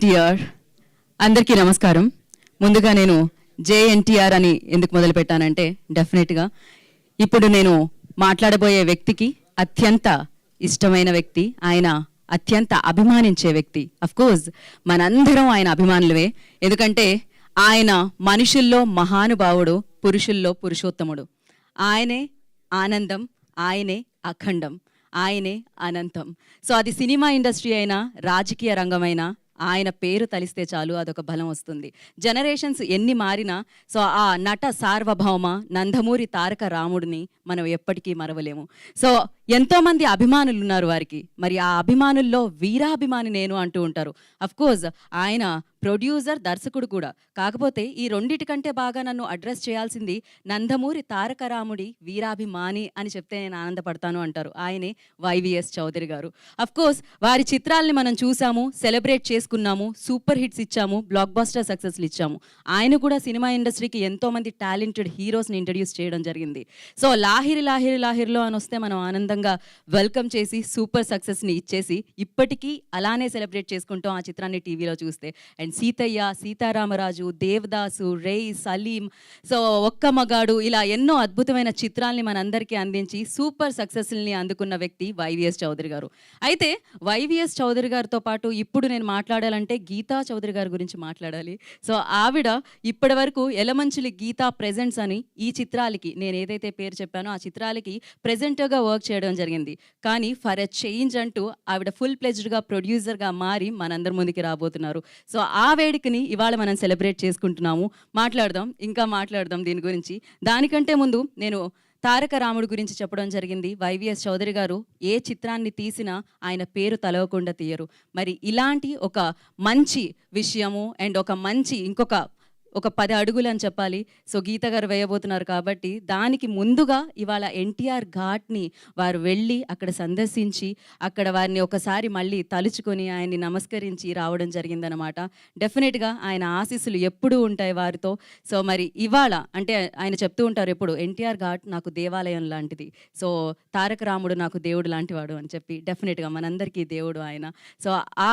ఎన్టీఆర్ అందరికీ నమస్కారం. ముందుగా నేను జేఎన్టీఆర్ అని ఎందుకు మొదలు పెట్టానంటే డెఫినెట్గా ఇప్పుడు నేను మాట్లాడబోయే వ్యక్తికి అత్యంత ఇష్టమైన వ్యక్తి, ఆయన అత్యంత అభిమానించే వ్యక్తి. కోర్స్ మనందరం ఆయన అభిమానులవే, ఎందుకంటే ఆయన మనుషుల్లో మహానుభావుడు, పురుషుల్లో పురుషోత్తముడు. ఆయనే ఆనందం, ఆయనే అఖండం, ఆయనే అనంతం. సో అది సినిమా ఇండస్ట్రీ అయినా రాజకీయ రంగమైనా ఆయన పేరు తలిస్తే చాలు అదొక బలం వస్తుంది. జనరేషన్స్ ఎన్ని మారినా సో ఆ నట సార్వభౌమ నందమూరి తారక రాముడిని మనం ఎప్పటికీ మరవలేము. సో ఎంతోమంది అభిమానులు ఉన్నారు వారికి, మరి ఆ అభిమానుల్లో వీరాభిమాని నేను అంటూ ఉంటారు. కోర్స్ ఆయన ప్రొడ్యూసర్, దర్శకుడు కూడా. కాకపోతే ఈ రెండిటికంటే బాగా నన్ను అడ్రస్ చేయాల్సింది నందమూరి తారక రాముడి వీరాభిమాని అని చెప్తే నేను ఆనందపడతాను అంటారు. ఆయనే వైవిఎస్ చౌదరి గారు. కోర్స్ వారి చిత్రాల్ని మనం చూసాము, సెలబ్రేట్ చేసుకున్నాము, సూపర్ హిట్స్ ఇచ్చాము, బ్లాక్ బస్టర్ సక్సెస్లు ఇచ్చాము. ఆయన కూడా సినిమా ఇండస్ట్రీకి ఎంతోమంది టాలెంటెడ్ హీరోస్ని ఇంట్రడ్యూస్ చేయడం జరిగింది. సో లాహిరి లాహిరి లాహిరిలో అని వస్తే మనం ఆనందంగా వెల్కమ్ చేసి సూపర్ సక్సెస్ని ఇచ్చేసి ఇప్పటికీ అలానే సెలబ్రేట్ చేసుకుంటాం ఆ చిత్రాన్ని టీవీలో చూస్తే. అండ్ సీతయ్య, సీతారామరాజు, దేవదాసు, రేయ్, సలీం, సో ఒక్క మగాడు, ఇలా ఎన్నో అద్భుతమైన చిత్రాల్ని మనందరికీ అందించి సూపర్ సక్సెస్ని అందుకున్న వ్యక్తి వైవిఎస్ చౌదరి గారు. అయితే వైవిఎస్ చౌదరి గారితో పాటు ఇప్పుడు నేను మాట్లాడాలంటే గీతా చౌదరి గారి గురించి మాట్లాడాలి. సో ఆవిడ ఇప్పటి వరకు ఎలమంచిలి గీతా ప్రెజెంట్స్ అని ఈ చిత్రాలకి, నేను ఏదైతే పేరు చెప్పానో ఆ చిత్రాలకి ప్రెజెంటర్గా వర్క్ చేయడం జరిగింది. కానీ ఫర్ ఎ చేంజ్ అంటూ ఆవిడ ఫుల్ ప్లెజ్డ్గా ప్రొడ్యూసర్గా మారి మనందరి ముందుకి రాబోతున్నారు. సో ఆ వేడుకని ఇవాళ మనం సెలబ్రేట్ చేసుకుంటున్నాము. ఇంకా మాట్లాడదాం దీని గురించి. దానికంటే ముందు నేను తారక రాముడు గురించి చెప్పడం జరిగింది. వైవిఎస్ చౌదరి గారు ఏ చిత్రాన్ని తీసినా ఆయన పేరు తలవకుండా తీయరు. మరి ఇలాంటి ఒక మంచి విషయము అండ్ ఒక మంచి ఒక 10 అడుగులు అని చెప్పాలి. సో గీత గారు వేయబోతున్నారు కాబట్టి దానికి ముందుగా ఇవాళ ఎన్టీఆర్ ఘాట్ని వారు వెళ్ళి అక్కడ సందర్శించి అక్కడ వారిని ఒకసారి మళ్ళీ తలుచుకొని ఆయన్ని నమస్కరించి రావడం జరిగిందనమాట. డెఫినెట్గా ఆయన ఆశీస్సులు ఎప్పుడూ ఉంటాయి వారితో. సో మరి ఇవాళ అంటే ఆయన చెప్తూ ఉంటారు ఎప్పుడు, ఎన్టీఆర్ ఘాట్ నాకు దేవాలయం లాంటిది, సో తారక రాముడు నాకు దేవుడు లాంటివాడు అని చెప్పి. డెఫినెట్గా మనందరికీ దేవుడు ఆయన. సో ఆ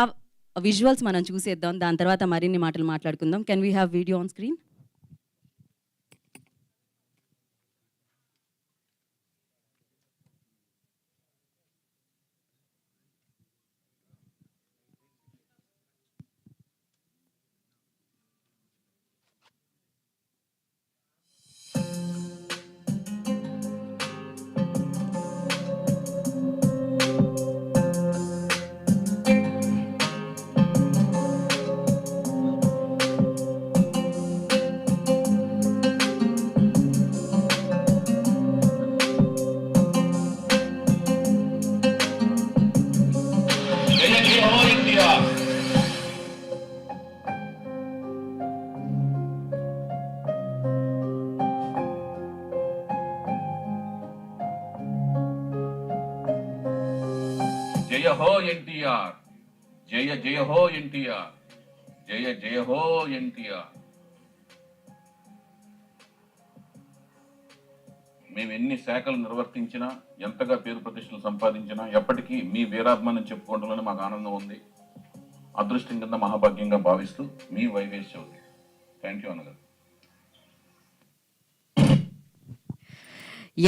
విజువల్స్ మనం చూసేద్దాం, దాని తర్వాత మరిన్ని మాటలు మాట్లాడుకుందాం. Can we have video on screen? జయ హో ఎన్టీఆర్, జయ జయ హో ఎన్టీఆర్, జయ జయ హో ఎన్టీఆర్. మేము ఎన్ని శాఖలు నిర్వర్తించినా, ఎంతగా పేరు ప్రతిష్టలు సంపాదించినా ఎప్పటికీ మీ వీరాభిమానం చెప్పుకోవడంలోనే మాకు ఆనందం ఉంది. అదృష్టం కింద మహాభాగ్యంగా భావిస్తూ మీ వైవిఎస్ చౌదరి. థ్యాంక్ యూ అన్నగారు.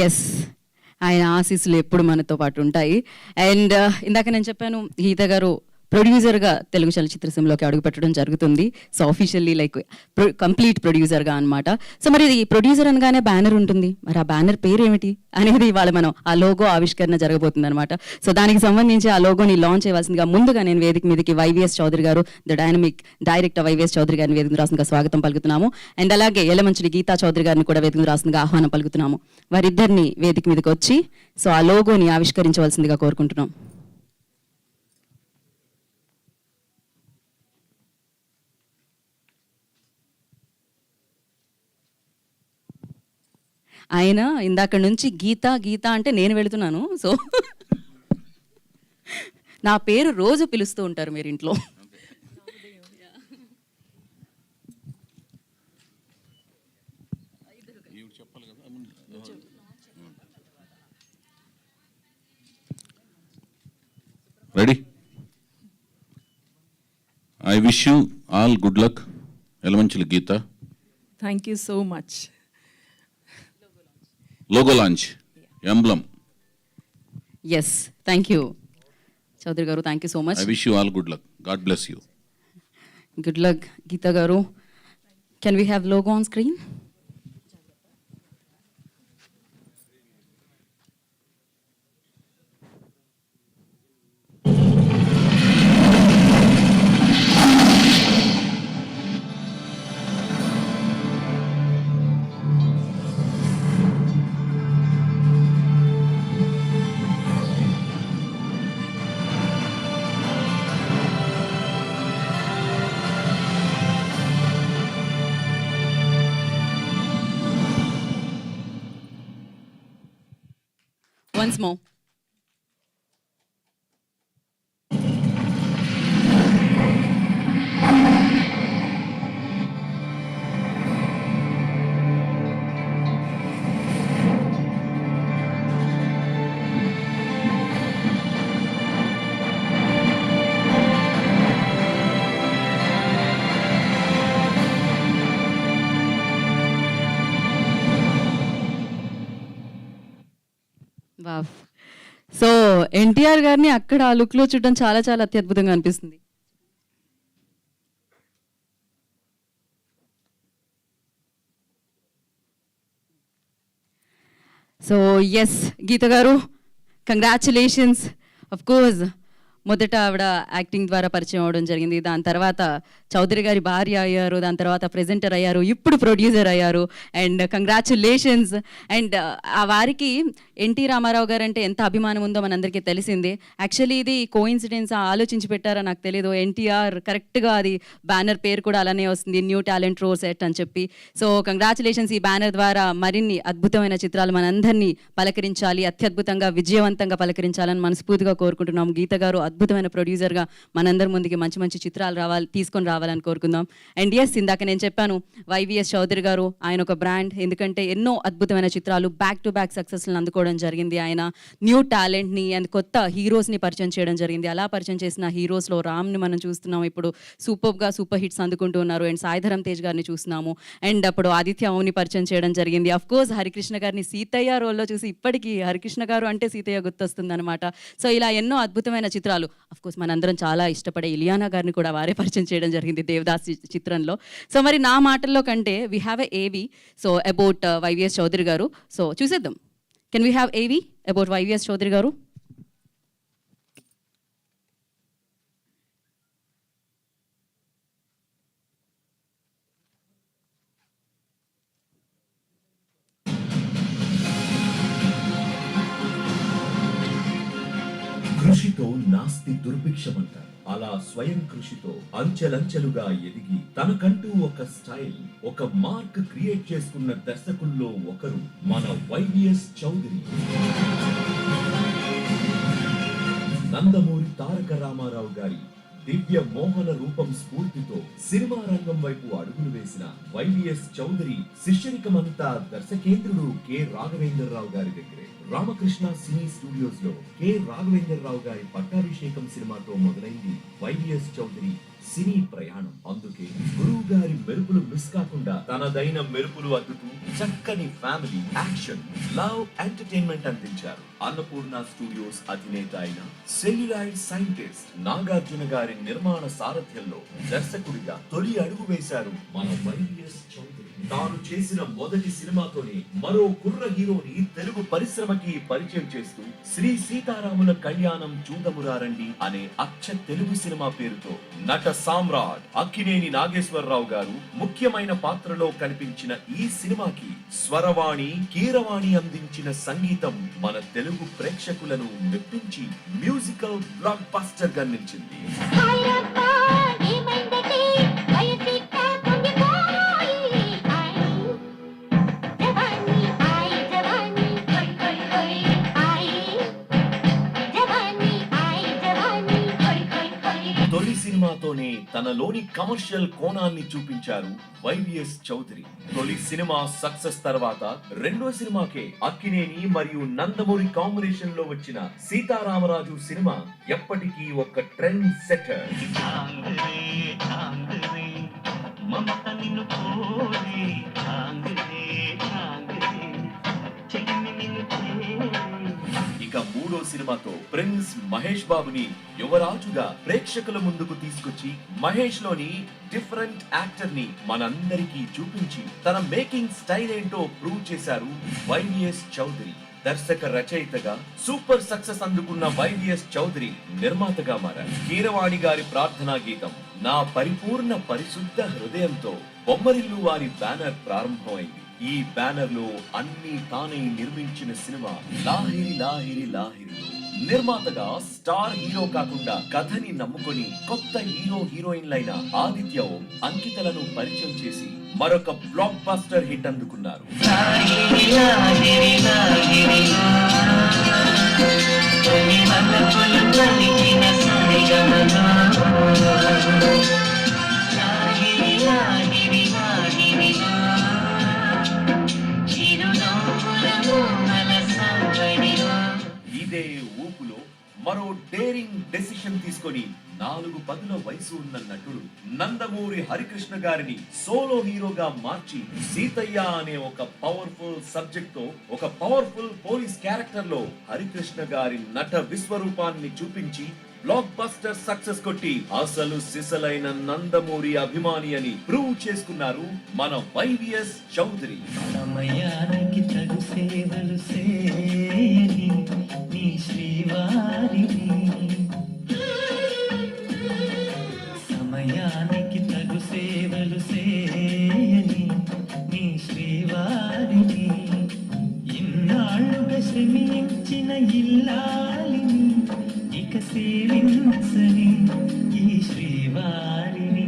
ఎస్, ఆయన ఆశీస్సులు ఎప్పుడు మనతో పాటు ఉంటాయి. అండ్ ఇందాక నేను చెప్పాను, గీత గారు ప్రొడ్యూసర్గా తెలుగు చలచిత్ర సీమలోకి అడుగుపెట్టడం జరుగుతుంది. సో ఆఫీషియల్లీ లైక్ కంప్లీట్ ప్రొడ్యూసర్గా అనమాట. సో మరి ఈ ప్రొడ్యూసర్ అనగానే బ్యానర్ ఉంటుంది, మరి ఆ బ్యానర్ పేరు ఏమిటి అనేది ఇవాళ మనం ఆ లోగో ఆవిష్కరణ జరగబోతుంది అనమాట. సో దానికి సంబంధించి ఆ లోగోని లాంచ్ చేయవలసిందిగా ముందుగా నేను వేదిక మీదకి వైవిఎస్ చౌదరి గారు, the dynamic director YVS Chowdary గారిని వేదిక రాసిందిగా స్వాగతం పలుకుతున్నాము. అండ్ అలాగే ఎలమంచిలి గీతా చౌదరి గారిని కూడా వేదిక రాసిందిగా ఆహ్వానం పలుకుతున్నాము. వారిద్దరిని వేదిక మీదకి వచ్చి సో ఆ లోగోని ఆవిష్కరించవలసిందిగా కోరుకుంటున్నాం. ఆయన ఇందాక నుంచి గీత గీత అంటే నేను వెళుతున్నాను. సో నా పేరు రోజు పిలుస్తూ ఉంటారు మీరు ఇంట్లో. Ready? I wish you all good luck. Elamanchili Geetha. Thank you so much. Logo launch, emblem. Yes, thank you Chowdary గారు, thank you so much. I wish you all good luck. God bless you. Good luck Geetha గారు. Can we have logo on screen? Once more. Wow. So NTR గారిని అక్కడ ఆ look లో చూడడం చాలా చాలా అత్యద్భుతంగా అనిపిస్తుంది. సో ఎస్ గీత గారు, కంగ్రాచులేషన్స్. అఫ్ కోర్స్ మొదట ఆవిడ యాక్టింగ్ ద్వారా పరిచయం అవ్వడం జరిగింది, దాని తర్వాత చౌదరి గారి భార్య అయ్యారు, దాని తర్వాత ప్రెజెంటర్ అయ్యారు, ఇప్పుడు ప్రొడ్యూసర్ అయ్యారు. And congratulations. అండ్ ఆ వారికి ఎన్టీ రామారావు గారు అంటే ఎంత అభిమానం ఉందో మనందరికీ తెలిసిందే. యాక్చువల్లీ ఇది కోఇన్సిడెన్స్ ఆలోచించి పెట్టారో నాకు తెలియదు. ఎన్టీఆర్ కరెక్ట్గా అది బ్యానర్ పేరు కూడా అలానే వస్తుంది, న్యూ టాలెంట్ రో సెట్ అని చెప్పి. So congratulations. ఈ బ్యానర్ ద్వారా మరిన్ని అద్భుతమైన చిత్రాలు మనందరినీ పలకరించాలి, అత్యద్భుతంగా విజయవంతంగా పలకరించాలని మనస్ఫూర్తిగా కోరుకుంటున్నాం. గీత గారు అద్భుతమైన ప్రొడ్యూసర్గా మనందరి ముందుకి మంచి మంచి చిత్రాలు తీసుకొని రావాలని కోరుకుందాం. అండ్ ఎస్, ఇందాక నేను చెప్పాను వైవిఎస్ చౌదరి గారు, ఆయన ఒక బ్రాండ్. ఎందుకంటే ఎన్నో అద్భుతమైన చిత్రాలు బ్యాక్ టు బ్యాక్ సక్సెస్లను అందుకోవడం జరిగింది. ఆయన న్యూ టాలెంట్ని అండ్ కొత్త హీరోస్ని పరిచయం చేయడం జరిగింది. అలా పరిచయం చేసిన హీరోస్లో రామ్ని మనం చూస్తున్నాం, ఇప్పుడు సూపర్గా సూపర్ హిట్స్ అందుకుంటూ ఉన్నారు. అండ్ సాయిధరం తేజ్ గారిని చూస్తున్నాము. అండ్ అప్పుడు ఆదిత్య ఓని పరిచయం చేయడం జరిగింది. అఫ్ కోర్స్ హరికృష్ణ గారిని సీతయ్య రోల్లో చూసి ఇప్పటికీ హరికృష్ణ గారు అంటే సీతయ్య గుర్తొస్తుంది అనమాట. సో ఇలా ఎన్నో అద్భుతమైన చిత్రాలు. అఫ్ కోర్స్ మనందరం చాలా ఇష్టపడే ఇలియానా గారిని కూడా వారే పరిచయం చేయడం జరిగింది దేవదాస్ చిత్రంలో. సో మరి నా మాటల్లో కంటే వీ హ్యావ్ ఎ ఏవి సో అబౌట్ వైవిఎస్ చౌదరి గారు. సో చూసేద్దాం. కెన్ వీ హ్యావ్ ఏవి అబౌట్ వైవిఎస్ చౌదరి గారు? కృషితో నాస్తి దుర్భిక్షమంటారు. అలా స్వయం కృషితో అంచెలంచెలుగా ఎదిగి తనకంటూ ఒక స్టైల్, ఒక మార్క్ క్రియేట్ చేసుకున్న దర్శకుల్లో ఒకరు మన వైవిఎస్ చౌదరి. నందమూరి తారక రామారావు గారి దివ్య మోహన రూపం స్ఫూర్తితో సినిమా రంగం వైపు అడుగులు వేసిన వైవిఎస్ చౌదరి శిష్యరికమంతా దర్శకేంద్రుడు కె రాఘవేంద్రరావు గారి దగ్గరే. రామకృష్ణ సినీ స్టూడియోస్ లో కె రాఘవేంద్రరావు గారి పట్టాభిషేకం సినిమాతో మొదలైంది వైవిఎస్ చౌదరి సినీ ప్రయాణం. అందుకే గురువు గారి మెరుపులు మిస్ కాకుండా తనదైన మెరుపులు అద్దుతూ చక్కని ఫ్యామిలీ, యాక్షన్, లవ్, ఎంటర్టైన్మెంట్ అందించారు. అన్నపూర్ణ స్టూడియోస్ అధినేత అయిన సెల్యులాయిడ్ సైంటిస్ట్ నాగార్జున గారి నిర్మాణ సారథ్యంలో దర్శకుడిగా తొలి అడుగు వేశారు మన వైవిఎస్ చౌదరి. తాను చేసిన మొదటి సినిమాతోనే మరో కుర్ర హీరోని తెలుగు పరిశ్రమకి పరిచయం చేస్తూ శ్రీ సీతారాముల కళ్యాణం చూడమురారండి అనే అచ్చ తెలుగు సినిమా పేరుతో నట సామ్రాట్ అక్కినేని నాగేశ్వరరావు గారు ముఖ్యమైన పాత్రలో కనిపించిన ఈ సినిమాకి స్వరవాణి, కీరవాణి అందించిన సంగీతం మన తెలుగు ప్రేక్షకులను మెప్పించి మ్యూజికల్ బ్లాక్ బస్టర్ గా నిలిచింది. తొలి సినిమాతోనే తనలోని కమర్షియల్ కోణాన్ని చూపించారు వైవిఎస్ చౌదరి. తొలి సినిమా సక్సెస్ తర్వాత రెండో సినిమాకే అక్కినేని మరియు నందమూరి కాంబినేషన్ లో వచ్చిన సీతారామరాజు సినిమా ఎప్పటికీ ఒక ట్రెండ్ సెటర్. ఇక మూడో సినిమాతో ప్రిన్స్ మహేష్ బాబుని యువరాజుగా ప్రేక్షకుల ముందుకు తీసుకొచ్చి మహేష్ లోని డిఫరెంట్ యాక్టర్ ని మనందరికీ చూపించి తన మేకింగ్ స్టైల్ ఏంటో ప్రూవ్ చేశారు వైవిఎస్ చౌదరి. దర్శక రచయితగా సూపర్ సక్సెస్ అందుకున్న వైవిఎస్ చౌదరి నిర్మాతగా మారారు. కీరవాణి గారి ప్రార్థనా గీతం నా పరిపూర్ణ పరిశుద్ధ హృదయంతో బొమ్మరిల్లు వారి బ్యానర్ ప్రారంభమైంది. ఈ బ్యానర్ లో అన్ని తానే నిర్మించిన సినిమా లాహిరి లాహిరి లాహిరి. నిర్మాతగా స్టార్ హీరో కాకుండా కథని నమ్ముకొని కొత్త హీరో హీరోయిన్లైన ఆదిత్య ఓం, అంకితలను పరిచయం చేసి మరొక బ్లాక్ బస్టర్ హిట్ అందుకున్నారు. ఇదే ఊపులో మరో డేరింగ్ డెసిషన్ తీసుకొని 4 పదుల వయసు ఉన్న నటుడు నందమూరి హరికృష్ణ గారిని సోలో హీరోగా మార్చి సీతయ్య అనే ఒక పవర్ఫుల్ సబ్జెక్ట్ తో ఒక పవర్ఫుల్ పోలీస్ క్యారెక్టర్ లో హరికృష్ణ గారి నట విశ్వరూపాన్ని చూపించి బ్లాక్ బస్టర్ సక్సెస్ కొట్టి అసలు సిసలైన నందమూరి అభిమాని అని ప్రూవ్ చేసుకున్నారు మన వైవిఎస్ చౌదరి. సమయానికి తగు సేవలు సేయని నీ శ్రీవారిని, సమయానికి తగు సేవలు సేయని నీ శ్రీవారిని, ఇన్నాళ్ళుగా శ్రమించిన ఇల్లాలిని ఇక సేవించని ఈ శ్రీవారిని.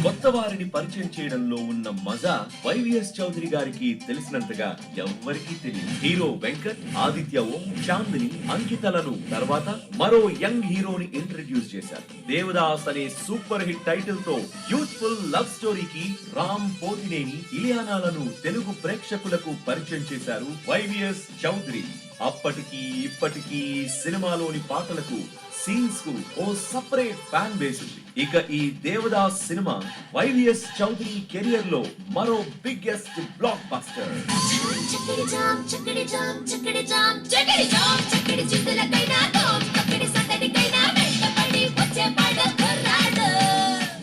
కొత్త వారిని పరిచయం చేయడంలో ఉన్న మజా వైవిఎస్ చౌదరి గారికి తెలిసినంతగా ఎవ్వరికీ తెలియదు. హీరో వెంకట్, ఆదిత్య ఓం, చాందిని, అంకితలను తర్వాత మరో యంగ్ హీరోని ఇంట్రడ్యూస్ చేశారు. దేవదాస్ అనే సూపర్ హిట్ టైటిల్ తో యూత్ఫుల్ లవ్ స్టోరీకి రామ్ పోతినేని, ఇలియానాలను తెలుగు ప్రేక్షకులకు పరిచయం చేశారు వైవిఎస్ చౌదరి. అప్పటికి ఇప్పటికీ సినిమాలోని పాటలకు, సీన్స్ కు ఓ సపరేట్ ఫ్యాన్ బేస్ ఉంది. ఇక ఈ దేవదాస్ సినిమా వైవిఎస్ చౌదరి కెరియర్ లో మరో బిగ్గెస్ట్ బ్లాక్ బస్టర్.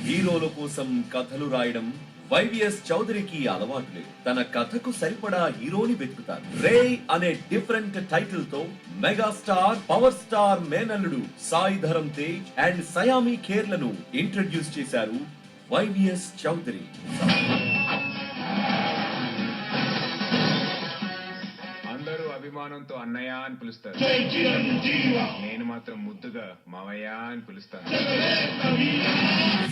హీరోల కోసం కథలు రాయడం వైవిఎస్ చౌదరికి అలవాటు లేదు. తన కథకు సరిపడా హీరోని వెతుకుతారు. రే అనే డిఫరెంట్ టైటిల్ తో మెగాస్టార్ పవర్ స్టార్ మేనల్లుడు Sai Dharam Tej and Saiyami ఖేర్లను introduce చేశారు వైవిఎస్ చౌదరి. అందరూ అభిమానంతో అన్నయ్య అని పిలుస్తారు, నేను మాత్రం ముద్దుగా మావయ్య అని పిలుస్తాను.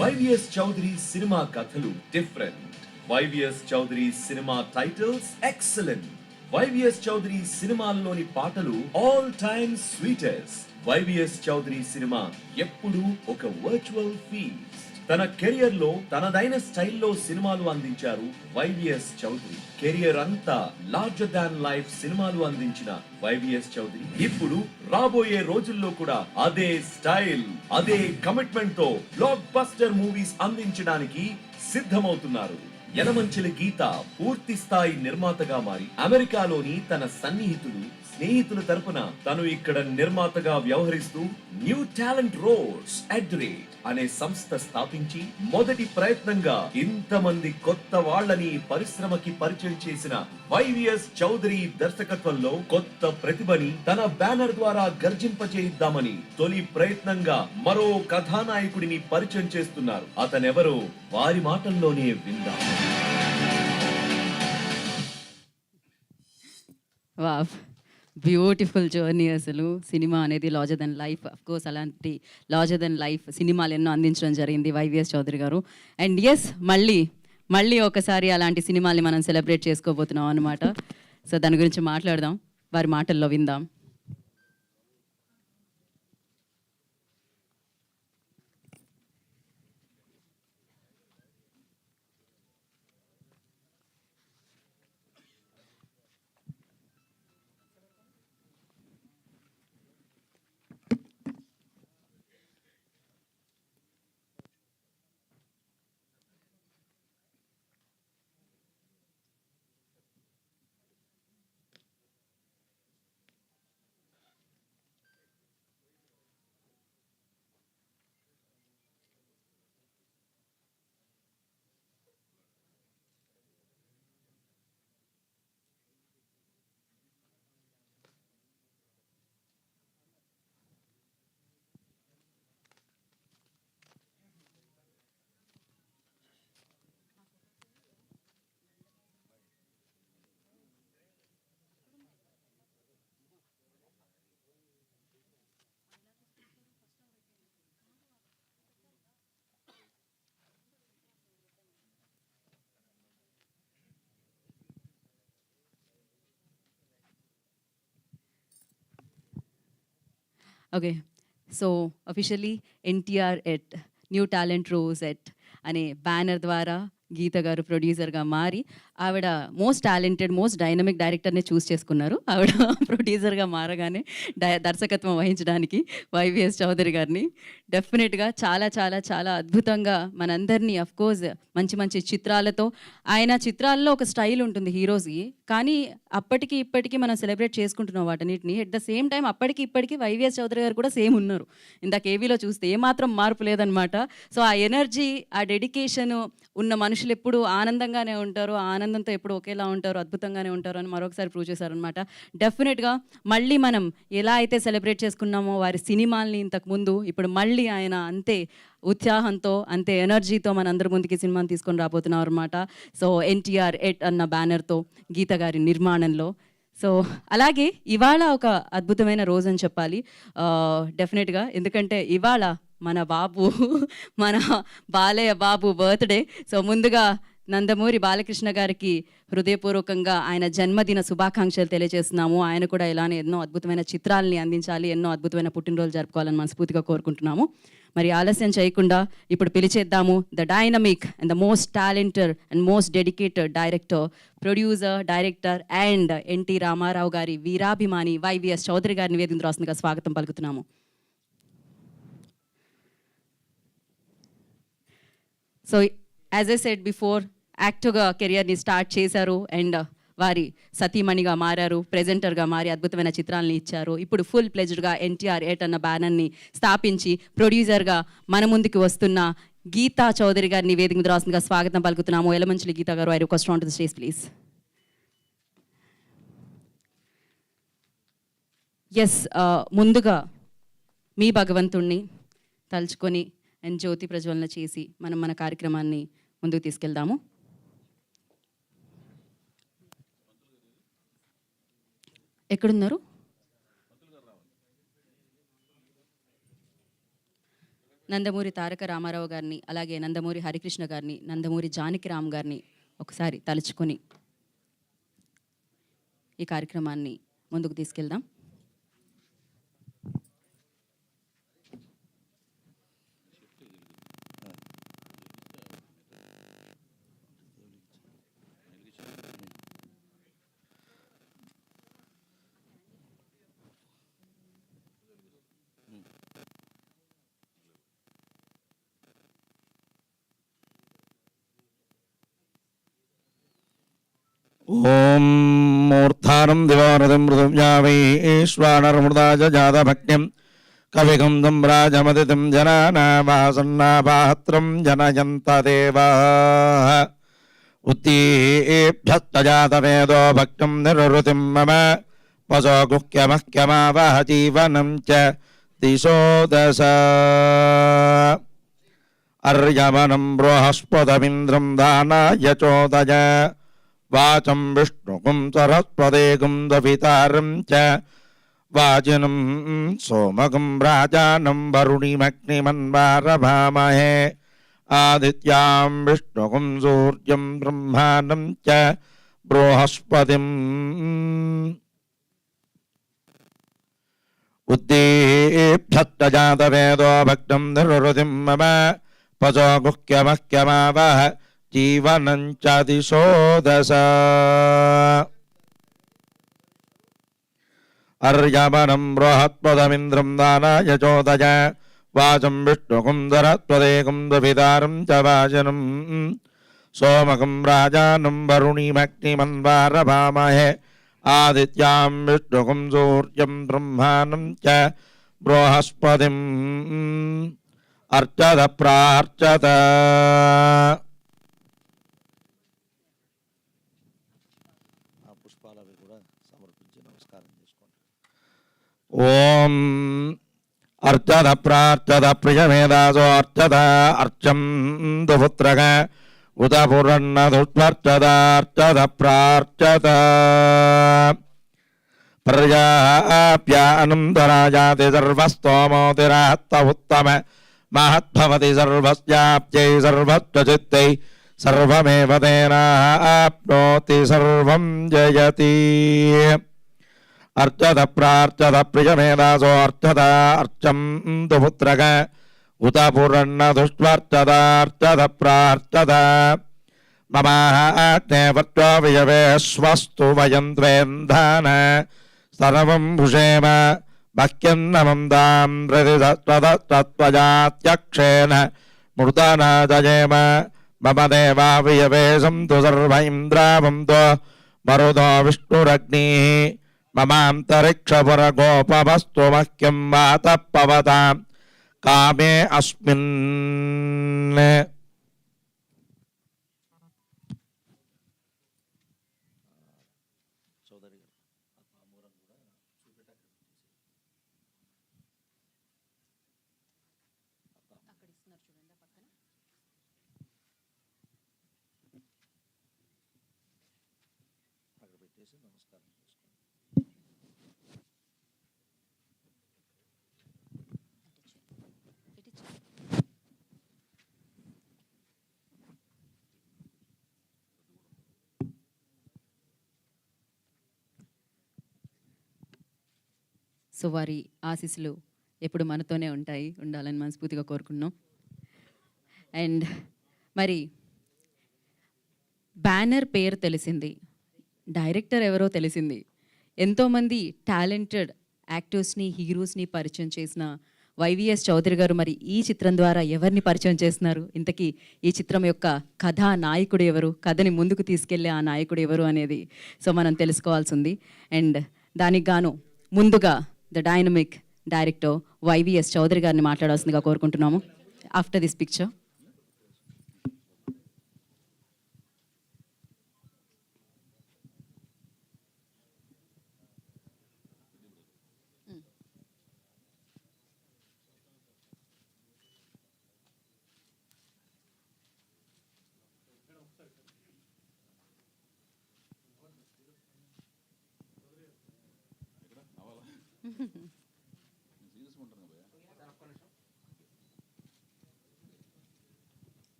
వైవిఎస్ చౌదరి సినిమా కథలు different. YVS Chowdary cinema titles excellent. YVS Chowdary సినిమాల్లోని పాటలు all time sweetest. YVS Chowdary cinema ఎప్పుడూ ఒక వర్చువల్ ఫీస్ట్. తన కెరియర్ లో తనదైన స్టైల్లో సినిమాలు అందించారు వైవిఎస్ చౌదరి. కెరియర్ అంతా లార్జర్ దాన్ లైఫ్ సినిమాలు అందించిన వైవిఎస్ చౌదరి ఇప్పుడు రాబోయే రోజుల్లో కూడా అదే స్టైల్, అదే కమిట్మెంట్ తో బ్లాక్ బస్టర్ మూవీస్ అందించడానికి సిద్ధమవుతున్నారు. యలమంచిలి గీత పూర్తి స్థాయి నిర్మాతగా మారి అమెరికాలోని తన స్నేహితుల తరపున తను ఇక్కడ నిర్మాతగా వ్యవహరిస్తూ న్యూ టాలెంట్ రోడ్స్ @ అనే సంస్థ స్థాపించి మొదటి ప్రయత్నంగా ఇంతమంది కొత్త వాళ్ళని పరిశ్రమకి పరిచయం చేసిన వైవిఎస్ చౌదరి దర్శకత్వంలో కొత్త ప్రతిభని తన బ్యానర్ ద్వారా గర్జింపచేయిద్దామని తొలి ప్రయత్నంగా మరో కథానాయకుడిని పరిచయం చేస్తున్నారు. అతనెవరో వారి మాటల్లోనే విందాం. Wow, beautiful journey. అసలు సినిమా అనేది larger than life. Of course అలాంటి లార్జర్ దెన్ లైఫ్ సినిమాలు ఎన్నో అందించడం జరిగింది వైవిఎస్ చౌదరి గారు. అండ్ ఎస్, మళ్ళీ ఒకసారి అలాంటి సినిమాల్ని మనం సెలబ్రేట్ చేసుకోబోతున్నాం అనమాట. సో దాని గురించి మాట్లాడదాం, వారి మాటల్లో విందాం. Okay, so officially NTR at new talent rose at అనే బ్యానర్ ద్వారా గీత గారు ప్రొడ్యూసర్గా మారి ఆవిడ మోస్ట్ టాలెంటెడ్ మోస్ట్ డైనమిక్ డైరెక్టర్ని చూస్ చేసుకున్నారు. ఆవిడ ప్రొడ్యూసర్గా మారగానే దర్శకత్వం వహించడానికి వైవిఎస్ చౌదరి గారిని డెఫినెట్గా చాలా చాలా చాలా అద్భుతంగా మనందరినీ అఫ్కోర్స్ మంచి మంచి చిత్రాలతో, ఆయన చిత్రాల్లో ఒక స్టైల్ ఉంటుంది హీరోస్కి, కానీ అప్పటికి ఇప్పటికీ మనం సెలబ్రేట్ చేసుకుంటున్నాం వాటన్నిటిని. ఎట్ ద సేమ్ టైం అప్పటికి ఇప్పటికీ వైవిఎస్ చౌదరి గారు కూడా సేమ్ ఉన్నారు. ఇందాక ఏవీలో చూస్తే ఏమాత్రం మార్పు లేదనమాట. సో ఆ ఎనర్జీ, ఆ డెడికేషన్ ఉన్న మనుషులు ఎప్పుడు ఆనందంగానే ఉంటారు, ఆనందంతో ఎప్పుడు ఒకేలా ఉంటారు, అద్భుతంగానే ఉంటారు అని మరొకసారి ప్రూవ్ చేశారనమాట. డెఫినెట్గా మళ్ళీ మనం ఎలా అయితే సెలబ్రేట్ చేసుకున్నామో వారి సినిమాల్ని ఇంతకుముందు, ఇప్పుడు మళ్ళీ ఆయన అంతే ఉత్సాహంతో అంతే ఎనర్జీతో మనందరి ముందుకి సినిమాని తీసుకొని రాబోతున్నారు అనమాట. సో ఎన్టీఆర్ ఎట్ అన్న బ్యానర్తో గీత గారి నిర్మాణంలో. సో అలాగే ఇవాళ ఒక అద్భుతమైన రోజు అని చెప్పాలి డెఫినెట్గా, ఎందుకంటే ఇవాళ మన బాబు మన బాలయ్య బాబు బర్త్డే. సో ముందుగా నందమూరి బాలకృష్ణ గారికి హృదయపూర్వకంగా ఆయన జన్మదిన శుభాకాంక్షలు తెలియజేస్తున్నాము. ఆయన కూడా ఇలానే ఎన్నో అద్భుతమైన చిత్రాలని అందించాలి, ఎన్నో అద్భుతమైన పుట్టినరోజు జరుపుకోవాలని మనస్ఫూర్తిగా కోరుకుంటున్నాము. మరి ఆలస్యం చేయకుండా ఇప్పుడు పిలిచేద్దాము the dynamic and the most talented and most dedicated director, producer, director and NT Rama Rao గారి వీరాభిమాని వైవిఎస్ చౌదరి గారిని వేదిక రాస్తుందిగా స్వాగతం పలుకుతున్నాము. So as I said before, యాక్టర్గా కెరియర్ని స్టార్ట్ చేశారు అండ్ వారి సతీమణిగా మారారు, ప్రెజెంటర్గా మారి అద్భుతమైన చిత్రాలని ఇచ్చారు. ఇప్పుడు ఫుల్ ప్లెజ్డ్గా ఎన్టీఆర్ ఎట్ అన్న బ్యానర్ని స్థాపించి ప్రొడ్యూసర్గా మన ముందుకు వస్తున్న గీతా చౌదరి గారిని వేదిక మీద రాస్తుందిగా స్వాగతం పలుకుతున్నాము. ఎలమంచిలి గీతా గారు, I request on to the stage please. Yes, ముందుగా మీ భగవంతుణ్ణి తలుచుకొని అండ్ జ్యోతి ప్రజ్వలన చేసి మనం మన కార్యక్రమాన్ని ముందుకు తీసుకెళ్దాము. ఎక్కడున్నారు? నందమూరి తారక రామారావు గారిని, అలాగే నందమూరి హరికృష్ణ గారిని, నందమూరి జానకిరామ్ గారిని ఒకసారి తలుచుకొని ఈ కార్యక్రమాన్ని ముందుకు తీసుకెళ్దాం. ఓం మూర్ధానం దివారథం మృదువ్యావైశ్వానరమృదాజ జాతభక్త్యం కవిగం రాజమదితం జనానావాసన్నాపాత్రం జనయంత దేవాః ఉత్తీభ్యస్తజాతవేదో భక్తం నిరుతిం మమ వసో గుహ్యమహ్యమావహ జీవనం చ దిశో దశ అర్యమనం బృహస్పతిమింద్రం దానాయ చోదయ వాచం విష్ణుకుం సరస్వతేకుం దవితారం చ వాజినం సోమకం రాజానం వరుణిమగ్నిమన్వారభామహే ఆదిత్యాం విష్ణుకుం సూర్యం బ్రహ్మాణం చ బృహస్పతిం ఉద్దీభ్యస్తజాతవేదో భక్తం నిరుతిం మమ పశో గుహ్యమహ్యమావహ జీవనం చ దిశో దశ అర్యమనం బృహస్పతిమింద్రం దానాయ చోదయ వాచం విష్ణుకుం సరస్వతేకుం దవితారం చ వాచనం సోమకం రాజానం వరుణిమగ్నిమన్వారభామహే ఆదిత్యాం విష్ణుకుం సూర్యం బ్రహ్మాణం చ బృహస్పతిం అర్చత ప్రార్చత. పుష్పాలవి కూడా సమర్పించి నమస్కారం చేసుకోండి. ఓం అర్చత ప్రార్చత ప్రియమేదాసో అర్చత అర్చం దుపుత్రక ఉత పురన్న దుష్వర్చదార్చత ప్రార్చత ప్రజాప్యానందరాజాతి సర్వస్తోమోతిరాత్త ఉత్తమ మహద్భవతి సర్వస్యాప్త్యై సర్వస్వచిత్తై సర్వమేవ తేనాప్నోతి సర్వం జయతి. అర్చత ప్రార్చత ప్రియమేదాసో అర్చత అర్చం పుత్రక ఉత పురన్న దుష్వర్చదార్చత ప్రార్చత మమాజ్ఞే వర్చో విజవే స్వస్తు వయం ద్వేంధాన సర్వం భుషేమ భక్యన్నమం దాం ప్రతిత్వజాత్యక్షేణ మృతనాజయేమ మమ దేవా విజవే సంతు సర్వ ఇంద్రావంతో మరుదో విష్ణురగ్ని మమాంతరిక్షపురగోపవస్తు మహ్యం వాత పవతాం కామే అస్మిన్. సో వారి ఆశీస్సులు ఎప్పుడు మనతోనే ఉండాలని మనస్ఫూర్తిగా కోరుకున్నాం. అండ్ మరి బ్యానర్ పేరు తెలిసింది, డైరెక్టర్ ఎవరో తెలిసింది. ఎంతోమంది టాలెంటెడ్ యాక్టర్స్ని, హీరోస్ని పరిచయం చేసిన వైవిఎస్ చౌదరి గారు మరి ఈ చిత్రం ద్వారా ఎవరిని పరిచయం చేస్తున్నారు, ఇంతకీ ఈ చిత్రం యొక్క కథా నాయకుడు ఎవరు, కథని ముందుకు తీసుకెళ్లే ఆ నాయకుడు ఎవరు అనేది సో మనం తెలుసుకోవాల్సి ఉంది. అండ్ దానికి గాను ముందుగా the dynamic director YVS Chowdary గారిని మాట్లాడాల్సిందిగా కోరుకుంటున్నాము. After this picture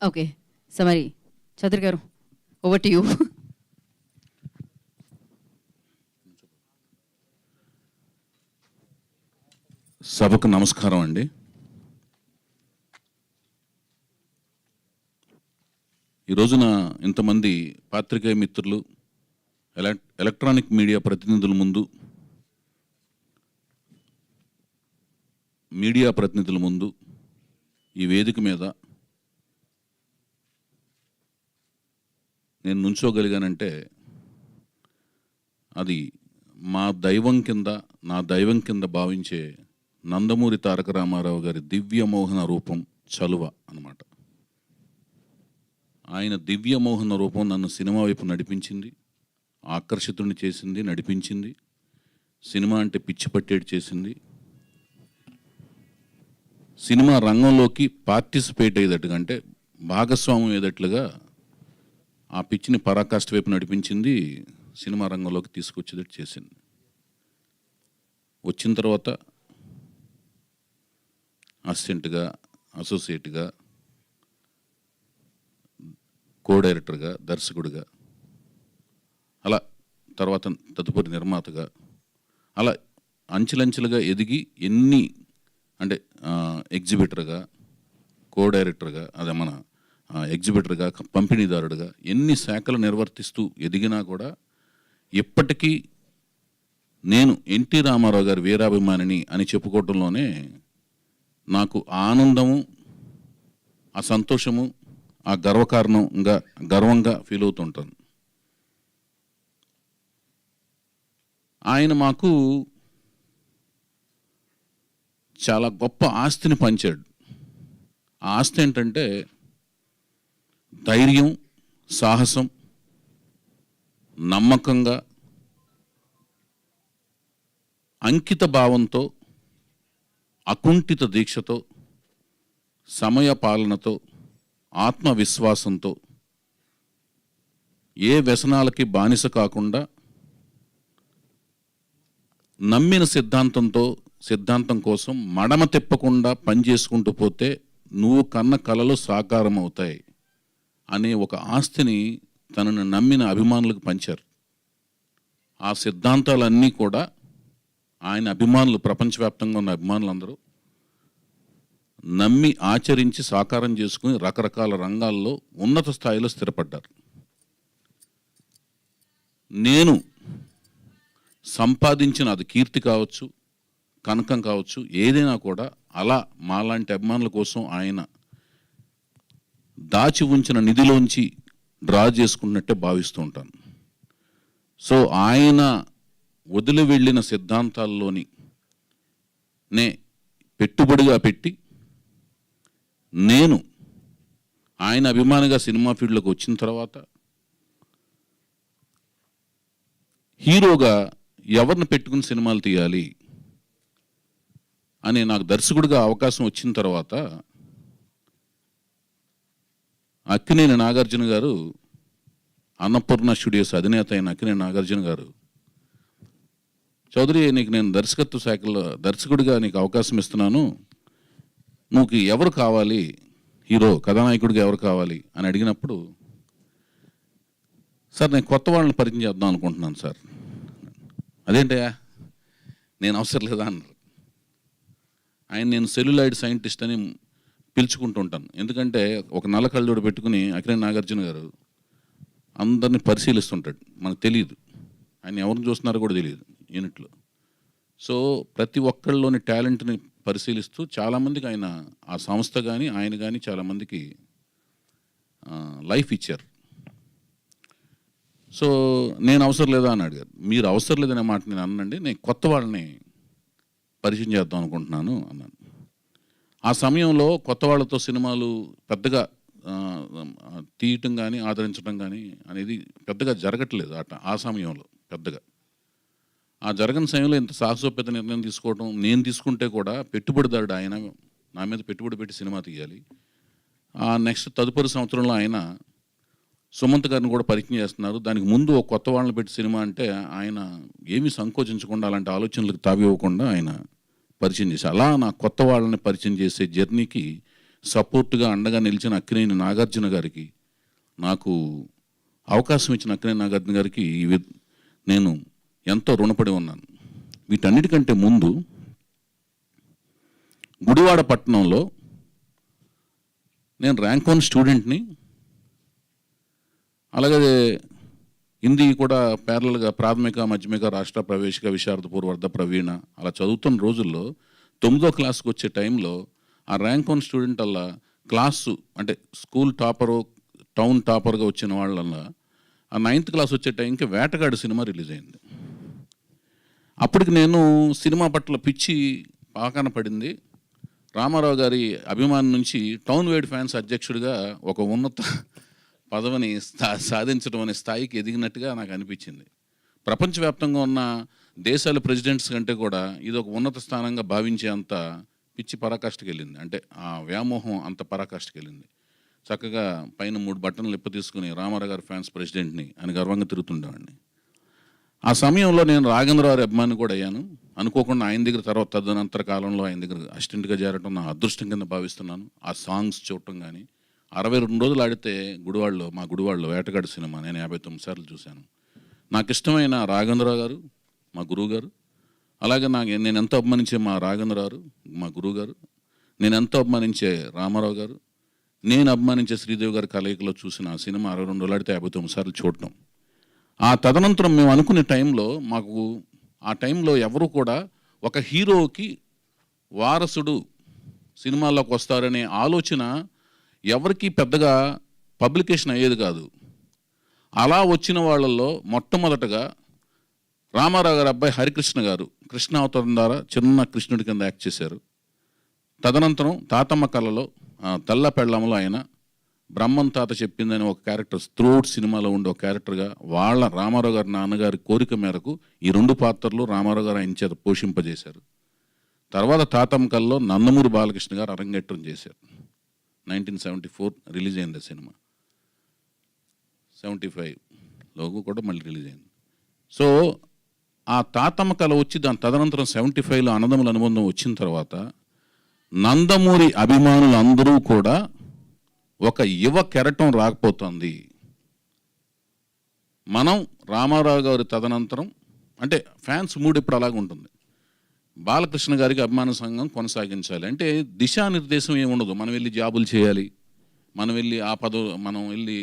okay. So మరి చౌదరి గారు, ఓవర్ టు యూ. సభకు నమస్కారం అండి. ఈ రోజున ఇంతమంది పాత్రికేయ మిత్రులు, ఎలక్ట్రానిక్ మీడియా ప్రతినిధుల ముందు ఈ వేదిక మీద నేను నుంచోగలిగానంటే అది నా దైవం కింద భావించే నందమూరి తారక రామారావు గారి దివ్యమోహన రూపం చలువ అన్నమాట. ఆయన దివ్యమోహన రూపం నన్ను సినిమా వైపు నడిపించింది, ఆకర్షితుడిని చేసింది, నడిపించింది. సినిమా అంటే పిచ్చి పట్టేటి చేసింది. సినిమా రంగంలోకి పార్టిసిపేట్ అయ్యేటట్టుగా, అంటే భాగస్వామ్యం అయ్యేటట్లుగా ఆ పిచ్చిని పరాకాష్ఠ వైపు నడిపించింది, సినిమా రంగంలోకి తీసుకొచ్చేటట్టు చేసింది. వచ్చిన తర్వాత అసిస్టెంట్గా, అసోసియేట్గా, కో డైరెక్టర్గా, దర్శకుడిగా, అలా తర్వాత తదుపరి నిర్మాతగా, అలా అంచెలంచెలుగా ఎదిగి అంటే ఎగ్జిబిటర్గా, కో డైరెక్టర్గా, అదే మన ఎగ్జిబిటర్గా, పంపిణీదారుడుగా ఎన్ని శాఖలు నిర్వర్తిస్తూ ఎదిగినా కూడా ఇప్పటికీ నేను ఎన్టీ రామారావు గారి వీరాభిమానిని అని చెప్పుకోవడంలోనే నాకు ఆనందము, ఆ సంతోషము, ఆ గర్వంగా ఫీల్ అవుతుంటాను. ఆయన మాకు చాలా గొప్ప ఆస్తిని పంచాడు. ఆ ఆస్తి ఏంటంటే ధైర్యం, సాహసం, నమ్మకంగా, అంకిత భావంతో, అకుంఠిత దీక్షతో, సమయ పాలనతో, ఆత్మవిశ్వాసంతో, ఏ వ్యసనాలకి బానిస కాకుండా నమ్మిన సిద్ధాంతం కోసం మడమ తిప్పకుండా పనిచేసుకుంటూ పోతే నువ్వు కన్న కలలు సాకారం అవుతాయి అనే ఒక ఆస్తిని తనను నమ్మిన అభిమానులకు పంచారు. ఆ సిద్ధాంతాలన్నీ కూడా ఆయన అభిమానులు, ప్రపంచవ్యాప్తంగా ఉన్న అభిమానులందరూ నమ్మి ఆచరించి సాకారం చేసుకుని రకరకాల రంగాల్లో ఉన్నత స్థాయిలో స్థిరపడ్డారు. నేను సంపాదించిన, అది కీర్తి కావచ్చు, కనకం కావచ్చు, ఏదైనా కూడా అలా మాలాంటి అభిమానుల కోసం ఆయన దాచి ఉంచిన నిధిలోంచి డ్రా చేసుకున్నట్టే భావిస్తూ ఉంటాను. సో ఆయన వదిలి వెళ్ళిన సిద్ధాంతాల్లోని పెట్టుబడిగా పెట్టి నేను ఆయన అభిమానిగా సినిమా ఫీల్డ్లోకి వచ్చిన తర్వాత హీరోగా ఎవరిని పెట్టుకుని సినిమాలు తీయాలి అని నాకు దర్శకుడిగా అవకాశం వచ్చిన తర్వాత అక్కినేని నాగార్జున గారు, అన్నపూర్ణ స్టూడియోస్ అధినేత అయిన అక్కినేని నాగార్జున గారు, చౌదరి నీకు నేను దర్శకత్వ శాఖలో దర్శకుడిగా నీకు అవకాశం ఇస్తున్నాను, నువ్వు ఎవరు కావాలి, హీరో కథానాయకుడిగా ఎవరు కావాలి అని అడిగినప్పుడు, సార్ నేను కొత్త వాళ్ళని పరిచయం చేద్దాం అనుకుంటున్నాను సార్. అదేంటయ్యా నేను అవసరం లేదా అన్నారు. ఆయన నేను సెల్యులాయిడ్ సైంటిస్ట్ అని పిలుచుకుంటూ ఉంటాను. ఎందుకంటే ఒక నల్ల కళ్ళజోడు పెట్టుకుని అక్కినేని నాగార్జున గారు అందరినీ పరిశీలిస్తుంటాడు. మనకు తెలియదు ఆయన ఎవరిని చూస్తున్నారో కూడా తెలియదు యూనిట్లో. సో ప్రతి ఒక్కళ్ళలోని టాలెంట్ని పరిశీలిస్తూ చాలామందికి ఆయన, ఆ సంస్థ కానీ ఆయన కానీ చాలామందికి లైఫ్ ఇచ్చారు. సో నేను అవసరం లేదా అని అడిగారు. మీరు అవసరం లేదనే మాట నేను అన్నండి, నేను కొత్త వాళ్ళని పరిచయం చేద్దాం అనుకుంటున్నాను అన్నాను. ఆ సమయంలో కొత్త వాళ్ళతో సినిమాలు పెద్దగా తీయటం కానీ ఆదరించడం కానీ అనేది పెద్దగా జరగట్లేదు ఆ సమయంలో. పెద్దగా ఆ జరగని సమయంలో ఇంత సాహసోపేత నిర్ణయం తీసుకోవడం, నేను తీసుకుంటే కూడా పెట్టుబడిదారుడు ఆయన నా మీద పెట్టుబడి పెట్టి సినిమా తీయాలి. నెక్స్ట్ తదుపరి సంవత్సరంలో ఆయన సుమంత్ గారిని కూడా పరిచయం చేస్తున్నారు. దానికి ముందు ఒక కొత్త వాళ్ళని పెట్టి సినిమా అంటే ఆయన ఏమీ సంకోచించకుండా, అలాంటి ఆలోచనలకు తావివ్వకుండా ఆయన పరిచయం చేశారు. అలా నా కొత్త వాళ్ళని పరిచయం చేసే జర్నీకి సపోర్ట్గా అండగా నిలిచిన అక్కినేని నాగార్జున గారికి, నాకు అవకాశం ఇచ్చిన అక్కినేని నాగార్జున గారికి నేను ఎంతో రుణపడి ఉన్నాను. వీటన్నిటికంటే ముందు గుడివాడ పట్టణంలో నేను ర్యాంక్ 1 స్టూడెంట్ని, అలాగే హిందీ కూడా ప్యారలల్గా ప్రాథమిక, మాధ్యమిక, రాష్ట్ర ప్రవేశిక, విశారద పూర్వార్ధ, ప్రవీణ అలా చదువుతున్న రోజుల్లో 9వ క్లాస్కి వచ్చే టైంలో ఆ ర్యాంక్ 1 స్టూడెంట్ అలా క్లాసు అంటే స్కూల్ టాపరు, టౌన్ టాపర్గా వచ్చిన వాళ్ళల్లా ఆ 9th క్లాస్ వచ్చే టైంకి వేటగాడు సినిమా రిలీజ్ అయింది. అప్పటికి నేను సినిమా పట్ల పిచ్చి పాకాన పడింది. రామారావు గారి అభిమానం నుంచి టౌన్ వైడ్ ఫ్యాన్స్ అధ్యక్షుడిగా ఒక ఉన్నత పదవిని సాధించడం అనే స్థాయికి ఎదిగినట్టుగా నాకు అనిపించింది. ప్రపంచవ్యాప్తంగా ఉన్న దేశాల ప్రెసిడెంట్స్ కంటే కూడా ఇది ఒక ఉన్నత స్థానంగా భావించే అంత పిచ్చి పరాకాష్ఠకి వెళ్ళింది. అంటే ఆ వ్యామోహం అంత పరాకాష్ఠకి వెళ్ళింది. చక్కగా పైన 3 బట్టన్లు ఇప్ప తీసుకుని రామారావు గారి ఫ్యాన్స్ ప్రెసిడెంట్ని అని గర్వంగా తిరుగుతుండేవాడిని. ఆ సమయంలో నేను రాఘవేంద్రరావు అభిమాని కూడా అయ్యాను. అనుకోకుండా ఆయన దగ్గర తర్వాత తదనంతర కాలంలో ఆయన దగ్గర అసిస్టెంట్గా చేరటం నా అదృష్టం కింద భావిస్తున్నాను. ఆ సాంగ్స్ చూడటం కానీ 62 రోజులు ఆడితే మా గుడివాడలో వేటగాడు సినిమా నేను 59 సార్లు చూశాను. నాకు ఇష్టమైన రాఘవేంద్రరావు గారు మా గురువు గారు, అలాగే నేను ఎంతో అభిమానించే మా రాఘవేంద్రరావు మా గురువు గారు, నేను ఎంతో అభిమానించే రామారావు గారు, నేను అభిమానించే శ్రీదేవి గారి కలయికలో చూసిన ఆ సినిమా 62 రోజులు ఆడితే 59 సార్లు చూడటం. ఆ తదనంతరం మేము అనుకునే టైంలో మాకు ఆ టైంలో ఎవరు కూడా ఒక హీరోకి వారసుడు సినిమాల్లోకి వస్తారనే ఆలోచన ఎవరికి పెద్దగా పబ్లికేషన్ అయ్యేది కాదు. అలా వచ్చిన వాళ్ళల్లో మొట్టమొదటగా రామారావు గారి అబ్బాయి హరికృష్ణ గారు కృష్ణ అవతారం ద్వారా చిన్న కృష్ణుడి కింద యాక్ట్ చేశారు. తదనంతరం తాతమ్మ కళలో తెల్ల పెళ్ళంలో ఆయన బ్రహ్మం తాత చెప్పిందని ఒక క్యారెక్టర్ త్రూట్ సినిమాలో ఉండే ఒక క్యారెక్టర్గా వాళ్ళ రామారావు గారి నాన్నగారి కోరిక మేరకు ఈ 2 పాత్రలు రామారావు గారు ఆయన చేత పోషింపజేశారు. తర్వాత తాతమ్మకల్లో నందమూరి బాలకృష్ణ గారు అరంగేట్రం చేశారు. 1974 రిలీజ్ అయింది ఆ సినిమా. 75లో కూడా మళ్ళీ రిలీజ్ అయింది. సో ఆ తాతమ్మ కళ వచ్చి దాని తదనంతరం 75లో అన్నదమ్ముల అనుబంధం వచ్చిన తర్వాత నందమూరి అభిమానులు అందరూ కూడా ఒక యువ కెరటం రాకపోతుంది. మనం రామారావు గారి తదనంతరం అంటే ఫ్యాన్స్ మూడ్ ఇప్పుడు అలాగే ఉంటుంది. బాలకృష్ణ గారికి అభిమాన సంఘం కొనసాగించాలి అంటే దిశానిర్దేశం ఏముండదు. మనం వెళ్ళి జాబులు చేయాలి, మనం వెళ్ళి మనం వెళ్ళి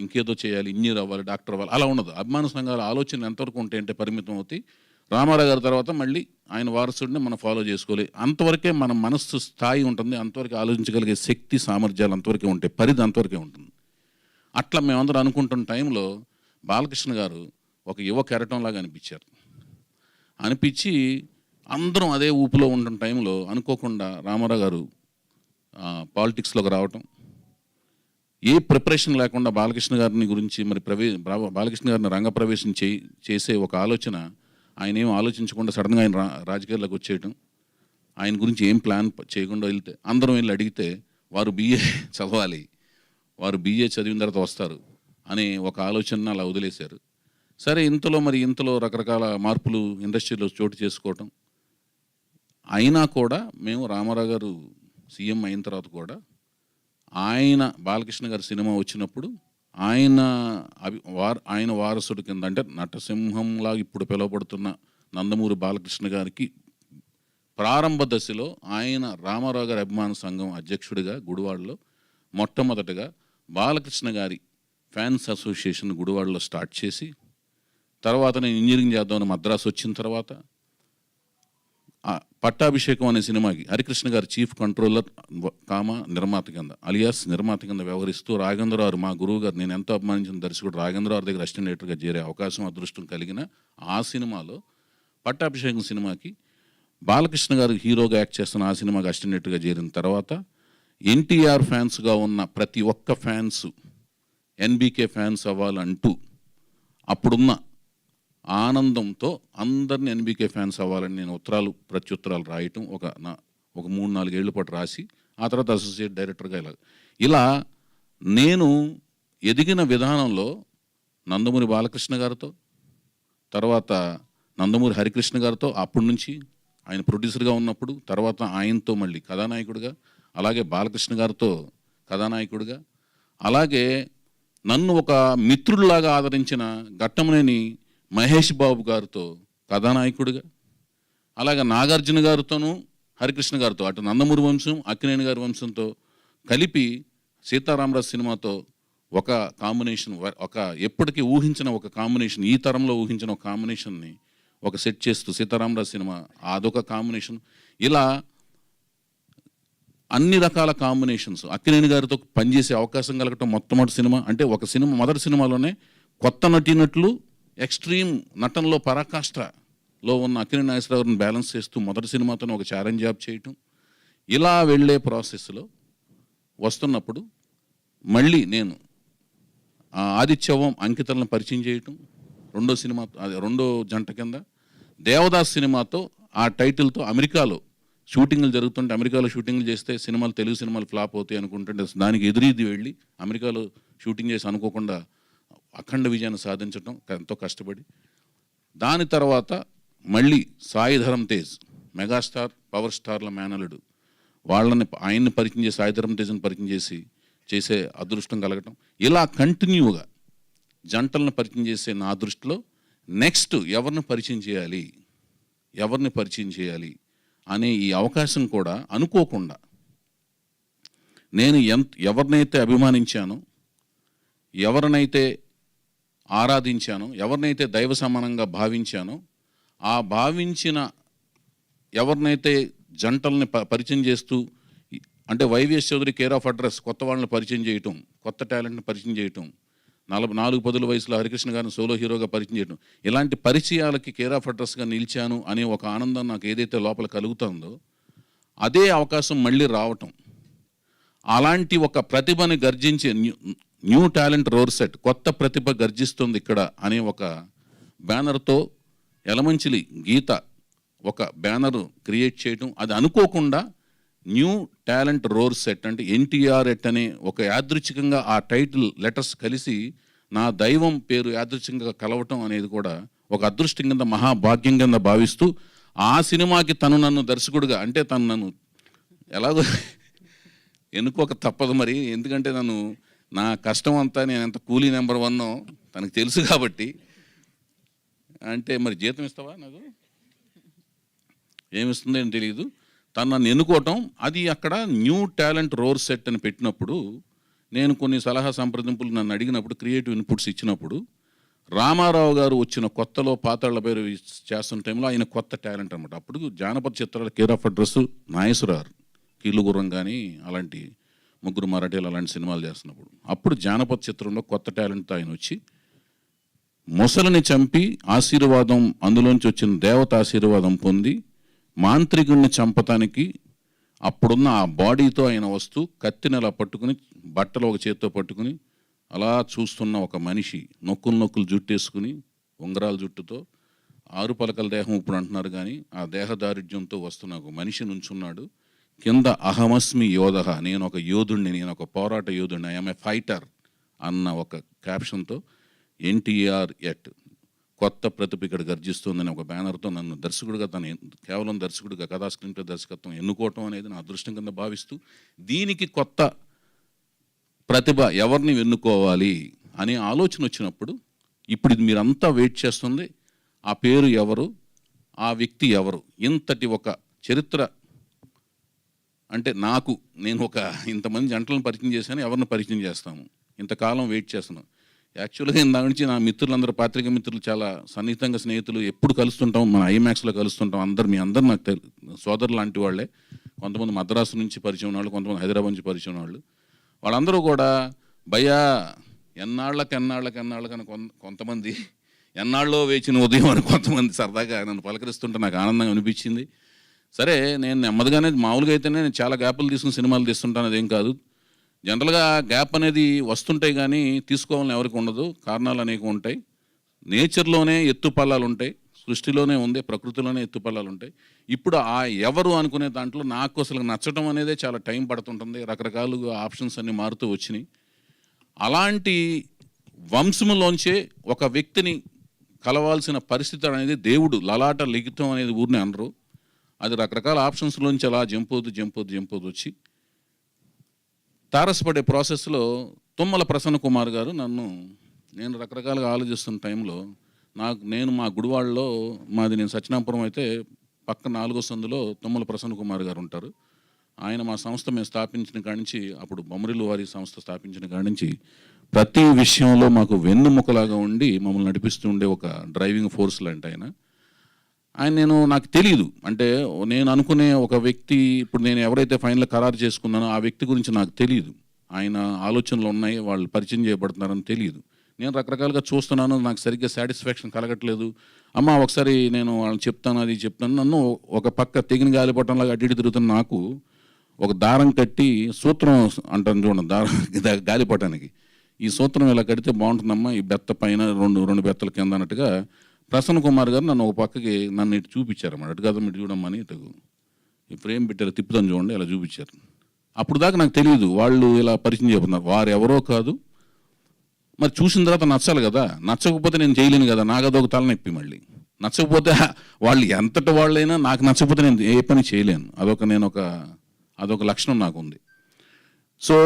ఇంకేదో చేయాలి, ఇంజనీర్ అవ్వాలి, డాక్టర్ అవ్వాలి, అలా ఉండదు. అభిమాన సంఘాల ఆలోచన ఎంతవరకు ఉంటాయి అంటే పరిమితం అవుతాయి. రామారావు గారి తర్వాత మళ్ళీ ఆయన వారసుడిని మనం ఫాలో చేసుకోవాలి. అంతవరకే మన మనస్సు స్థాయి ఉంటుంది, అంతవరకు ఆలోచించగలిగే శక్తి సామర్థ్యాలు అంతవరకే ఉంటాయి, పరిధి అంతవరకే ఉంటుంది. అట్లా మేమందరం అనుకుంటున్న టైంలో బాలకృష్ణ గారు ఒక యువ కెరటంలాగా అనిపించి అందరం అదే ఊపులో ఉంటున్న టైంలో అనుకోకుండా రామారావు గారు పాలిటిక్స్లోకి రావటం, ఏ ప్రిపరేషన్ లేకుండా బాలకృష్ణ గారిని గురించి మరి బాలకృష్ణ గారిని రంగప్రవేశం చేసే ఒక ఆలోచన ఆయన ఏం ఆలోచించకుండా సడన్గా ఆయన రాజకీయాల్లోకి వచ్చేయటం, ఆయన గురించి ఏం ప్లాన్ చేయకుండా వెళ్తే అందరం వెళ్ళి అడిగితే వారు BA చదవాలి, వారు BA చదివిన తర్వాత వస్తారు అనే ఒక ఆలోచన అలా వదిలేశారు. సరే ఇంతలో రకరకాల మార్పులు ఇండస్ట్రీలో చోటు చేసుకోవటం అయినా కూడా మేము రామారావు గారు సీఎం అయిన తర్వాత కూడా ఆయన బాలకృష్ణ గారి సినిమా వచ్చినప్పుడు ఆయన వారసుడి కింద అంటే నటసింహంలాగా ఇప్పుడు పిలువబడుతున్న నందమూరి బాలకృష్ణ గారికి ప్రారంభ దశలో ఆయన రామారావు గారి అభిమాన సంఘం అధ్యక్షుడిగా గుడివాడలో మొట్టమొదటగా బాలకృష్ణ గారి ఫ్యాన్స్ అసోసియేషన్ గుడివాడలో స్టార్ట్ చేసి తర్వాత నేను ఇంజనీరింగ్ చేద్దామని మద్రాసు వచ్చిన తర్వాత పట్టాభిషేకం అనే సినిమాకి హరికృష్ణ గారు చీఫ్ కంట్రోలర్ నిర్మాత కింద అలియాస్ నిర్మాత కింద వ్యవహరిస్తూ రాఘవేంద్రరావు మా గురువు గారు నేను ఎంతో అభిమానించిన దర్శకుడు రాఘవేంద్రరావు దగ్గర అసిస్టెంట్ డైరెక్టర్గా చేరే అవకాశం అదృష్టం కలిగిన ఆ సినిమాలో పట్టాభిషేకం సినిమాకి బాలకృష్ణ గారు హీరోగా యాక్ట్ చేస్తున్న ఆ సినిమాకి అసిస్టెంట్ డైరెక్టర్గా చేరిన తర్వాత NTR ఫ్యాన్స్గా ఉన్న ప్రతి ఒక్క ఫ్యాన్స్ NBK ఫ్యాన్స్ అవ్వాలంటూ అప్పుడున్న ఆనందంతో అందరిని NBK ఫ్యాన్స్ అవ్వాలని నేను ప్రత్యుత్తరాలు రాయటం ఒక 3-4 ఏళ్ల పాటు రాసి ఆ తర్వాత అసోసియేట్ డైరెక్టర్గా ఇలా నేను ఎదిగిన విధానంలో నందమూరి బాలకృష్ణ గారితో తర్వాత నందమూరి హరికృష్ణ గారితో అప్పటి నుంచి ఆయన ప్రొడ్యూసర్గా ఉన్నప్పుడు తర్వాత ఆయనతో మళ్ళీ కథానాయకుడిగా అలాగే బాలకృష్ణ గారితో కథానాయకుడిగా అలాగే నన్ను ఒక మిత్రుడిలాగా ఆదరించిన ఘట్టమనేని మహేష్ బాబు గారితో కథానాయకుడిగా అలాగే నాగార్జున గారితోనూ హరికృష్ణ గారితో అటు నందమూరి వంశం అక్కినేని గారి వంశంతో కలిపి సీతారామరాజు సినిమాతో ఒక కాంబినేషన్ ఒక ఎప్పటికీ ఊహించిన ఒక కాంబినేషన్ ఈ తరంలో ఊహించిన ఒక కాంబినేషన్ని ఒక సెట్ చేస్తూ సీతారామరాజు సినిమా అదొక కాంబినేషన్ ఇలా అన్ని రకాల కాంబినేషన్స్ అక్కినేని గారితో పనిచేసే అవకాశం కలగటం మొట్టమొదటి సినిమా అంటే ఒక సినిమా మొదటి సినిమాలోనే కొత్త నటీనటులు ఎక్స్ట్రీమ్ నటనలో పరాకాష్ఠలో ఉన్న అక్కినేని నాగేశ్వరరావుని బ్యాలెన్స్ చేస్తూ మొదటి సినిమాతోనే ఒక ఛాలెంజ్ జాబ్ చేయటం ఇలా వెళ్ళే ప్రాసెస్లో వస్తున్నప్పుడు మళ్ళీ నేను ఆదిత్యవం అంకితలను పరిచయం చేయటం రెండో జంట కింద దేవదాస్ సినిమాతో ఆ టైటిల్తో అమెరికాలో షూటింగ్లు జరుగుతుంటే అమెరికాలో షూటింగ్లు చేస్తే తెలుగు సినిమాలు ఫ్లాప్ అవుతాయి అనుకుంటుంటే దానికి ఎదురీది వెళ్ళి అమెరికాలో షూటింగ్ చేసి అనుకోకుండా అఖండ విజయాన్ని సాధించడం ఎంతో కష్టపడి దాని తర్వాత మళ్ళీ సాయి ధరమ్ తేజ్ మెగాస్టార్ పవర్ స్టార్ల మేనలుడు ఆయన్ని పరిచయం చేసి సాయి ధరమ్ తేజ్ని పరిచయం చేసే అదృష్టం కలగటం ఇలా కంటిన్యూగా జంటలను పరిచయం చేసే నా దృష్టిలో నెక్స్ట్ ఎవరిని పరిచయం చేయాలి అనే ఈ అవకాశం కూడా అనుకోకుండా నేను ఎవరినైతే అభిమానించానో ఎవరినైతే ఆరాధించానో ఎవరినైతే దైవ సమానంగా భావించానో ఆ భావించిన ఎవరినైతే జంటల్ని పరిచయం చేస్తూ అంటే YVS Chowdary care of address కొత్త వాళ్ళని పరిచయం చేయటం కొత్త టాలెంట్ని పరిచయం చేయటం 4-10 వయసులో హరికృష్ణ గారిని సోలో హీరోగా పరిచయం చేయడం ఇలాంటి పరిచయాలకి కేర్ ఆఫ్ అడ్రస్గా నిలిచాను అనే ఒక ఆనందం నాకు ఏదైతే లోపల కలుగుతుందో అదే అవకాశం మళ్ళీ రావటం అలాంటి ఒక ప్రతిభని గర్జించే న్యూ టాలెంట్ రోర్ సెట్, కొత్త ప్రతిభ గర్జిస్తుంది ఇక్కడ అనే ఒక బ్యానర్తో యలమంచిలి గీత ఒక బ్యానర్ క్రియేట్ చేయడం, అది అనుకోకుండా న్యూ టాలెంట్ రోర్ సెట్ అంటే ఎన్టీఆర్ ఎట్ అనే ఒక యాదృచ్ఛికంగా ఆ టైటిల్ లెటర్స్ కలిసి నా దైవం పేరు యాదృచ్ఛికంగా కలవటం అనేది కూడా ఒక అదృష్టం కింద మహాభాగ్యం కింద భావిస్తూ ఆ సినిమాకి తను నన్ను దర్శకుడిగా, అంటే తను నన్ను ఎలాగో ఎన్నుకోక తప్పదు మరి, ఎందుకంటే నా కష్టం అంతా నేను ఎంత కూలీ నెంబర్ 1 తనకు తెలుసు కాబట్టి. అంటే మరి జీతం ఇస్తావా, నాకు ఏమిస్తుందో అని తెలియదు. తను నన్ను ఎన్నుకోవటం, అది అక్కడ న్యూ టాలెంట్ రోర్ సెట్ అని పెట్టినప్పుడు నేను కొన్ని సలహా సంప్రదింపులు నన్ను అడిగినప్పుడు, క్రియేటివ్ ఇన్పుట్స్ ఇచ్చినప్పుడు, రామారావు గారు వచ్చిన కొత్తలో పాతాళ పేరు చేస్తున్న టైంలో ఆయన కొత్త టాలెంట్ అనమాట. అప్పుడు జానపద చిత్రాల కేర్ ఆఫ్ అడ్రస్ నాగేశ్వరరావు, కీళ్ళుగుర్రం కానీ అలాంటి ముగ్గురు మరాఠీలు అలాంటి సినిమాలు చేస్తున్నప్పుడు, అప్పుడు జానపద చిత్రంలో కొత్త టాలెంట్తో ఆయన వచ్చి మొసలిని చంపి ఆశీర్వాదం, అందులోంచి వచ్చిన దేవత ఆశీర్వాదం పొంది మాంత్రికుడిని చంపటానికి అప్పుడున్న ఆ బాడీతో ఆయన వస్తూ కత్తిని అలా పట్టుకుని, బట్టలు ఒక చేత్తో పట్టుకుని అలా చూస్తున్న ఒక మనిషి, నొక్కులు జుట్టేసుకుని ఉంగరాల జుట్టుతో, 6 పలకల దేహం ఇప్పుడు అంటున్నారు కానీ ఆ దేహదారిద్ర్యంతో వస్తున్న ఒక మనిషి నుంచున్నాడు. కింద అహమస్మి యోధ, నేను ఒక యోధుడిని, నేను ఒక పోరాట యోధుడిని, ఐఎమ్ ఏ ఫైటర్ అన్న ఒక క్యాప్షన్తో ఎన్టీఆర్ ఎట్ కొత్త ప్రతిభ ఇక్కడ గర్జిస్తుందని ఒక బ్యానర్తో నన్ను దర్శకుడిగా, తను కేవలం దర్శకుడిగా కథా స్క్రీన్ ప్లే దర్శకత్వం ఎన్నుకోవటం అనేది నా అదృష్టం కింద భావిస్తూ, దీనికి కొత్త ప్రతిభ ఎవరిని ఎన్నుకోవాలి అనే ఆలోచన వచ్చినప్పుడు, ఇప్పుడు ఇది మీరంతా వెయిట్ చేస్తుంది, ఆ పేరు ఎవరు, ఆ వ్యక్తి ఎవరు, ఇంతటి ఒక చరిత్ర అంటే నేను ఒక ఇంతమంది జంటలను పరిచయం చేశాను, ఎవరిని పరిచయం చేస్తాము, ఇంతకాలం వెయిట్ చేస్తున్నాను. యాక్చువల్గా దాని నుంచి నా మిత్రులందరూ, పాత్రిక మిత్రులు చాలా సన్నిహితంగా స్నేహితులు, ఎప్పుడు కలుస్తుంటాం, మన ఐమాక్స్లో కలుస్తుంటాం, మీ అందరు నాకు సోదరులు లాంటి వాళ్ళే. కొంతమంది మద్రాసు నుంచి పరిచయం వాళ్ళు, కొంతమంది హైదరాబాద్ నుంచి పరిచయం వాళ్ళు, వాళ్ళందరూ కూడా భయ్యా ఎన్నాళ్ళకని కొంతమంది, ఎన్నాళ్ళలో వేచిన ఉదయం అని కొంతమంది సరదాగా నన్ను పలకరిస్తుంటే నాకు ఆనందంగా అనిపించింది. సరే, నేను నెమ్మదిగానే, మామూలుగా అయితేనే నేను చాలా గ్యాపులు తీసుకుని సినిమాలు తీస్తుంటాను, అదేం కాదు. జనరల్గా గ్యాప్ అనేది వస్తుంటాయి కానీ తీసుకోవాలని ఎవరికి ఉండదు, కారణాలు అనేక ఉంటాయి. నేచర్లోనే ఎత్తుపల్లాలు ఉంటాయి, సృష్టిలోనే ఉంది, ప్రకృతిలోనే ఎత్తుపల్లాలు ఉంటాయి. ఇప్పుడు ఆ ఎవరు అనుకునే దాంట్లో నాకు అసలు నచ్చడం అనేదే చాలా టైం పడుతుంటుంది, రకరకాలుగా ఆప్షన్స్ అన్నీ మారుతూ వచ్చినాయి. అలాంటి వంశములోంచే ఒక వ్యక్తిని కలవాల్సిన పరిస్థితి అనేది దేవుడు లలాట లిఖితం అనేది ఊరిని అనరు, అది రకరకాల ఆప్షన్స్లోంచి అలా జంపోదు వచ్చి తారసపడే ప్రాసెస్లో తుమ్మల ప్రసన్న కుమార్ గారు నేను రకరకాలుగా ఆలోచిస్తున్న టైంలో నేను మా గుడివాడలో, నేను సత్యనాపురం అయితే పక్క 4వ సందులో తుమ్మల ప్రసన్న కుమార్ గారు ఉంటారు. ఆయన మా సంస్థ మేము స్థాపించిన కాడి నుంచి, అప్పుడు బొమ్మరిలు వారి సంస్థ స్థాపించిన కాడి నుంచి ప్రతి విషయంలో మాకు వెన్నుముకలాగా ఉండి మమ్మల్ని నడిపిస్తూ ఉండే ఒక డ్రైవింగ్ ఫోర్స్ లాంటి నాకు తెలియదు. అంటే నేను అనుకునే ఒక వ్యక్తి, ఇప్పుడు నేను ఎవరైతే ఫైనల్ ఖరారు చేసుకున్నానో ఆ వ్యక్తి గురించి నాకు తెలియదు. ఆయన ఆలోచనలు ఉన్నాయి, వాళ్ళు పరిచయం చేయబడుతున్నారని తెలియదు. నేను రకరకాలుగా చూస్తున్నాను, నాకు సరిగ్గా సాటిస్ఫాక్షన్ కలగట్లేదు. అమ్మ ఒకసారి నేను వాళ్ళని చెప్తాను, అది చెప్తాను. నన్ను ఒక పక్క తెగిన గాలిపటంలాగా అడ్డు తిరుగుతున్న నాకు ఒక దారం కట్టి, సూత్రం అంటాను చూడండి, దారం గాలిపటానికి, ఈ సూత్రం ఇలా కడితే బాగుంటుందమ్మా, ఈ బెత్త పైన రెండు బెత్తల కింద అన్నట్టుగా ప్రసన్న కుమార్ గారు నన్ను ఒక పక్కకి ఇటు చూపించారన్నమాట. అటు కదా ఇటు చూడమ్మని, ఇటు ఈ ఫ్రేమ్ పెట్టారు, తిప్పుతాను చూడండి, ఇలా చూపించారు. అప్పుడు దాకా నాకు తెలియదు వాళ్ళు ఇలా పరిచయం చెప్తున్నారు. వారు ఎవరో కాదు, మరి చూసిన తర్వాత నచ్చాలి కదా, నచ్చకపోతే నేను చేయలేను కదా, నాకు అదొక తలనొప్పి. మళ్ళీ నచ్చకపోతే వాళ్ళు ఎంతటి వాళ్ళైనా నాకు నచ్చకపోతే నేను ఏ పని చేయలేను, అదొక లక్షణం నాకు ఉంది. సో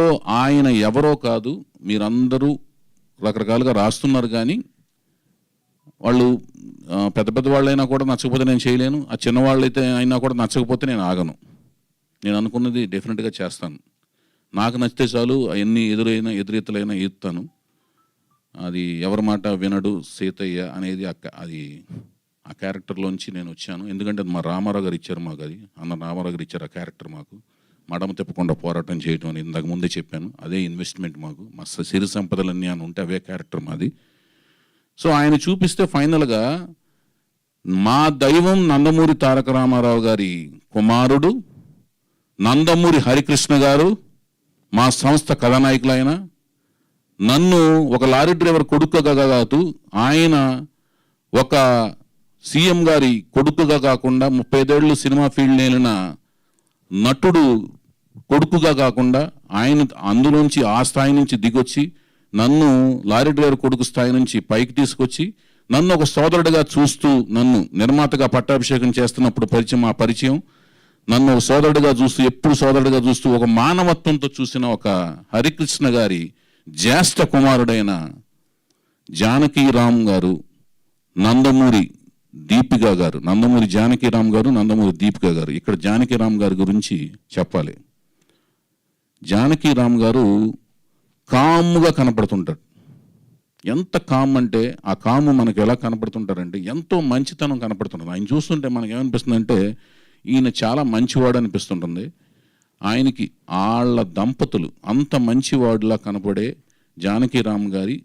ఆయన ఎవరో కాదు, మీరందరూ రకరకాలుగా రాస్తున్నారు కానీ వాళ్ళు పెద్ద వాళ్ళైనా కూడా నచ్చకపోతే నేను చేయలేను, ఆ చిన్నవాళ్ళు అయితే అయినా కూడా నచ్చకపోతే నేను ఆగను. నేను అనుకున్నది డెఫినెట్గా చేస్తాను. నాకు నచ్చితే చాలు, ఎన్ని ఎదురెత్తులైనా ఎత్తాను. అది ఎవరి మాట వినడు సీతయ్య అనేది అది ఆ క్యారెక్టర్లోంచి నేను వచ్చాను. ఎందుకంటే అది మా రామారావు గారు ఇచ్చారు మాకు, అది రామారావు గారు ఇచ్చారు ఆ క్యారెక్టర్ మాకు. మడమ తిప్పకుండా పోరాటం చేయటం అని ఇందాక ముందే చెప్పాను, అదే ఇన్వెస్ట్మెంట్ మాకు. మా సిరి సంపదలన్నీ అని ఉంటే అవే క్యారెక్టర్ మాది. సో ఆయన చూపిస్తే ఫైనల్గా మా దైవం నందమూరి తారక రామారావు గారి కుమారుడు నందమూరి హరికృష్ణ గారు మా సంస్థ కథానాయకులైనా నన్ను ఒక లారీ డ్రైవర్ కొడుకుగా కాదు, ఆయన ఒక సీఎం గారి కొడుకుగా కాకుండా 35 ఏళ్ళు సినిమా ఫీల్డ్ నేలిన నటుడు కొడుకుగా కాకుండా ఆయన అందులోంచి ఆ స్థాయి నుంచి దిగొచ్చి నన్ను లారీ డ్రైవర్ కొడుకు స్థాయి నుంచి పైకి తీసుకొచ్చి నన్ను ఒక సోదరుడిగా చూస్తూ నన్ను నిర్మాతగా పట్టాభిషేకం చేస్తున్నప్పుడు పరిచయం నన్ను ఒక సోదరుడిగా చూస్తూ ఎప్పుడు సోదరుడిగా చూస్తూ ఒక మానవత్వంతో చూసిన ఒక హరికృష్ణ గారి జ్యేష్ఠ కుమారుడైన జానకీరామ్ గారు, నందమూరి దీపిక గారు, నందమూరి జానకీరామ్ గారు, నందమూరి దీపిక గారు. ఇక్కడ జానకీరామ్ గారి గురించి చెప్పాలి. జానకీరామ్ గారు కామ్గా కనపడుతుంటాడు. ఎంత కామ్ అంటే ఆ కాము మనకు ఎలా కనపడుతుంటారంటే ఎంతో మంచితనం కనపడుతుంటుంది. ఆయన చూస్తుంటే మనకు ఏమనిపిస్తుందంటే ఈయన చాలా మంచివాడు అనిపిస్తుంటుంది. ఆయనకి వాళ్ళ దంపతులు అంత మంచివాడులా కనపడే జానకీరామ్ గారి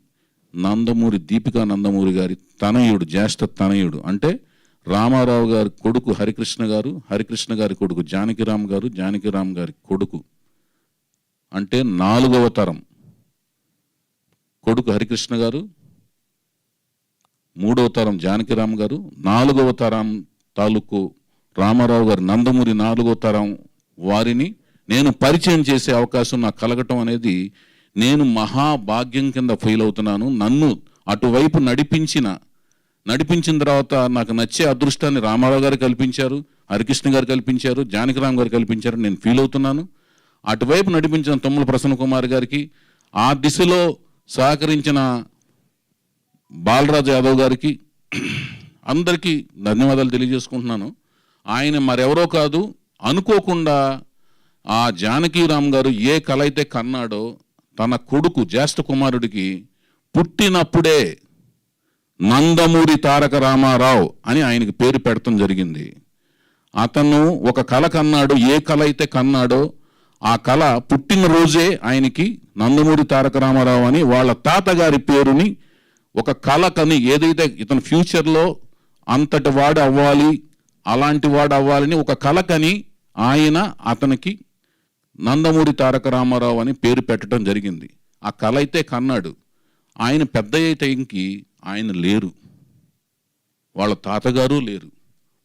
నందమూరి దీపికా నందమూరి గారి తనయుడు, జ్యేష్ఠ తనయుడు అంటే రామారావు గారి కొడుకు హరికృష్ణ గారు, హరికృష్ణ గారి కొడుకు జానకీరామ్ గారు, జానకీరామ్ గారి కొడుకు అంటే 4వ తరం కొడుకు హరికృష్ణ గారు, 3వ తరం జానకీరామ్ గారు, 4వ తరం తాలూకు రామారావు గారు నందమూరి 4వ తరం వారిని నేను పరిచయం చేసే అవకాశం నాకు కలగటం అనేది నేను మహాభాగ్యం కింద ఫీల్ అవుతున్నాను. నన్ను అటువైపు నడిపించిన తర్వాత నాకు నచ్చే అదృష్టాన్ని రామారావు గారు కల్పించారు, హరికృష్ణ గారు కల్పించారు, జానకీరామ్ గారు కల్పించారు. నేను ఫీల్ అవుతున్నాను. అటువైపు నడిపించిన తుమ్మల ప్రసన్న కుమార్ గారికి, ఆ దిశలో సహకరించిన బాలరాజు యాదవ్ గారికి అందరికీ ధన్యవాదాలు తెలియజేసుకుంటున్నాను. ఆయన మరెవరో కాదు, అనుకోకుండా ఆ జానకీరామ్ గారు ఏ కళ అయితే కన్నాడో తన కొడుకు జ్యేష్ఠ కుమారుడికి పుట్టినప్పుడే నందమూరి తారక రామారావు అని ఆయనకి పేరు పెడతాం జరిగింది. అతను ఒక కళ కన్నాడు, ఏ కళ అయితే కన్నాడో ఆ కళ పుట్టినరోజే ఆయనకి నందమూరి తారక రామారావు అని వాళ్ళ తాతగారి పేరుని ఒక కళ కని, ఏదైతే ఇతను ఫ్యూచర్లో అంతటి వాడు అవ్వాలి, అలాంటి వాడు అవ్వాలని ఒక కళ కని ఆయన అతనికి నందమూరి తారక రామారావు అని పేరు పెట్టడం జరిగింది. ఆ కళ అయితే కన్నాడు. ఆయన పెద్ద టైంకి ఆయన లేరు, వాళ్ళ తాతగారు లేరు,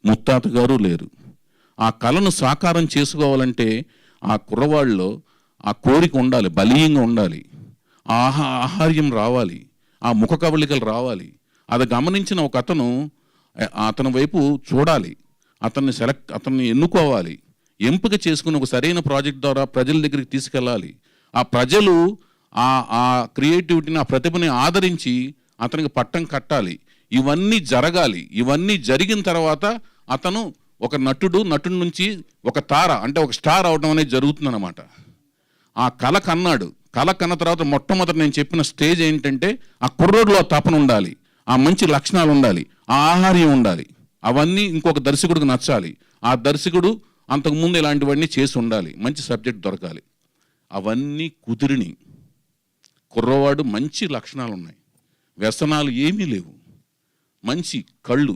ముత్తాతగారు లేరు. ఆ కళను సాకారం చేసుకోవాలంటే ఆ కుర్రవాళ్ళలో ఆ కోరిక ఉండాలి, బలీయంగా ఉండాలి, ఆహార్యం రావాలి, ఆ ముఖ కవళికలు రావాలి. అది గమనించిన ఒక అతని వైపు చూడాలి, అతన్ని ఎన్నుకోవాలి, ఎంపిక చేసుకుని ఒక సరైన ప్రాజెక్ట్ ద్వారా ప్రజల దగ్గరికి తీసుకెళ్ళాలి. ఆ ప్రజలు ఆ క్రియేటివిటీని, ఆ ప్రతిభని ఆదరించి అతనికి పట్టం కట్టాలి. ఇవన్నీ జరగాలి. ఇవన్నీ జరిగిన తర్వాత అతను ఒక నటుడి నుంచి ఒక తార అంటే ఒక స్టార్ అవడం అనేది జరుగుతుందన్నమాట. ఆ కళ కన్నాడు. కళ కన్న తర్వాత మొట్టమొదటి నేను చెప్పిన స్టేజ్ ఏంటంటే ఆ కుర్రోడ్లో తపన ఉండాలి, ఆ మంచి లక్షణాలు ఉండాలి, ఆ ఆహార్యం ఉండాలి. అవన్నీ ఇంకొక దర్శకుడికి నచ్చాలి. ఆ దర్శకుడు అంతకుముందు ఇలాంటివన్నీ చేసి ఉండాలి, మంచి సబ్జెక్ట్ దొరకాలి. అవన్నీ కుదిరిని కుర్రవాడు మంచి లక్షణాలు ఉన్నాయి, వ్యసనాలు ఏమీ లేవు, మంచి కళ్ళు,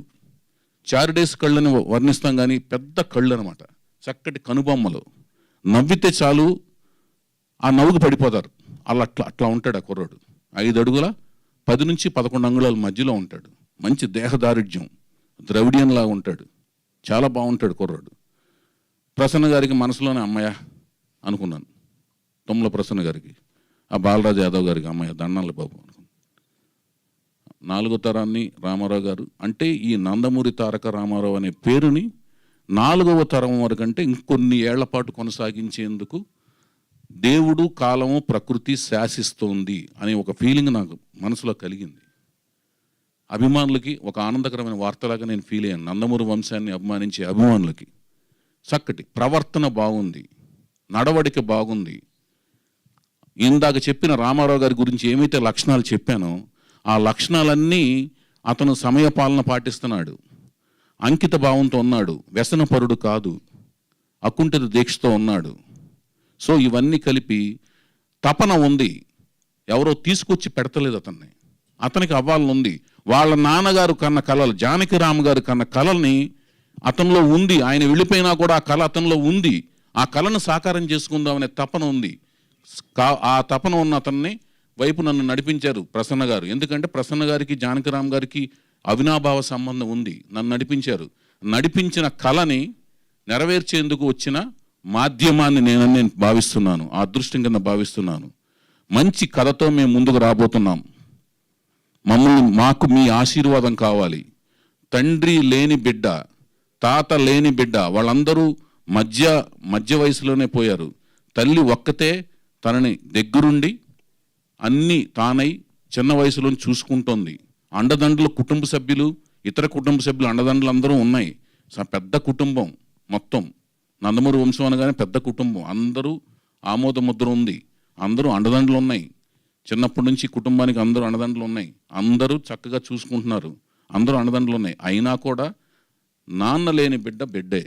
చారిడేస్ కళ్ళని వర్ణిస్తాం కానీ పెద్ద కళ్ళు అనమాట, చక్కటి కనుబొమ్మలు, నవ్వితే చాలు ఆ నవ్వుకు పడిపోతారు. అట్లా ఉంటాడు ఆ కుర్రాడు. 5 అడుగుల 10 నుంచి 11 అంగుళాల మధ్యలో ఉంటాడు. మంచి దేహదారుఢ్యం, ద్రవిడియన్లా ఉంటాడు, చాలా బాగుంటాడు కుర్రాడు. ప్రసన్న గారికి మనసులోనే అమ్మయ్య అనుకున్నాను. తుమ్మల ప్రసన్న గారికి, ఆ బాలరాజు యాదవ్ గారికి అమ్మయ్య దండాలి బాబు అనుకున్నాను. 4వ తరాన్ని రామారావు గారు అంటే ఈ నందమూరి తారక రామారావు అనే పేరుని 4వ తరం వరకు అంటే ఇంకొన్ని ఏళ్ల పాటు కొనసాగించేందుకు దేవుడు, కాలము, ప్రకృతి శాసిస్తోంది అనే ఒక ఫీలింగ్ నాకు మనసులో కలిగింది. అభిమానులకి ఒక ఆనందకరమైన వార్తలాగా నేను ఫీల్ అయ్యాను. నందమూరి వంశాన్ని అభిమానించే అభిమానులకి చక్కటి ప్రవర్తన బాగుంది, నడవడిక బాగుంది. ఇందాక చెప్పిన రామారావు గారి గురించి ఏమైతే లక్షణాలు చెప్పానో ఆ లక్షణాలన్నీ అతను సమయపాలన పాటిస్తున్నాడు, అంకిత భావంతో ఉన్నాడు, వ్యసనపరుడు కాదు, అకుంఠిత దీక్షతో ఉన్నాడు. సో ఇవన్నీ కలిపి తపన ఉంది, ఎవరో తీసుకొచ్చి పెడతలేదు అతన్ని, అతనికి అవ్వాలని ఉంది. వాళ్ళ నాన్నగారు కన్న కళలు, జానకిరామ్ గారు కన్న కళల్ని అతనిలో ఉంది. ఆయన వెళ్ళిపోయినా కూడా ఆ కళ అతనిలో ఉంది. ఆ కళను సాకారం చేసుకుందామనే తపన ఉంది. ఆ తపన ఉన్న అతన్ని వైపు నన్ను నడిపించారు ప్రసన్న గారు. ఎందుకంటే ప్రసన్న గారికి జానకిరామ్ గారికి అవినాభావ సంబంధం ఉంది. నన్ను నడిపించారు. నడిపించిన కళని నెరవేర్చేందుకు వచ్చిన మాధ్యమాన్ని నేను భావిస్తున్నాను, ఆ అదృష్టం కింద భావిస్తున్నాను. మంచి కథతో మేము ముందుకు రాబోతున్నాం. మాకు మీ ఆశీర్వాదం కావాలి. తండ్రి లేని బిడ్డ, తాత లేని బిడ్డ, వాళ్ళందరూ మధ్య వయసులోనే పోయారు. తల్లి ఒక్కతే తనని దగ్గరుండి అన్నీ తానై చిన్న వయసులో చూసుకుంటోంది. అండదండలు కుటుంబ సభ్యులు, ఇతర కుటుంబ సభ్యులు అండదండలు అందరూ ఉన్నాయి. పెద్ద కుటుంబం మొత్తం. నందమూరి వంశం అనగానే పెద్ద కుటుంబం, అందరూ ఆమోద ముద్ర ఉంది. అందరూ అండదండలు ఉన్నాయి. చిన్నప్పటి నుంచి కుటుంబానికి అందరూ అండదండలు ఉన్నాయి. అందరూ చక్కగా చూసుకుంటున్నారు. అందరూ అండదండలు ఉన్నాయి. అయినా కూడా నాన్న లేని బిడ్డే.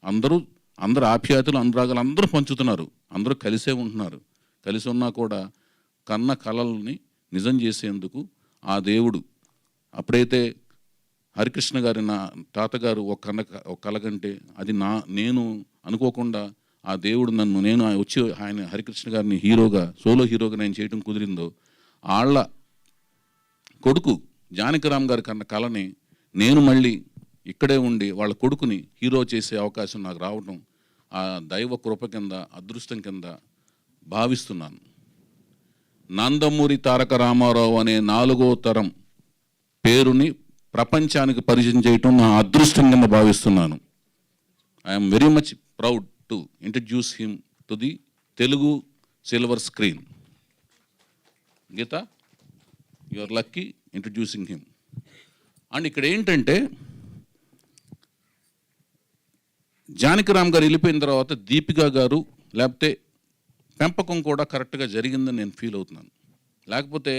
అందరూ ఆప్యాయతలు, అనురాగాలు అందరూ పంచుతున్నారు. అందరూ కలిసే ఉంటున్నారు. కలిసి ఉన్నా కూడా కన్న కలల్ని నిజం చేసేందుకు ఆ దేవుడు అప్పుడైతే హరికృష్ణ గారి నా తాతగారు ఒక కళ కంటే అది నేను అనుకోకుండా ఆ దేవుడు నేను వచ్చి ఆయన హరికృష్ణ గారిని సోలో హీరోగా నేను చేయడం కుదిరిందో, వాళ్ళ కొడుకు జానకిరామ్ గారి కన్న కళని నేను మళ్ళీ ఇక్కడే ఉండి వాళ్ళ కొడుకుని హీరో చేసే అవకాశం నాకు రావడం ఆ దైవ కృప కింద, అదృష్టం కింద భావిస్తున్నాను. నందమూరి తారక రామారావు అనే 4వ తరం పేరుని ప్రపంచానికి పరిచయం చేయటం నా అదృష్టం కింద భావిస్తున్నాను. I'm very much proud to introduce him to the Telugu silver screen. Geetha, you are lucky introducing him. And ఇక్కడ ఏంటంటే జానకిరామ్ గారు వెళ్ళిపోయిన తర్వాత దీపికా గారు లేకపోతే పెంపకం కూడా కరెక్ట్గా జరిగిందని నేను ఫీల్ అవుతున్నాను. లేకపోతే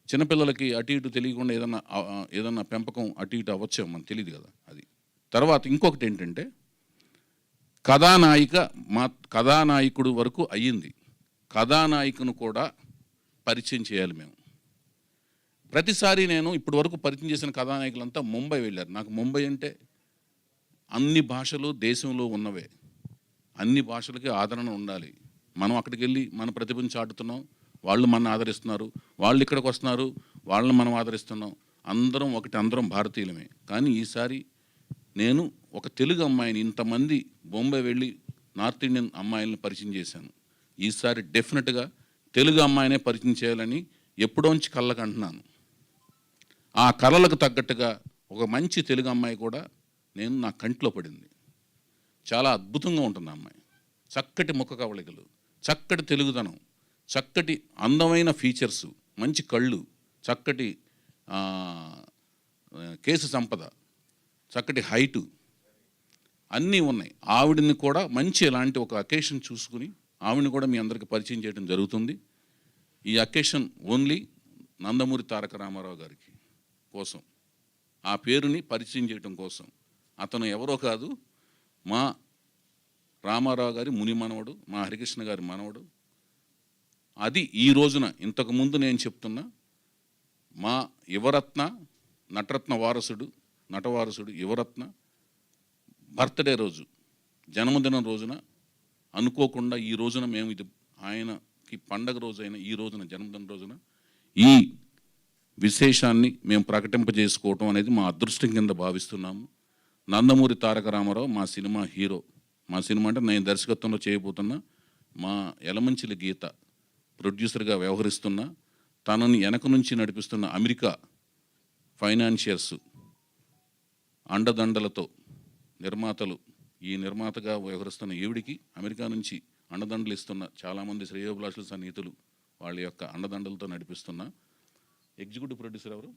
చిన్నపిల్లలకి అటు ఇటు తెలియకుండా ఏదన్నా పెంపకం అటు ఇటు అవ్వచ్చేమో మనకు తెలియదు కదా. అది తర్వాత ఇంకొకటి ఏంటంటే కథానాయకుడు వరకు అయ్యింది. కథానాయికను కూడా పరిచయం చేయాలి మేము. ప్రతిసారి నేను ఇప్పటి వరకు పరిచయం చేసిన కథానాయకులంతా ముంబై వెళ్ళారు. నాకు ముంబై అంటే అన్ని భాషలు దేశంలో ఉన్నవే, అన్ని భాషలకి ఆదరణ ఉండాలి. మనం అక్కడికి వెళ్ళి మన ప్రతిభను చాటుతున్నాం, వాళ్ళు మన ఆదరిస్తున్నారు. వాళ్ళు ఇక్కడికి వస్తున్నారు, వాళ్ళని మనం ఆదరిస్తున్నాం. అందరం ఒకటి, అందరం భారతీయులమే. కానీ ఈసారి నేను ఒక తెలుగు అమ్మాయిని, ఇంతమంది బొంబాయి వెళ్ళి నార్త్ ఇండియన్ అమ్మాయిలను పరిచయం చేశాను. ఈసారి డెఫినెట్గా తెలుగు అమ్మాయినే పరిచయం చేయాలని ఎప్పుడోంచి కళ్ళకు అంటున్నాను. ఆ కళలకు తగ్గట్టుగా ఒక మంచి తెలుగు అమ్మాయి కూడా నా కంట్లో పడింది. చాలా అద్భుతంగా ఉంటుంది ఆ అమ్మాయి. చక్కటి ముఖ కవళికలు, చక్కటి తెలుగుదనం, చక్కటి అందమైన ఫీచర్సు, మంచి కళ్ళు, చక్కటి కేసు సంపద, చక్కటి హైటు అన్నీ ఉన్నాయి. ఆవిడని కూడా మంచి ఇలాంటి ఒక అకేషన్ చూసుకుని ఆవిడని కూడా మీ అందరికీ పరిచయం చేయడం జరుగుతుంది. ఈ అకేషన్ ఓన్లీ నందమూరి తారక రామారావు గారికి కోసం, ఆ పేరుని పరిచయం చేయడం కోసం. అతను ఎవరో కాదు, మా రామారావు గారి ముని మనవడు, మా హరికృష్ణ గారి మనవడు. అది ఈ రోజున ఇంతకుముందు నేను చెప్తున్నా మా యువరత్న, నటరత్న వారసుడు, నటవారసుడు యువరత్న బర్త్డే రోజు, జన్మదినం రోజున అనుకోకుండా ఈ రోజున మేము ఇది ఆయనకి పండగ రోజైన ఈ రోజున, జన్మదిన రోజున ఈ విశేషాన్ని మేము ప్రకటింపజేసుకోవటం అనేది మా అదృష్టం కింద భావిస్తున్నాము. నందమూరి తారక రామారావు మా సినిమా హీరో. మా సినిమా అంటే నేను దర్శకత్వంలో చేయబోతున్న మా యలమంచిలి గీత ప్రొడ్యూసర్గా వ్యవహరిస్తున్న, తనని వెనక నుంచి నడిపిస్తున్న అమెరికా ఫైనాన్షియర్స్ అండదండలతో నిర్మాతలు, ఈ నిర్మాతగా వ్యవహరిస్తున్న ఈవిడికి అమెరికా నుంచి అండదండలు ఇస్తున్న చాలామంది శ్రేయోభిలాషుల సన్నిహితులు వాళ్ళ యొక్క అండదండలతో నడిపిస్తున్న ఎగ్జిక్యూటివ్ ప్రొడ్యూసర్ ఎవరు?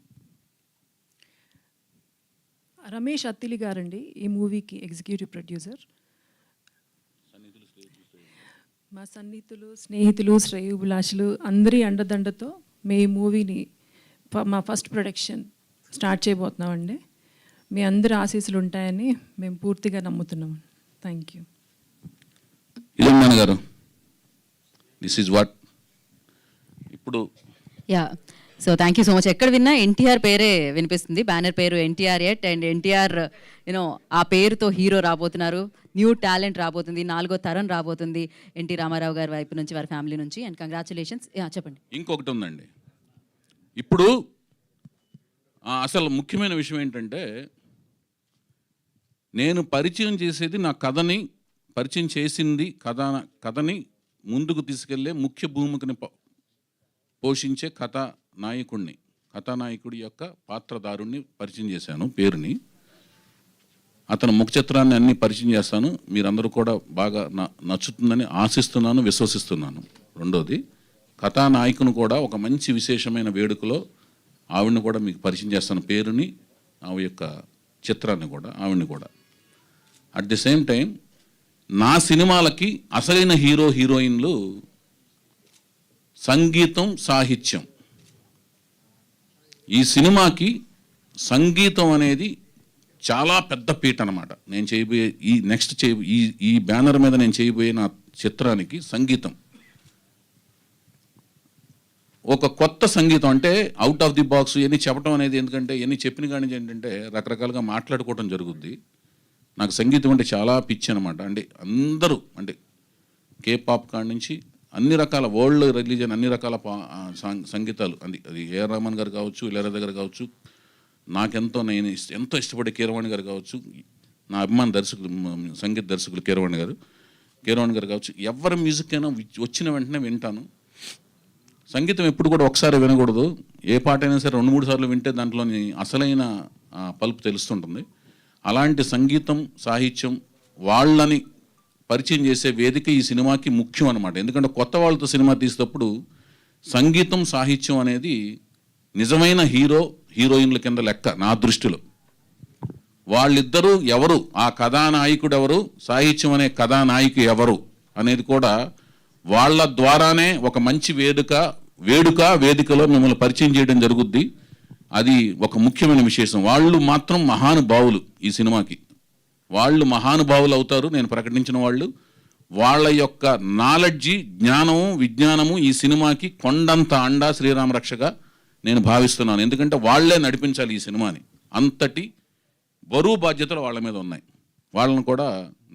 రమేష్ అత్తిలి గారండి ఈ మూవీకి ఎగ్జిక్యూటివ్ ప్రొడ్యూసర్. మా సన్నిహితులు, స్నేహితులు, శ్రేయోభిలాషులు అందరి అండదండతో మీ మూవీని మా ఫస్ట్ ప్రొడక్షన్ స్టార్ట్ చేయబోతున్నామండి. మీ అందరి ఆశీస్సులు ఉంటాయని మేము పూర్తిగా నమ్ముతున్నాం. Thank you. ఇదమ్మాన్ గారు, దిస్ ఈజ్ వాట్ ఇప్పుడు so thank you so much. ఎక్కడ విన్నా ఎన్టీఆర్ పేరే వినిపిస్తుంది, బ్యానర్ పేరు NTR at, and NTR you know ఆ పేరుతో హీరో రాబోతున్నారు, న్యూ టాలెంట్ రాబోతుంది, 4వ తరం రాబోతుంది ఎన్టీ రామారావు గారి వైపు నుంచి, వారి ఫ్యామిలీ నుంచి. And congratulations. చెప్పండి. ఇంకొకటి ఉందండి. ఇప్పుడు అసలు ముఖ్యమైన విషయం ఏంటంటే, నేను పరిచయం చేసేది నా కథని, పరిచయం చేసింది కథని ముందుకు తీసుకెళ్లే ముఖ్య భూమికని పోషించే కథానాయకుడి యొక్క పాత్రధారుణ్ణి పరిచయం చేశాను, పేరుని. అతను ముఖ చిత్రాన్ని అన్ని పరిచయం చేస్తాను. మీరందరూ కూడా బాగా నచ్చుతుందని ఆశిస్తున్నాను, విశ్వసిస్తున్నాను. రెండోది, కథానాయకుని కూడా ఒక మంచి విశేషమైన వేడుకలో ఆవిడని కూడా మీకు పరిచయం చేస్తాను, పేరుని, ఆవిడ యొక్క చిత్రాన్ని కూడా, ఆవిడని కూడా. అట్ ది సేమ్ టైం నా సినిమాలకి అసలైన హీరో హీరోయిన్లు సంగీతం, సాహిత్యం. ఈ సినిమాకి సంగీతం అనేది చాలా పెద్ద పీట అన్నమాట. నేను చేయబోయే ఈ బ్యానర్ మీద నేను చేయబోయే నా చిత్రానికి సంగీతం ఒక కొత్త సంగీతం. అంటే అవుట్ ఆఫ్ ది బాక్స్ ఇవన్నీ చెప్పడం అనేది, ఎందుకంటే ఇవన్నీ చెప్పిన కానీ ఏంటంటే రకరకాలుగా మాట్లాడుకోవడం జరుగుద్ది. నాకు సంగీతం అంటే చాలా పిచ్చి అనమాట. అంటే అందరూ, అంటే కేపాప్ కాడి నుంచి అన్ని రకాల వరల్డ్ రిలీజన్, అన్ని రకాల సంగీతాలు, అది ఏఆర్ రెహమాన్ గారు కావచ్చు, ఇళయరాజా గారు కావచ్చు, నేను ఎంతో ఇష్టపడే కీరవాణి గారు కావచ్చు, నా అభిమాన దర్శకులు, సంగీత దర్శకులు కీరవాణి గారు కావచ్చు, ఎవరి మ్యూజిక్ అయినా వచ్చిన వెంటనే వింటాను. సంగీతం ఎప్పుడు కూడా ఒకసారి వినకూడదు. ఏ పాట అయినా సరే 2-3 సార్లు వింటే దాంట్లోని అసలైన పల్పు తెలుస్తుంటుంది. అలాంటి సంగీతం, సాహిత్యం వాళ్ళని పరిచయం చేసే వేదిక ఈ సినిమాకి ముఖ్యం అనమాట. ఎందుకంటే కొత్త వాళ్ళతో సినిమా తీసేటప్పుడు సంగీతం, సాహిత్యం అనేది నిజమైన హీరోయిన్ల కింద లెక్క నా దృష్టిలో. వాళ్ళిద్దరూ ఎవరు, ఆ కథానాయకుడు ఎవరు, సాహిత్యం అనే కథానాయకు ఎవరు అనేది కూడా వాళ్ళ ద్వారానే ఒక మంచి వేదికలో మిమ్మల్ని పరిచయం చేయడం జరుగుద్ది. అది ఒక ముఖ్యమైన విశేషం. వాళ్ళు మాత్రం మహానుభావులు, ఈ సినిమాకి వాళ్ళు మహానుభావులు అవుతారు. నేను ప్రకటించిన వాళ్ళు, వాళ్ళ యొక్క నాలెడ్జి, జ్ఞానము, విజ్ఞానము ఈ సినిమాకి కొండంత అండా, శ్రీరామ రక్షగా నేను భావిస్తున్నాను. ఎందుకంటే వాళ్ళే నడిపించాలి ఈ సినిమాని. అంతటి బరువు బాధ్యతలు వాళ్ళ మీద ఉన్నాయి. వాళ్ళని కూడా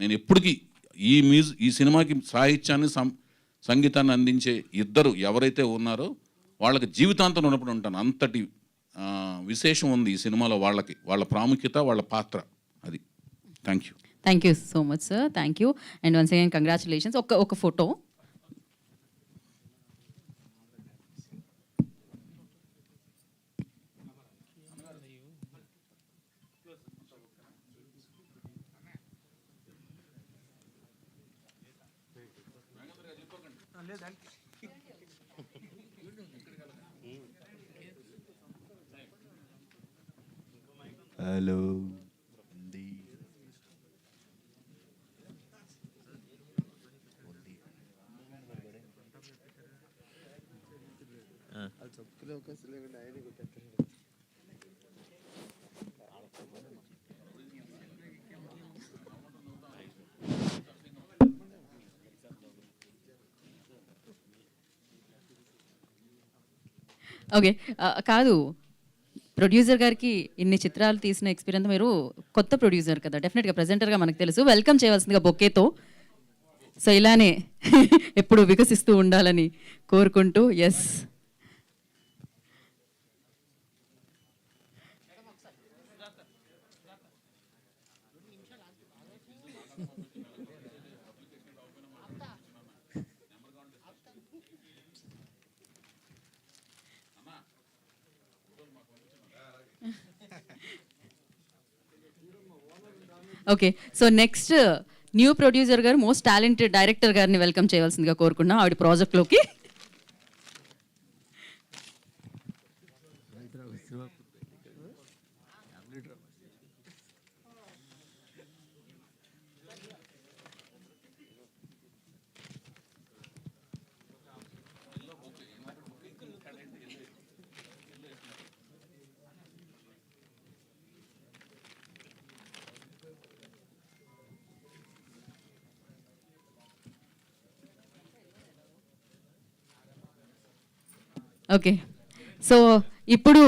నేను ఎప్పటికీ ఈ సినిమాకి సాహిత్యాన్ని, సంగీతాన్ని అందించే ఇద్దరు ఎవరైతే ఉన్నారో వాళ్ళకి జీవితాంతం రుణపడి ఉంటాను. అంతటి విశేషం ఉంది ఈ సినిమాలో వాళ్ళకి, వాళ్ళ ప్రాముఖ్యత, వాళ్ళ పాత్ర. అది. Thank you so much sir. Thank you. And once again congratulations. ఒక ఫోటో. హలో. ఓకే. కాదు, ప్రొడ్యూసర్ గారికి ఇన్ని చిత్రాలు తీసిన ఎక్స్పీరియన్స్, మీరు కొత్త ప్రొడ్యూసర్ కదా, డెఫినెట్గా ప్రెజెంటర్గా మనకు తెలుసు, వెల్కమ్ చేయవలసిందిగా బొకేతో. సో ఇలానే ఎప్పుడు వికసిస్తూ ఉండాలని కోరుకుంటూ. Yes. Okay. So next new producer గారు, మోస్ట్ టాలెంటెడ్ డైరెక్టర్ గారిని వెల్కమ్ చేయవలసిందిగా కోరుకున్నాం ఆవిడ ప్రాజెక్ట్లోకి. ఓకే. సో ఇప్పుడు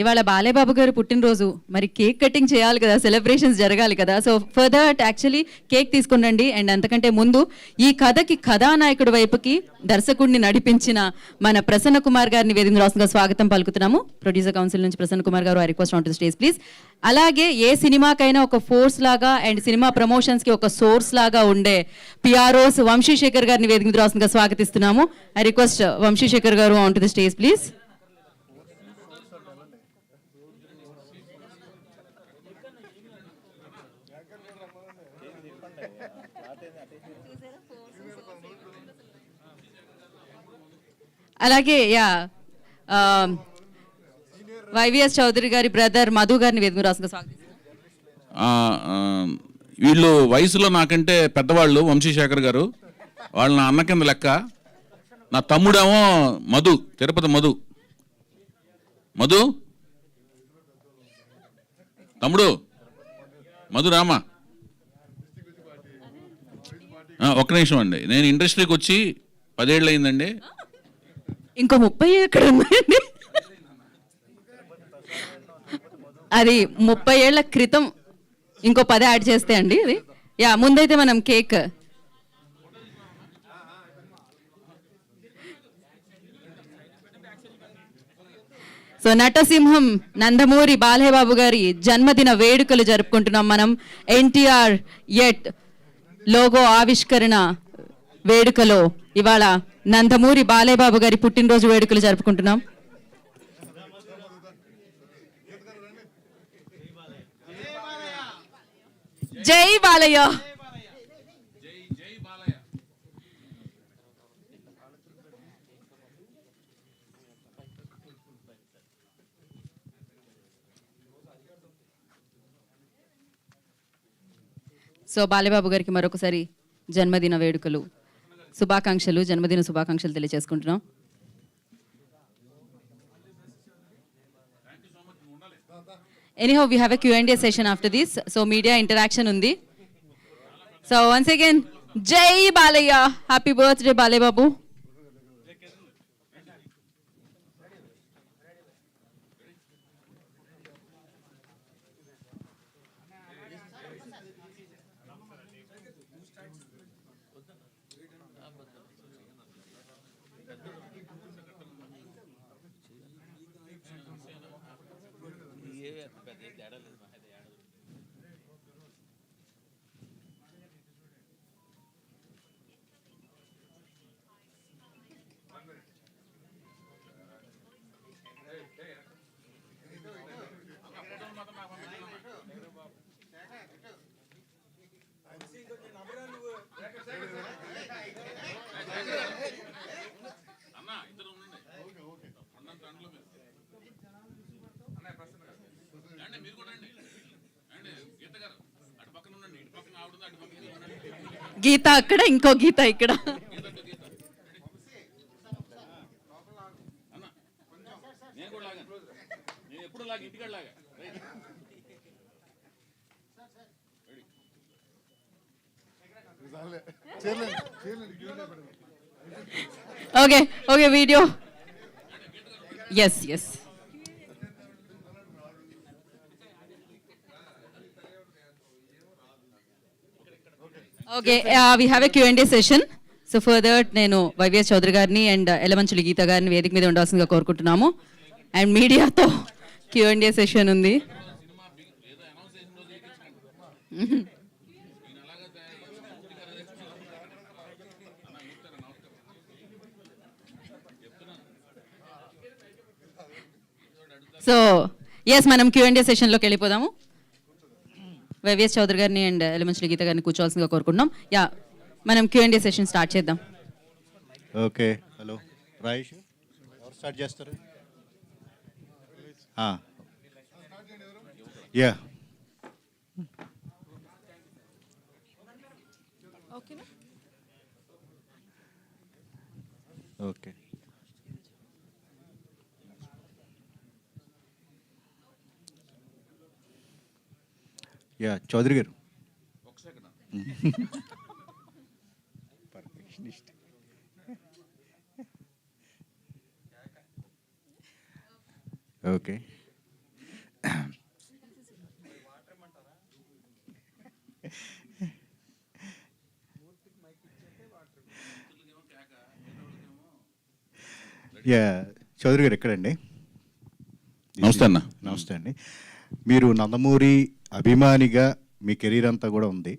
ఇవాళ బాలేబాబు గారు పుట్టినరోజు, మరి కేక్ కటింగ్ చేయాలి కదా, సెలబ్రేషన్స్ జరగాలి కదా. So for that actually cake తీసుకుని రండి. అండ్ అంతకంటే ముందు ఈ కథకి కథానాయకుడి వైపుకి దర్శకుడిని నడిపించిన మన ప్రసన్న కుమార్ గారిని వేదిక రాష్ట్రంగా స్వాగతం పలుకుతున్నాము. ప్రొడ్యూసర్ కౌన్సిల్ నుంచి ప్రసన్న కుమార్ గారు, I request on to the stage please. అలాగే ఏ సినిమాకైనా ఒక ఫోర్స్ లాగా అండ్ సినిమా ప్రమోషన్స్కి ఒక సోర్స్ లాగా ఉండే పిఆర్ఓస్ వంశీశేఖర్ గారిని వేదిక రాష్ట్రంగా స్వాగతిస్తున్నాము. ఐ రిక్వెస్ట్ వంశీశేఖర్ గారు on to the stage please. అలాగే వైవిఎస్ చౌదరి గారి బ్రదర్ మధు గారిని వేదిక రాష్ట్రంగా స్వాగతిస్తున్నాం. వీళ్ళు వయసులో నాకంటే పెద్దవాళ్ళు, వంశీశేఖర్ గారు వాళ్ళు నా అన్న కింద లెక్క. నా తమ్ముడేమో మధు, తిరుపతి మధు. మధు తమ్ముడు మధు రామ. ఒక్క నిమిషం అండి, నేను ఇండస్ట్రీకి వచ్చి 10 ఏళ్ళు అయిందండి. ఇంకో 30 ఎక్కడ ఉన్నాయండి? అది 30 ఏళ్ల క్రితం, ఇంకో 10 యాడ్ చేస్తే అండి అది. ముందైతే మనం కేక్. సో నటసింహం నందమూరి బాలయ్యబాబు గారి జన్మదిన వేడుకలు జరుపుకుంటున్నాం మనం. ఎన్టీఆర్ ఎట్ లోగో ఆవిష్కరణ వేడుకలో ఇవాళ నందమూరి బాలయ్యబాబు గారి పుట్టినరోజు వేడుకలు జరుపుకుంటున్నాం. జై బాలయ్య. సో బాలయ్యబాబు గారికి మరొకసారి జన్మదిన వేడుకలు శుభాకాంక్షలు, జన్మదిన శుభాకాంక్షలు తెలియజేసుకుంటున్నాం. Anyhow, we have a Q&A session after this. So media interaction undi. So once again, Jai Balaya. Happy birthday, Balay Babu. గీత అక్కడ, ఇంకో గీత ఇక్కడ. Okay okay video. Yes yes. Okay we have a Q&A session. So further నేను వైవిఎస్ చౌదరి గారిని and ఎలమంచులి గీత గారిని వేదిక మీద ఉండాల్సిందిగా కోరుకుంటున్నాము. And మీడియాతో Q&A సెషన్ ఉంది. సో ఎస్, మనం Q&A సెషన్లోకి వెళ్ళిపోదాము. వైవిఎస్ చౌదరి గారిని అండ్ ఎలమంచులి గీత గారిని కూర్చోవాల్సిందిగా కోరుకుంటున్నాం. మనం Q&A సెషన్ స్టార్ట్ చేద్దాం. ఓకే, హలో రాయేష్, ఎవరు స్టార్ట్ చేస్తారు? Yeah, okay. యా, చౌదరి గారు. పర్ఫెక్షనిస్ట్. ఓకే. యా, చౌదరి గారు ఎక్కడండి? నమస్తే అన్న. నమస్తే అండి. మీరు నందమూరి అభిమానిగా మీ కెరీర్ అంతా కూడా ఉంది.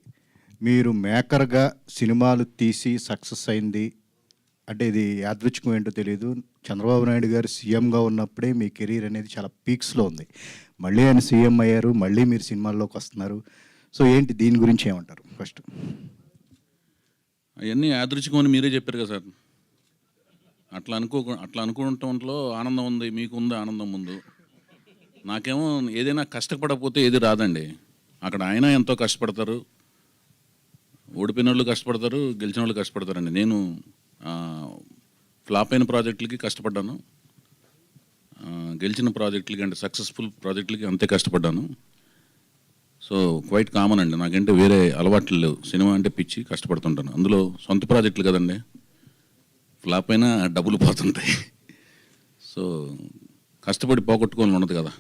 మీరు మేకర్గా సినిమాలు తీసి సక్సెస్ అయింది అంటే ఇది యాదృచ్ఛికం ఏంటో తెలియదు. చంద్రబాబు నాయుడు గారు సీఎంగా ఉన్నప్పుడే మీ కెరీర్ అనేది చాలా పీక్స్లో ఉంది. మళ్ళీ ఆయన సీఎం అయ్యారు, మళ్ళీ మీరు సినిమాల్లోకి వస్తున్నారు. సో ఏంటి దీని గురించి ఏమంటారు ఫస్ట్? అవన్నీ యాదృచ్ఛికం అని మీరే చెప్పారు కదా సార్. అట్లా అనుకోవటంలో ఆనందం ఉంది, మీకు ఉంది ఆనందం ముందు. నాకేమో ఏదైనా కష్టపడకపోతే ఏది రాదండి. అక్కడ ఆయన ఎంతో కష్టపడతారు, ఓడిపోయిన వాళ్ళు కష్టపడతారు, గెలిచిన వాళ్ళు కష్టపడతారండి. నేను ఫ్లాప్ అయిన ప్రాజెక్టులకి కష్టపడ్డాను, గెలిచిన ప్రాజెక్టులకి అంటే సక్సెస్ఫుల్ ప్రాజెక్టులకి అంతే కష్టపడ్డాను. సో క్వైట్ కామన్ అండి. నాకంటే వేరే అలవాట్లు లేవు. సినిమా అంటే పిచ్చి, కష్టపడుతుంటాను. అందులో సొంత ప్రాజెక్టులు కదండి, ఫ్లాప్ అయినా డబ్బులు పోతుంటాయి. సో కష్టపడి పోగొట్టుకోవాలని ఉండదు కదా.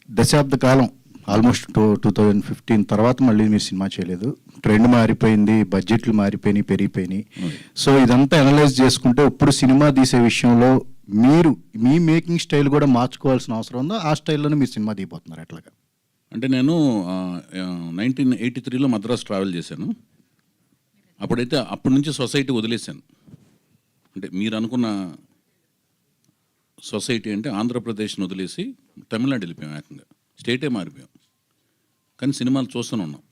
దశాబ్ద కాలం ఆల్మోస్ట్ 2015 తర్వాత మళ్ళీ మీరు సినిమా చేయలేదు. ట్రెండ్ మారిపోయింది, బడ్జెట్లు మారిపోయినాయి, పెరిగిపోయినాయి. సో ఇదంతా అనలైజ్ చేసుకుంటే ఇప్పుడు సినిమా తీసే విషయంలో మీరు మీ మేకింగ్ స్టైల్ కూడా మార్చుకోవాల్సిన అవసరం ఉందో? ఆ స్టైల్లోనే మీరు సినిమా దిగిపోతున్నారు ఎట్లాగా? అంటే నేను 1983లో మద్రాసు ట్రావెల్ చేశాను. అప్పటి నుంచి సొసైటీ వదిలేశాను. అంటే మీరు అనుకున్న సొసైటీ అంటే ఆంధ్రప్రదేశ్ని వదిలేసి తమిళనాడు వెళ్ళిపోయాం. ఏకంగా స్టేటే మారిపోయాం. కానీ సినిమాలు చూస్తూనే ఉన్నాం.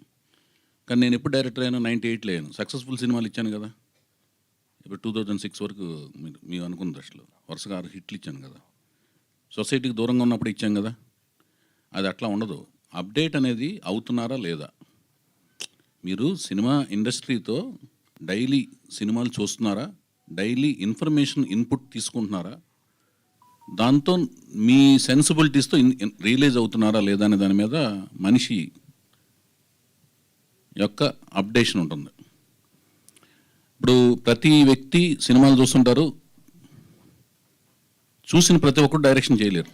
కానీ నేను ఎప్పుడు డైరెక్టర్ అయినా 98లో అయ్యాను. సక్సెస్ఫుల్ సినిమాలు ఇచ్చాను కదా. ఇప్పుడు 2006 వరకు మీరు అనుకున్న దశలో వరుసగా 6 హిట్లు ఇచ్చాను కదా. సొసైటీకి దూరంగా ఉన్నప్పుడు ఇచ్చాం కదా. అది అట్లా ఉండదు. అప్డేట్ అనేది అవుతున్నారా లేదా, మీరు సినిమా ఇండస్ట్రీతో డైలీ సినిమాలు చూస్తున్నారా, డైలీ ఇన్ఫర్మేషన్ ఇన్పుట్ తీసుకుంటున్నారా, దాంతో మీ సెన్సిబిలిటీస్తో రియలైజ్ అవుతున్నారా లేదా అనే దాని మీద మనిషి యొక్క అప్డేషన్ ఉంటుంది. ఇప్పుడు ప్రతి వ్యక్తి సినిమాలు చూస్తుంటారు, చూసిన ప్రతి ఒక్కరు డైరెక్షన్ చేయలేరు.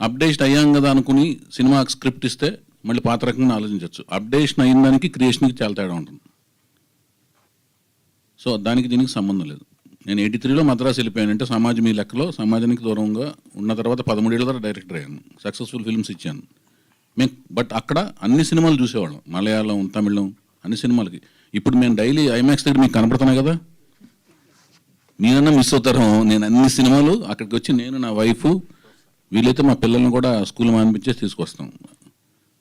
అప్డేషన్ అయ్యాం కదా అనుకుని సినిమాకి స్క్రిప్ట్ ఇస్తే మళ్ళీ పాత రకంగా ఆలోచించవచ్చు. అప్డేషన్ అయిన దానికి క్రియేషన్కి చాలా తేడా ఉంటుంది. సో దానికి దీనికి సంబంధం లేదు. నేను 83లో మద్రాసు వెళ్ళిపోయానంటే సమాజం ఈ లెక్కలో సమాజానికి దూరంగా ఉన్న తర్వాత 13 ఏళ్ళ తర్వాత డైరెక్టర్ అయ్యాను. సక్సెస్ఫుల్ ఫిల్మ్స్ ఇచ్చాను బట్ అక్కడ అన్ని సినిమాలు చూసేవాళ్ళం, మలయాళం, తమిళం, అన్ని సినిమాలకి. ఇప్పుడు మేము డైలీ ఐమాక్స్ దగ్గర మీకు కనపడుతున్నాయి కదా, మీరన్నా మిస్ అవుతారు. నేను అన్ని సినిమాలు అక్కడికి వచ్చి నేను, నా వైఫ్, వీలైతే మా పిల్లల్ని కూడా స్కూల్ మానిపించేసి తీసుకొస్తాం.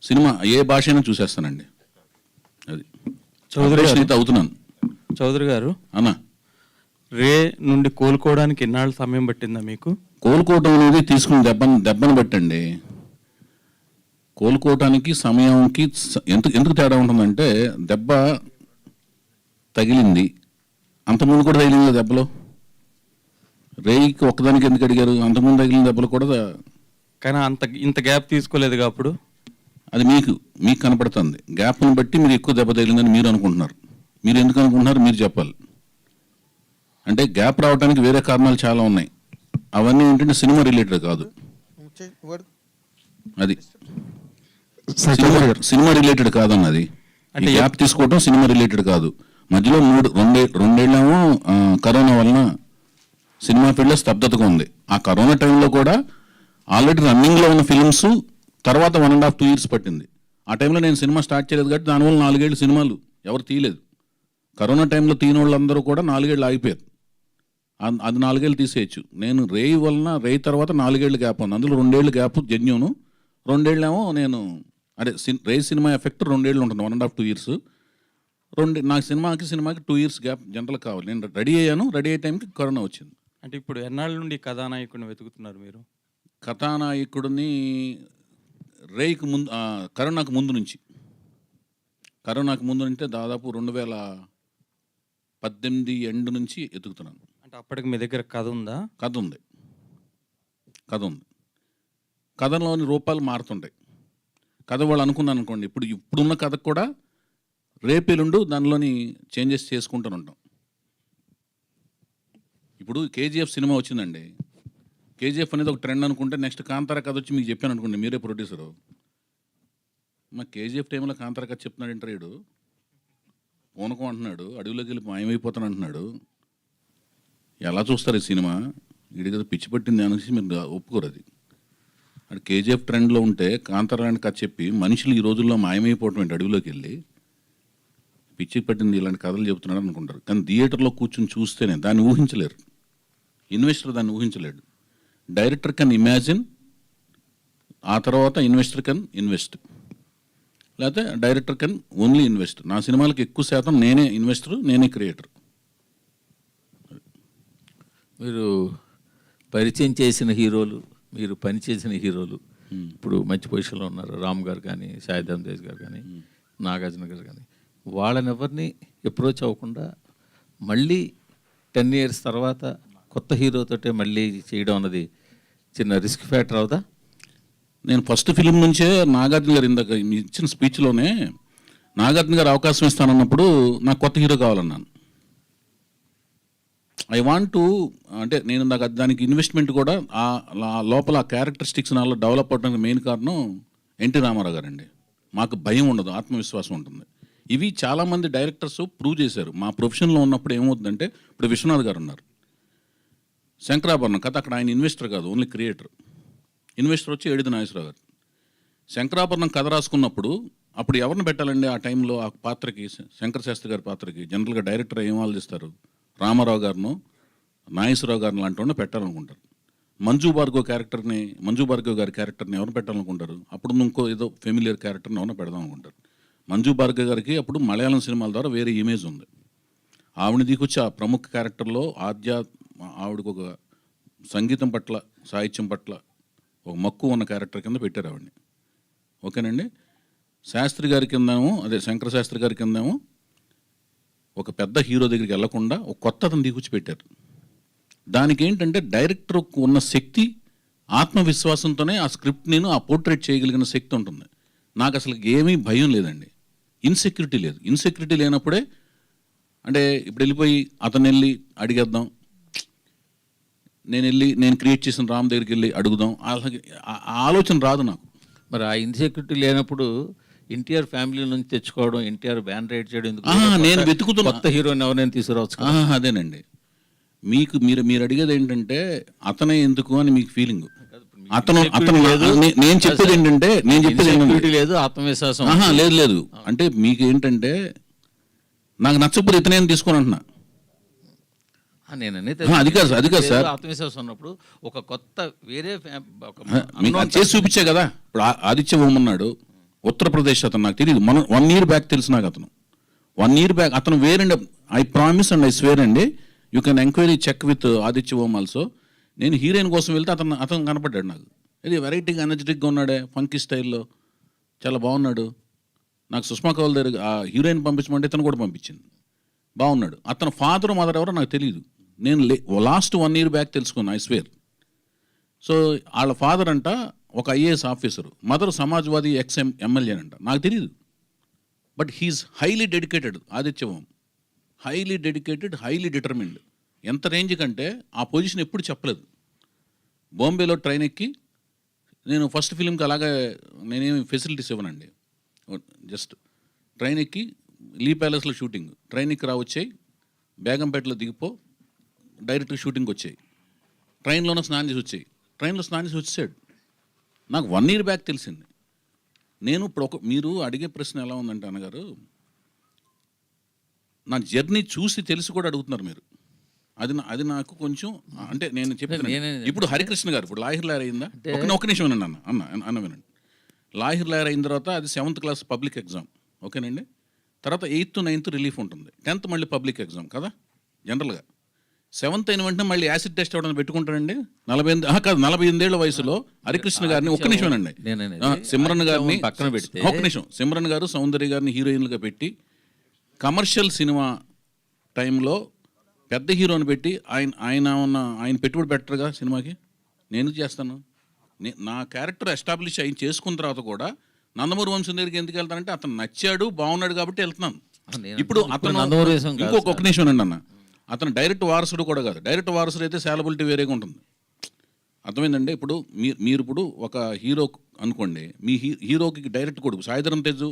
సినిమా ఏ భాష అయినా చూసేస్తానండి. అది చౌదరి అయితే అవుతున్నాను. చౌదరి గారు, అన్నా, రే నుండి కోలుకోవడానికి ఎన్నాళ్ళు సమయం పట్టిందా మీకు? కోలుకోవటం అనేది తీసుకుని దెబ్బను బట్టండి. కోలుకోవటానికి సమయంకి ఎందుకు తేడా ఉంటుందంటే, దెబ్బ తగిలింది, అంతకుముందు కూడా తగిలింది దెబ్బలో. రేయికి ఒక్కదానికి ఎందుకు అడిగారు? అంతకుముందు తగిలిన దెబ్బలు కూడా. కానీ ఇంత గ్యాప్ తీసుకోలేదుగా అప్పుడు. అది మీకు కనపడుతుంది. గ్యాప్ని బట్టి మీరు ఎక్కువ దెబ్బ తగిలిందని మీరు అనుకుంటున్నారు. మీరు ఎందుకు అనుకుంటున్నారు మీరు చెప్పాలి. అంటే గ్యాప్ రావడానికి వేరే కారణాలు చాలా ఉన్నాయి. అవన్నీ ఏంటంటే సినిమా రిలేటెడ్ కాదు. అది సినిమా రిలేటెడ్ కాదన్నది. అంటే గ్యాప్ తీసుకోవటం సినిమా రిలేటెడ్ కాదు. మధ్యలో రెండేళ్ళేమో కరోనా వలన సినిమా ఫీల్డ్లో స్తబ్దతగా ఉంది. ఆ కరోనా టైంలో కూడా ఆల్రెడీ రన్నింగ్లో ఉన్న ఫిల్మ్స్ తర్వాత 1.5 2 years పట్టింది. ఆ టైంలో నేను సినిమా స్టార్ట్ చేయలేదు కాబట్టి దానివల్ల 4 ఏళ్ళు సినిమాలు ఎవరు తీయలేదు. కరోనా టైంలో తీయని వాళ్ళందరూ కూడా 4 ఏళ్ళు ఆగిపోయారు. అది 4 ఏళ్ళు తీసేయచ్చు. నేను రేయి తర్వాత 4 ఏళ్ళు గ్యాప్ ఉంది. అందులో 2 ఏళ్ళు గ్యాప్ జెన్యూను, 2 ఏళ్ళేమో నేను రేయి సినిమా ఎఫెక్ట్ 2 ఏళ్ళు ఉంటుంది, 1.5 2 years. నాకు సినిమాకి 2 years గ్యాప్ జనరల్ కావాలి. నేను రెడీ అయ్యాను, రెడీ అయ్యే టైంకి కరోనా వచ్చింది. అంటే ఇప్పుడు ఎన్నాళ్ళ నుండి కథానాయకుడిని వెతుకుతున్నారు మీరు? కథానాయకుడిని రేయికి ముందు, కరోనాకు ముందు నుంచి దాదాపు 2018 ఎండ్ నుంచి ఎతుకుతున్నాను. అంటే అప్పటికి మీ దగ్గర కథ ఉందా? కథ ఉంది. కథలోని రూపాలు మారుతుంటాయి. కథ వాళ్ళు అనుకున్నాను అనుకోండి, ఇప్పుడున్న కథకు కూడా రేపెల్లుండు దానిలోని చేంజెస్ చేసుకుంటూ ఉంటాం. ఇప్పుడు KGF సినిమా వచ్చిందండి. కేజీఎఫ్ అనేది ఒక ట్రెండ్ అనుకుంటే నెక్స్ట్ కాంతార కథ వచ్చి మీకు చెప్పాను అనుకోండి, మీరే ప్రొడ్యూసరు. మా కేజీఎఫ్ టైంలో కాంతార కథ చెప్తున్నాడు ఇంటర్వ్యూడు, పూనకం అంటున్నాడు, అడవిలోకి వెళ్ళి మాయమైపోతాను అంటున్నాడు. ఎలా చూస్తారు ఈ సినిమా? వీడి కదా పిచ్చి పట్టింది అనేసి మీరు ఒప్పుకోరు. అది అది కేజీఎఫ్ ట్రెండ్లో ఉంటే కాంతార లాంటి కథ చెప్పి మనుషులు ఈ రోజుల్లో మాయమైపోవటం ఏంటి? అడవిలోకి వెళ్ళి పిచ్చి పట్టింది ఇలాంటి కథలు చెబుతున్నాడు అనుకుంటారు. కానీ థియేటర్లో కూర్చొని చూస్తేనే దాన్ని ఊహించలేరు. ఇన్వెస్టర్ దాన్ని ఊహించలేడు. డైరెక్టర్ కెన్ ఇమాజిన్, ఆ తర్వాత ఇన్వెస్టర్ కెన్ ఇన్వెస్ట్, లేకపోతే డైరెక్టర్ కెన్ ఓన్లీ ఇన్వెస్ట్. నా సినిమాలకు ఎక్కువ శాతం నేనే ఇన్వెస్టర్, నేనే క్రియేటర్. మీరు పరిచయం చేసిన హీరోలు, మీరు పనిచేసిన హీరోలు ఇప్పుడు మంచి పొజిషన్లో ఉన్నారు. రామ్ గారు కానీ, సాయిధమ్ తేజ్ గారు కానీ, నాగార్జున గారు కానీ, వాళ్ళని ఎవరిని అప్రోచ్ అవ్వకుండా మళ్ళీ 10 years తర్వాత కొత్త హీరోతోటే మళ్ళీ చేయడం అన్నది చిన్న రిస్క్ ఫ్యాక్టర్ అవుదా? నేను ఫస్ట్ ఫిలిం నుంచే నాగార్జున గారు ఇందాక ఇచ్చిన స్పీచ్లోనే నాగార్జున గారు అవకాశం ఇస్తానన్నప్పుడు నాకు కొత్త హీరో కావాలన్నాను. ఐ వాంట్ టు, అంటే నేను దానికి ఇన్వెస్ట్మెంట్ కూడా ఆ లోపల ఆ క్యారెక్టరిస్టిక్స్ నాలో డెవలప్ అవడానికి మెయిన్ కారణం ఎన్టీ రామారావు గారండి. మాకు భయం ఉండదు, ఆత్మవిశ్వాసం ఉంటుంది. ఇవి చాలామంది డైరెక్టర్స్ ప్రూవ్ చేశారు. మా ప్రొఫెషన్లో ఉన్నప్పుడు ఏమవుతుందంటే, ఇప్పుడు విశ్వనాథ్ గారు ఉన్నారు, శంకరాభరణం కథ, అక్కడ ఆయన ఇన్వెస్టర్ కాదు, ఓన్లీ క్రియేటర్. ఇన్వెస్టర్ వచ్చి ఏడిది నాగేశ్వరరావు గారు. శంకరాభరణం కథ రాసుకున్నప్పుడు అప్పుడు ఎవరిని పెట్టాలండి ఆ టైంలో ఆ పాత్రకి? శంకర శాస్త్రి గారి పాత్రకి జనరల్గా డైరెక్టర్ ఏం ఆలోచిస్తారు? రామారావు గారిను, నాగేశ్వరరావు గారిని లాంటి వాడిని పెట్టాలనుకుంటారు. మంజు భార్గవ్ గారి క్యారెక్టర్ని ఎవరు పెట్టాలనుకుంటారు? అప్పుడు ఇంకో ఏదో ఫెమిలియర్ క్యారెక్టర్ని ఎవరిని పెడదాం అనుకుంటారు. మంజు భార్గవ్ గారికి అప్పుడు మలయాళం సినిమాల ద్వారా వేరే ఇమేజ్ ఉంది. ఆవిడని దిగొచ్చి ఆ ప్రముఖ క్యారెక్టర్లో ఆవిడకు ఒక సంగీతం పట్ల, సాహిత్యం పట్ల ఒక మక్కువ ఉన్న క్యారెక్టర్ కింద పెట్టారు ఆవిడని. ఓకేనండి. శాస్త్రి గారి కిందేమో, అదే శంకర శాస్త్రి గారి కిందేమో ఒక పెద్ద హీరో దగ్గరికి వెళ్లకుండా ఒక కొత్త అతను దిగుచ్చి పెట్టారు. దానికి ఏంటంటే డైరెక్టర్కు ఉన్న శక్తి, ఆత్మవిశ్వాసంతోనే ఆ స్క్రిప్ట్ నేను ఆ పోర్ట్రేట్ చేయగలిగిన శక్తి ఉంటుంది. నాకు అసలు ఏమీ భయం లేదండి, ఇన్సెక్యూరిటీ లేదు. ఇన్సెక్యూరిటీ లేనప్పుడే, అంటే ఇప్పుడు వెళ్ళిపోయి అతను వెళ్ళి అడిగేద్దాం, నేను క్రియేట్ చేసిన రామ్ దగ్గరికి వెళ్ళి అడుగుదాం, అలాగే ఆలోచన రాదు నాకు. మరి ఆ ఇన్సెక్యూరిటీ లేనప్పుడు ఎన్టీఆర్ ఫ్యామిలీ నుంచి తెచ్చుకోవడం, ఎన్టీఆర్ బ్యాన్ రైడ్ చేయడం ఎందుకు? నేను వెతుకుతున్నా కొత్త హీరోని ఎవరైనా తీసుకురావచ్చు. అదేనండి, మీరు అడిగేది ఏంటంటే అతనే ఎందుకు అని మీకు ఫీలింగ్. నేను చెప్పేది ఏంటంటే లేదు, ఆత్మవిశ్వాసం లేదు. అంటే మీకు ఏంటంటే నాకు నచ్చకపోతే ఇతనే తీసుకొని అంటున్నా. అది కాదు సార్, ఆత్మవిశ్వాసం ఉన్నప్పుడు ఒక కొత్త వేరే చేసి చూపించే కదా. ఇప్పుడు ఆదిత్య ఓం ఉన్నాడు, ఉత్తరప్రదేశ్ అతను, నాకు తెలియదు, 1 year బ్యాక్ తెలుసు నాకు. అతను 1 year బ్యాక్ అతను వేరండి. I promise and I swear అండి, you can enquiry check with Aditya Om also. నేను హీరోయిన్ కోసం వెళ్తే అతను కనపడ్డాడు నాకు. ఇది వెరైటీగా ఎనర్జెటిక్గా ఉన్నాడే, ఫంకీ స్టైల్లో చాలా బాగున్నాడు. నాకు సుష్మా కౌల్ దగ్గర ఆ హీరోయిన్ పంపించమంటే ఇతను కూడా పంపించింది, బాగున్నాడు. అతను ఫాదర్ మదర్ ఎవరో నాకు తెలియదు. నేను లాస్ట్ 1 year బ్యాక్ తెలుసుకున్నా, ఐ స్వేర్. సో వాళ్ళ ఫాదర్ అంట ఒక IAS officer, mother Samajwadi MLA అంట, నాకు తెలియదు. But he's highly dedicated. Aditya Om highly dedicated, highly determined. ఎంత రేంజ్ కంటే ఆ పొజిషన్ ఎప్పుడు చెప్పలేదు. బాంబేలో ట్రైన్ ఎక్కి, నేను ఫస్ట్ ఫిలింకి అలాగే నేనేమి ఫెసిలిటీస్ ఇవ్వనండి, జస్ట్ ట్రైన్ ఎక్కి లీ ప్యాలెస్లో షూటింగ్, ట్రైన్ ఎక్కి వచ్చాయి, బేగంపేటలో దిగిపో, డైరెక్ట్ షూటింగ్కి వచ్చాయి, ట్రైన్లోనే స్నానం చేసి వచ్చాయి, ట్రైన్లో స్నానం చేసి వచ్చాడు. నాకు 1 year బ్యాక్ తెలిసింది. నేను ఇప్పుడు మీరు అడిగే ప్రశ్న ఎలా ఉందంటే అన్నగారు, నా జర్నీ చూసి తెలిసి కూడా అడుగుతున్నారు మీరు. అది నాకు కొంచెం, అంటే నేను చెప్తాను. ఇప్పుడు హరికృష్ణ గారు ఇప్పుడు లాహిర్ లాయర్ అయిందా? ఒక నిమిషం అన్న వినండి. లాహిర్ లాయర్ అయిన తర్వాత అది 7th class పబ్లిక్ ఎగ్జామ్, ఓకేనండి. తర్వాత 8th 9th రిలీఫ్ ఉంటుంది, 10th మళ్ళీ పబ్లిక్ ఎగ్జామ్ కదా జనరల్గా. 7th అయిన వెంటనే మళ్ళీ యాసిడ్ టెస్ట్ ఎవడన్నా పెట్టుకుంటారండి? 48 ఏళ్ల వయసులో హరికృష్ణ గారిని, ఒక్క నిమిషం అండి, సిమ్రన్ గారిని పక్కన పెట్టి, ఒక్క నిమిషం, సిమ్రన్ గారు సౌందర్య గారిని హీరోయిన్లుగా పెట్టి కమర్షియల్ సినిమా టైంలో పెద్ద హీరోని పెట్టి ఆయన పెట్టుబడి పెట్టరుగా సినిమాకి. నేను చేస్తాను, నా క్యారెక్టర్ ఎస్టాబ్లిష్ అయిన చేసుకున్న తర్వాత కూడా నందమూరి వంశం దగ్గరికి ఎందుకు వెళ్తానంటే అతను నచ్చాడు, బాగున్నాడు కాబట్టి వెళ్తున్నాను. ఇప్పుడు అతను ఒక్క నిమిషం అండి అన్న, అతను డైరెక్ట్ వారసుడు కూడా కాదు. డైరెక్ట్ వారసుడు అయితే సాలబిలిటీ వేరేగా ఉంటుంది. అర్థమైందండి. ఇప్పుడు మీరు ఇప్పుడు ఒక హీరో అనుకోండి, మీ హీరోకి డైరెక్ట్ కొడుకు సాయిధరం తేజు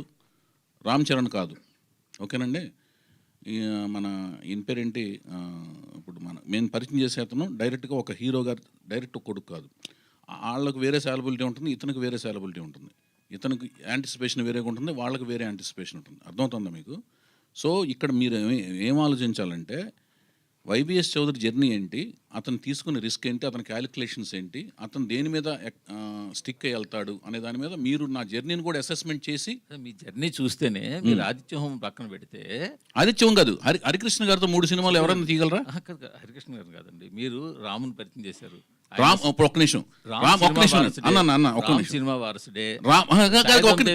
రామ్ చరణ్ కాదు, ఓకేనండి. మన ఈయన పేరేంటి, ఇప్పుడు మేము పరిచయం చేసే అతను డైరెక్ట్గా ఒక హీరో గారు డైరెక్ట్ కొడుకు కాదు. వాళ్ళకు వేరే సాలబిలిటీ ఉంటుంది, ఇతనికి వేరే సాలబిలిటీ ఉంటుంది. ఇతనికి యాంటిసిపేషన్ వేరేగా ఉంటుంది, వాళ్ళకి వేరే యాంటిసిపేషన్ ఉంటుంది. అర్థమవుతుందా మీకు? సో ఇక్కడ మీరు ఏం ఆలోచించాలంటే వైవిఎస్ చౌదరి జర్నీ ఏంటి, అతను తీసుకునే రిస్క్ ఏంటి, అతని క్యాలిక్యులేషన్స్ ఏంటి, అతను దేని మీద స్టిక్ అయ్యి వెళ్తాడు అనే దాని మీద మీరు నా జర్నీని కూడా అసెస్మెంట్ చేసి. మీ జర్నీ చూస్తేనే మీరు ఆదిత్య హోమం పక్కన పెడితే, ఆదిత్యం కాదు, హరికృష్ణ గారితో 3 సినిమాలు ఎవరైనా తీయగలరా? హరికృష్ణ గారు కాదండి, మీరు రాముని పరిచయం చేశారు. ఒక్క నిమిషం సినిమా వారసుడే.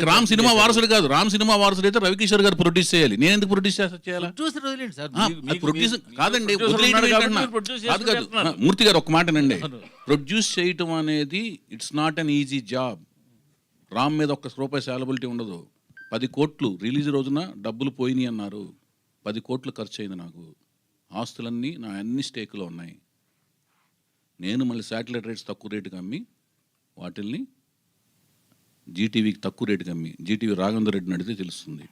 రామ్ సినిమా వారసుడు కాదు, రామ్ సినిమా వారసుడు అయితే రవికిషోర్ గారు ప్రొడ్యూస్ చేయాలి. నేను ఎందుకు ప్రొడ్యూస్ చేయాలి? ప్రొడ్యూస్ కాదండి, కాదు కాదు మూర్తి గారు, ఒక మాటనండి. ప్రొడ్యూస్ చేయటం అనేది it's not an easy job. Ram మీద ఒక్క రూపాయి సాలబిలిటీ ఉండదు. 10 కోట్లు రిలీజ్ రోజున డబ్బులు పోయినాయి అన్నారు. 10 కోట్లు ఖర్చు అయింది నాకు. ఆస్తులన్నీ నా అన్ని స్టేకులో ఉన్నాయి. నేను మళ్ళీ శాటిలైట్ రేట్స్ తక్కువ రేటుకి అమ్మి వాటిల్ని జీటీవీకి తక్కువ రేటుకి అమ్మి, జీటీవీ రాఘవేంద్ర రెడ్డిని అడిగితే తెలుస్తుంది,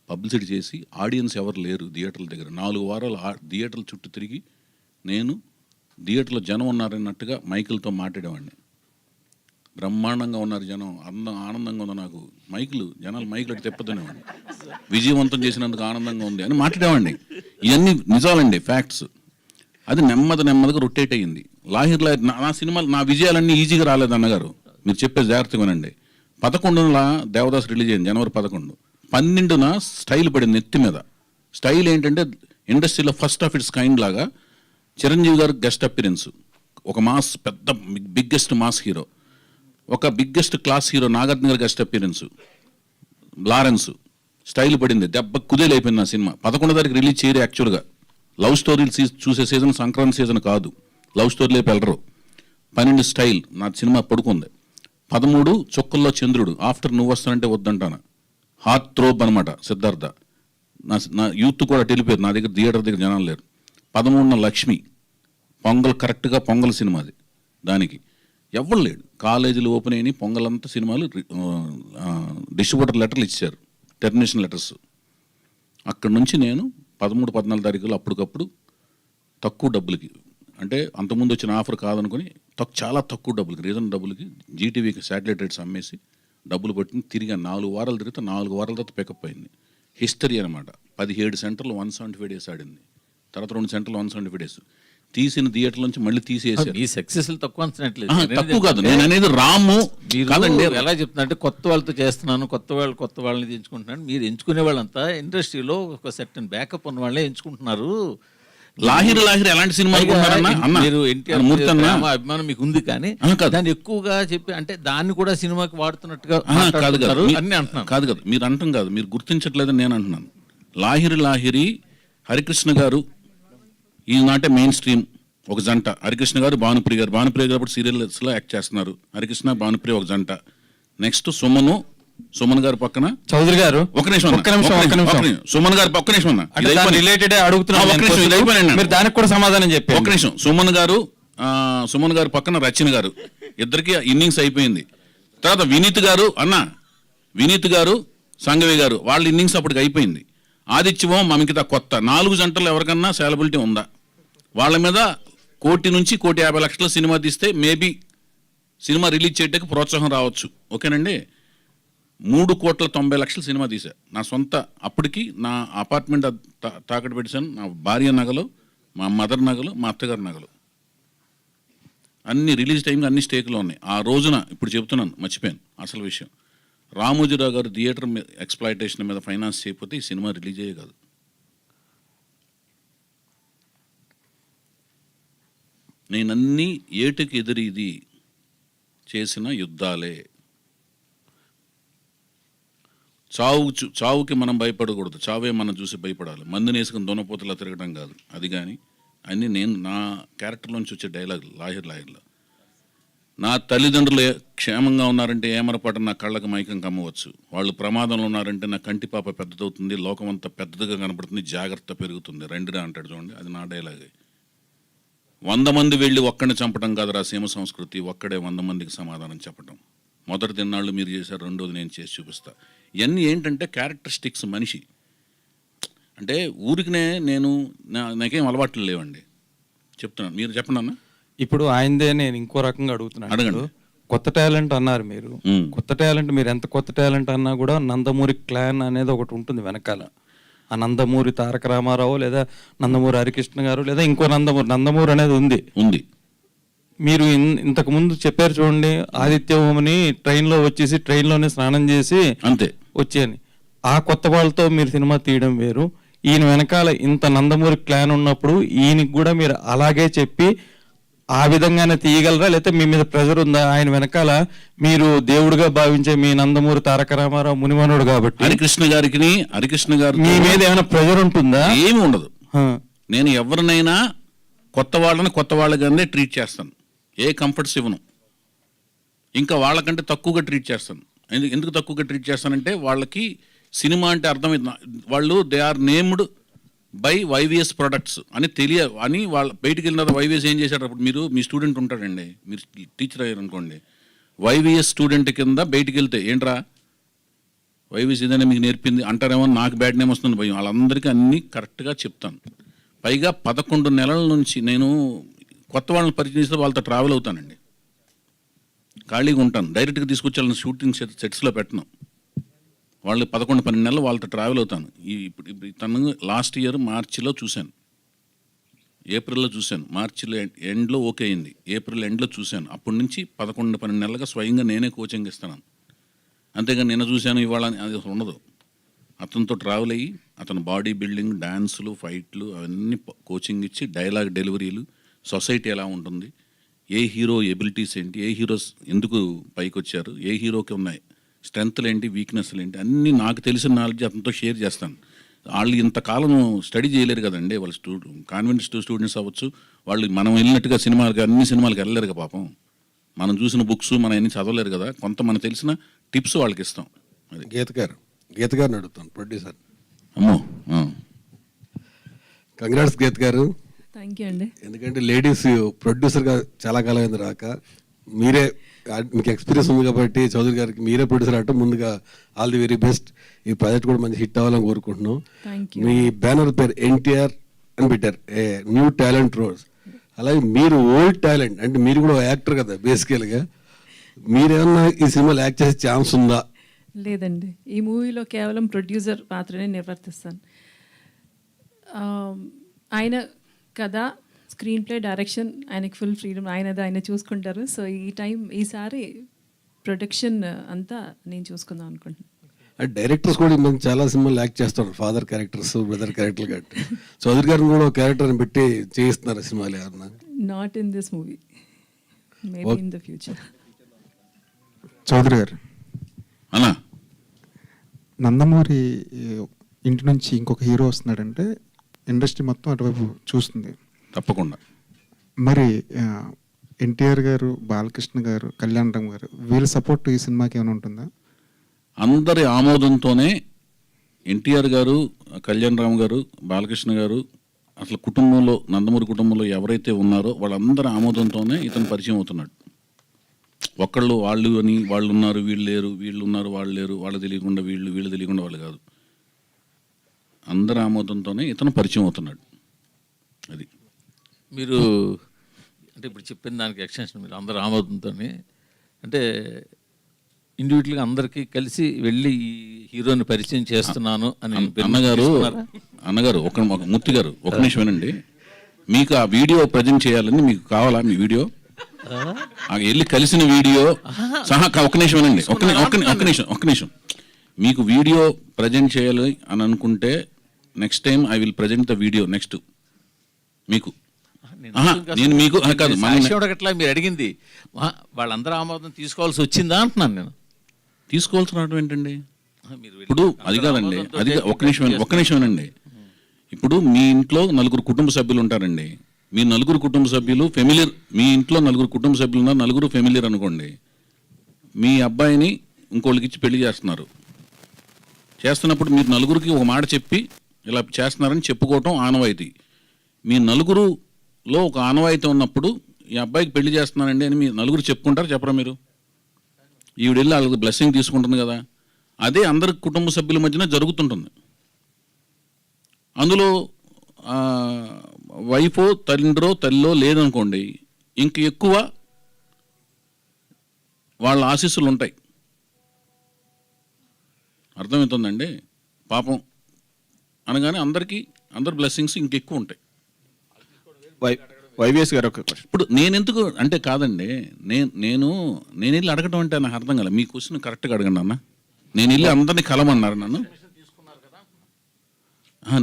పబ్లిసిటీ చేసి ఆడియన్స్ ఎవరు లేరు థియేటర్ల దగ్గర. 4 వారాలు థియేటర్ల చుట్టూ తిరిగి నేను థియేటర్లో జనం ఉన్నారన్నట్టుగా మైకులతో మాట్లాడేవాడిని. బ్రహ్మాండంగా ఉన్నారు జనం, ఆనందంగా ఉంది. నాకు జనాలు మైకులు అట్టి తిప్పదనేవాడిని. విజయవంతం చేసినందుకు ఆనందంగా ఉంది అని మాట్లాడేవాడిని. ఇవన్నీ నిజాలండి, ఫ్యాక్ట్స్. అది నెమ్మదిగా రొటేట్ అయ్యింది. లాహిర్ నా సినిమాలు, నా విజయాలన్నీ ఈజీగా రాలేదు అన్నగారు, మీరు చెప్పే జాగ్రత్తగా వినండి. 11న దేవదాస్ రిలీజ్ అయింది, జనవరి 11. 12న స్టైల్ పడింది నెత్తి మీద. స్టైల్ ఏంటంటే ఇండస్ట్రీలో ఫస్ట్ ఆఫ్ ఇట్స్ కైండ్ లాగా చిరంజీవి గారు గెస్ట్ అపిరెన్స్, ఒక మాస్ పెద్ద బిగ్గెస్ట్ మాస్ హీరో, ఒక బిగ్గెస్ట్ క్లాస్ హీరో నాగార్జున గారు గెస్ట్ అపిరెన్స్, లారెన్స్. స్టైల్ పడింది, దెబ్బ కుదేలైపోయింది నా సినిమా. 11వ తారీఖు రిలీజ్ చేయరు. యాక్చువల్గా లవ్ స్టోరీలు చూసే సీజన్ సంక్రాంతి సీజన్ కాదు, లవ్ స్టోరీలే వెళ్ళరు. 12 స్టైల్ నా సినిమా పడుకుంది. 13 చుక్కల్లో చంద్రుడు, ఆఫ్టర్ నువ్వు వస్తానంటే వద్దంటాను, హార్ట్ థ్రోబ్ అనమాట సిద్ధార్థ. నా యూత్ కూడా వెళ్ళిపోయారు, నా దగ్గర థియేటర్ దగ్గర జనాలు లేరు. 13న లక్ష్మి, పొంగల్, కరెక్ట్గా పొంగల్ సినిమాది. దానికి ఎవరు లేడు, కాలేజీలు ఓపెన్ అయినాయి, పొంగలంతా సినిమాలు డిస్ట్రిబ్యూటర్ లెటర్లు ఇచ్చారు, టెర్మినేషన్ లెటర్స్. అక్కడ నుంచి నేను 13, 14 తారీఖులు అప్పటికప్పుడు తక్కువ డబ్బులకి, అంటే అంతకుముందు వచ్చిన ఆఫర్ కాదనుకుని చాలా తక్కువ డబ్బులకి, రీజన్ డబ్బులకి జీటీవీకి శాటిలైట్ రేట్స్ అమ్మేసి డబ్బులు పట్టుకుని తిరిగి 4 వారాలు తిరిగితే 4 వారాల తర్వాత పికప్ అయింది. హిస్టరీ అనమాట. 17 సెంటర్లు 175 డేస్ ఆడింది. తర్వాత 2 సెంటర్లు 175 డేస్. తీసిన థియేటర్ నుంచి మళ్ళీ తీసేసారు. ఈ సక్సెస్ తక్కువ అంచనట్లేదు, తక్కువ కాదు. నేను అనేది రాము కాదండి. ఎలా చెప్తున్నా అంటే కొత్త వాళ్ళతో చేస్తున్నాను, కొత్త వాళ్ళని ఎంచుకుంటున్నాను. మీరు ఎంచుకునే వాళ్ళంతా ఇండస్ట్రీలో ఒక సెర్టన్ బ్యాకప్ ఉన్న వాళ్ళే ఎంచుకుంటున్నారు. లాహిర్ ఎలాంటి సినిమా మీరు ఎన్టీఆర్ అభిమానం మీకు ఉంది, కానీ దాన్ని ఎక్కువగా చెప్పి అంటే దాన్ని కూడా సినిమాకి వాడుతున్నట్టుగా అన్ని అంటున్నాను. కాదు మీరు అంటాం కాదు, మీరు గుర్తించట్లేదని నేను అంటున్నాను. లాహిరి హరికృష్ణ గారు ఈనాటే మెయిన్ స్ట్రీమ్ ఒక జంట. హరికృష్ణ గారు భానుప్రియ గారు ఇప్పుడు సీరియల్స్లో యాక్ట్ చేస్తున్నారు. హరికృష్ణ భానుప్రియ ఒక జంట. నెక్స్ట్ సుమన్ గారు పక్కన చౌదరి గారు. ఒక నిమిషం సుమన్ గారు ఒక్క నిమిషం రిలేటెడ్ అడుగుతున్నారు, దానికి కూడా సమాధానం చెప్పి. ఒక నిమిషం. సుమన్ గారు పక్కన రచన గారు, ఇద్దరికి ఇన్నింగ్స్ అయిపోయింది. తర్వాత వినీత్ గారు సంగవి గారు, వాళ్ళ ఇన్నింగ్స్ అప్పటికి అయిపోయింది. ఆదిత్యమో మమికిత కొత్త 4 జంటలు ఎవరికన్నా సాలబిలిటీ ఉందా? వాళ్ళ మీద 1 కోటి నుంచి 1,50,00,000 సినిమా తీస్తే మేబీ సినిమా రిలీజ్ చేయడానికి ప్రోత్సాహం రావచ్చు. ఓకేనండి. 3,90,00,000 సినిమా తీసా నా సొంత. అప్పటికి నా అపార్ట్మెంట్ తాకట్టు పెట్టాను. నా భార్య నగలు, మా మదర్ నగలు, మా అత్తగారి నగలు అన్ని రిలీజ్ టైంకి అన్ని స్టేక్లో ఉన్నాయి. ఆ రోజున ఇప్పుడు చెప్తున్నాను, మర్చిపోయాను అసలు విషయం. రామోజీరావు గారు థియేటర్ ఎక్స్ప్లాయిటేషన్ మీద ఫైనాన్స్ చేయకపోతే ఈ సినిమా రిలీజ్ అయ్యే కాదు. నేనన్నీ ఏటుకి ఎదురీది చేసిన యుద్ధాలే. చావుకి మనం భయపడకూడదు, చావే మనం చూసి భయపడాలి. మందుని వేసుకుని దొనపోతలా తిరగడం కాదు. అది కానీ అన్నీ నేను నా క్యారెక్టర్లోంచి వచ్చే డైలాగులు లాహిర్లో. నా తల్లిదండ్రులు క్షేమంగా ఉన్నారంటే ఏమరపాటు నా కళ్ళకు మైకం కమ్మవచ్చు. వాళ్ళు ప్రమాదంలో ఉన్నారంటే నా కంటిపాప పెద్దదవుతుంది, లోకమంతా పెద్దదిగా కనపడుతుంది, జాగ్రత్త పెరుగుతుంది. రండిరా అంటాడు చూడండి, అది నా డైలాగే. 100 మంది వెళ్ళి ఒక్కడిని చంపడం కాదురా సీమ సంస్కృతి, ఒక్కడే 100 మందికి సమాధానం చెప్పడం. మొదటి తిన్నాళ్ళు మీరు చేశారు, రెండోది నేను చేసి చూపిస్తా. ఇవన్నీ ఏంటంటే క్యారెక్టరిస్టిక్స్ మనిషి. అంటే ఊరికినే నాకేం అలవాట్లు లేవండి, చెప్తున్నాను. మీరు చెప్పండి అన్న. ఇప్పుడు ఆయనదే నేను ఇంకో రకంగా అడుగుతున్నాను. అడగండి. కొత్త టాలెంట్ అన్నారు మీరు. కొత్త టాలెంట్, మీరు ఎంత కొత్త టాలెంట్ అన్నా కూడా నందమూరి క్లాన్ అనేది ఒకటి ఉంటుంది వెనకాల. ఆ నందమూరి తారక రామారావు లేదా నందమూరి హరికృష్ణ గారు లేదా ఇంకో నందమూరి అనేది ఉంది. మీరు ఇంతకు ముందు చెప్పారు చూడండి, ఆదిత్య ఓమని ట్రైన్లో వచ్చేసి ట్రైన్లోనే స్నానం చేసి అంతే వచ్చేయని. ఆ కొత్త వాళ్ళతో మీరు సినిమా తీయడం వేరు. ఈయన వెనకాల ఇంత నందమూరి క్లాన్ ఉన్నప్పుడు ఈయనకి కూడా మీరు అలాగే చెప్పి ఆ విధంగానే తీయగలరా, లేకపోతే మీ మీద ప్రెజర్ ఉందా? ఆయన వెనకాల మీరు దేవుడిగా భావించే మీ నందమూరి తారక రామారావు మునిమనుడు కాబట్టి హరికృష్ణ గారు మీ మీద ఏమైనా ప్రెజర్ ఉంటుందా? ఏమి ఉండదు. నేను ఎవరినైనా కొత్త వాళ్ళగానే ట్రీట్ చేస్తాను, ఏ కంఫర్ట్స్ ఇవ్వను. ఇంకా వాళ్ళకంటే తక్కువగా ట్రీట్ చేస్తాను. ఎందుకు తక్కువగా ట్రీట్ చేస్తానంటే వాళ్ళకి సినిమా అంటే అర్థమైంది. వాళ్ళు they are named by YVS products అని వాళ్ళు బయటికి వెళ్ళిన తర్వాత వైవిఎస్ ఏం చేశారు. అప్పుడు మీ స్టూడెంట్ ఉంటాడండి, మీరు టీచర్ అయ్యారు అనుకోండి, వైవిఎస్ స్టూడెంట్ కింద బయటికి వెళ్తే ఏంట్రా వైవిఎస్ ఏదైనా మీకు నేర్పింది అంటారేమో, నాకు బ్యాడ్ నేమ్ వస్తుంది భయం. వాళ్ళందరికీ అన్నీ కరెక్ట్గా చెప్తాను. పైగా 11 నెలల నుంచి నేను కొత్త వాళ్ళని పరిచయం చేస్తే వాళ్ళతో ట్రావెల్ అవుతానండి. ఖాళీగా ఉంటాను, డైరెక్ట్గా తీసుకొచ్చి వాళ్ళని షూటింగ్ సెట్స్లో పెట్టను. వాళ్ళు 11-12 నెలలు వాళ్ళతో ట్రావెల్ అవుతాను. ఇప్పుడు తను లాస్ట్ ఇయర్ మార్చిలో చూశాను, ఏప్రిల్లో చూశాను, మార్చిలో ఎండ్లో ఓకే అయింది, ఏప్రిల్ ఎండ్లో చూశాను. అప్పటి నుంచి 11-12 నెలలుగా స్వయంగా నేనే కోచింగ్ ఇస్తున్నాను. అంతేగాని నిన్న చూశాను ఇవాళ అది ఉండదు. అతనితో ట్రావెల్ అయ్యి అతను బాడీ బిల్డింగ్, డ్యాన్సులు, ఫైట్లు అవన్నీ కోచింగ్ ఇచ్చి, డైలాగ్ డెలివరీలు, సొసైటీ ఎలా ఉంటుంది, ఏ హీరో ఎబిలిటీస్ ఏంటి, ఏ హీరోస్ ఎందుకు పైకి వచ్చారు, ఏ హీరోకి ఉన్నాయి స్ట్రెంగ్త్లు ఏంటి, వీక్నెస్లు ఏంటి, అన్నీ నాకు తెలిసిన నాలెడ్జ్ అతనితో షేర్ చేస్తాను. వాళ్ళు ఇంతకాలం స్టడీ చేయలేరు కదండి, వాళ్ళు కాన్వెంట్ స్టూడెంట్స్ అవ్వచ్చు, వాళ్ళు మనం వెళ్ళినట్టుగా అన్ని సినిమాలకు వెళ్ళలేరు కదా పాపం. మనం చూసిన బుక్స్ మనం అన్ని చదవలేరు కదా, కొంత మనకు తెలిసిన టిప్స్ వాళ్ళకి ఇస్తాం. అది గీత గారిని అడుగుతాను, ప్రొడ్యూసర్. అమ్మో, కంగ్రాట్స్ గీత గారు. థ్యాంక్ యూ అండి. ఎందుకంటే లేడీస్ ప్రొడ్యూసర్గా చాలా కాలం అయింది రాక, మీరే మీకు ఎక్స్పీరియన్స్ ఉంది కాబట్టి చౌదరి గారికి మీరే ప్రొడ్యూసర్ అంటే ముందుగా ఆల్ ది వెరీ బెస్ట్. ఈ ప్రాజెక్ట్ కూడా మంచి హిట్ అవ్వాలని కోరుకుంటున్నాం. మీ బ్యానర్ పేరు ఎన్టీఆర్ అని పెట్టారు, ఏ న్యూ టాలెంట్ రోజ్. అలాగే మీరు ఓల్డ్ టాలెంట్, అంటే మీరు కూడా యాక్టర్ కదా బేసికల్గా, మీరేమన్నా ఈ సినిమాలో యాక్ట్ చేసే ఛాన్స్ ఉందా? లేదండి, ఈ మూవీలో కేవలం ప్రొడ్యూసర్ పాత్రనే నిర్వర్తిస్తాను. ఆయన కథ, స్క్రీన్ ప్లే, డైరెక్షన్ ఆయనకి ఫుల్ ఫ్రీడమ్, ఆయన చూసుకుంటారు. సో ఈసారి ప్రొడక్షన్ అంతా నేను చూసుకుందాం అనుకుంటున్నాను. డైరెక్టర్స్ కూడా మంచి చాలా సినిమాలు యాక్ట్ చేస్తారు, ఫాదర్ క్యారెక్టర్స్, బ్రదర్ క్యారెక్టర్లు కాబట్టి. చౌదరి గారిని కూడా క్యారెక్టర్ని పెట్టి చేయిస్తున్నారు సినిమాలు ఏమన్నా? Not in this movie, maybe in the future. Chowdary గారు, అన్నా నందమూరి ఇంటి నుంచి ఇంకొక హీరో వస్తున్నాడంటే ఇండస్ట్రీ మొత్తం అటువైపు చూస్తుంది తప్పకుండా. మరి ఎన్టీఆర్ గారు, బాలకృష్ణ గారు, కళ్యాణ్ రామ్ గారు, వీళ్ళ సపోర్ట్ ఈ సినిమాకి ఏమైనా ఉంటుందా? అందరి ఆమోదంతోనే ఎన్టీఆర్ గారు, కళ్యాణ్ రామ్ గారు, బాలకృష్ణ గారు, అసలు కుటుంబంలో నందమూరి కుటుంబంలో ఎవరైతే ఉన్నారో వాళ్ళందరి ఆమోదంతోనే ఇతను పరిచయం అవుతున్నాడు. ఒక్కళ్ళు వాళ్ళు అని వాళ్ళు ఉన్నారు వీళ్ళు లేరు, వీళ్ళు ఉన్నారు వాళ్ళు లేరు, వాళ్ళు తెలియకుండా వీళ్ళు తెలియకుండా వాళ్ళు కాదు, అందరి ఆమోదంతోనే ఇతను పరిచయం అవుతున్నాడు. అది మీరు అంటే ఇప్పుడు చెప్పిన దానికి ఎక్స్టెన్షన్, మీరు అందరు ఆమోదంతో అంటే ఇండివిజువల్గా అందరికీ కలిసి వెళ్ళి ఈ హీరోని పరిచయం చేస్తున్నాను అని అన్నగారు ఒక మూర్తి గారు ఒక నిమిషం వినండి. మీకు ఆ వీడియో ప్రజెంట్ చేయాలని మీకు కావాలా? మీ వీడియో వెళ్ళి కలిసిన వీడియో సహా ఒక నిమిషం వినండి, ఒక్క నిమిషం. మీకు వీడియో ప్రజెంట్ చేయాలి అని అనుకుంటే next time I will present the video next మీకు. నేను మీకు కాదు, మీరు అడిగింది వాళ్ళందరూ ఆమోదం తీసుకోవాల్సి వచ్చిందా అంటున్నాను నేను. తీసుకోవాల్సిన ఏంటండి ఇప్పుడు? అది కాదండి, అది ఒక్క నిమిషం వినండి. ఇప్పుడు మీ ఇంట్లో 4 కుటుంబ సభ్యులు ఉంటారండి. మీ 4 కుటుంబ సభ్యులు ఫెమిలియర్, మీ ఇంట్లో 4 కుటుంబ సభ్యులు ఉన్నారు, 4 ఫెమిలియర్ అనుకోండి. మీ అబ్బాయిని ఇంకోళ్ళకి ఇచ్చి పెళ్లి చేస్తున్నప్పుడు మీరు 4కి ఒక మాట చెప్పి ఇలా చేస్తున్నారని చెప్పుకోవటం ఆనవాయితీ. మీ 4 లో ఒక ఆనవాయితీ ఉన్నప్పుడు ఈ అబ్బాయికి పెళ్లి చేస్తున్నానండి అని మీరు నలుగురు చెప్పుకుంటారు, చెప్పరా మీరు? ఈవిడ వెళ్ళి వాళ్ళకి బ్లెస్సింగ్ తీసుకుంటుంది కదా, అదే అందరి కుటుంబ సభ్యుల మధ్యన జరుగుతుంటుంది. అందులో వైఫో తండ్రో తల్లో లేదనుకోండి, ఇంక ఎక్కువ వాళ్ళ ఆశీస్సులు ఉంటాయి. అర్థమవుతుందండి? పాపం అనగానే అందరి బ్లెస్సింగ్స్ ఇంకెక్కువ ఉంటాయి. వైవిఎస్ గారు ఒక ఇప్పుడు నేనెందుకు అంటే కాదండి, నేను వెళ్ళి అడగటం అంటే నాకు అర్థం కాలే. మీ క్వశ్చన్ కరెక్ట్గా అడగండి అన్న. నేను వెళ్ళి అందరినీ కలమన్నారు నన్ను.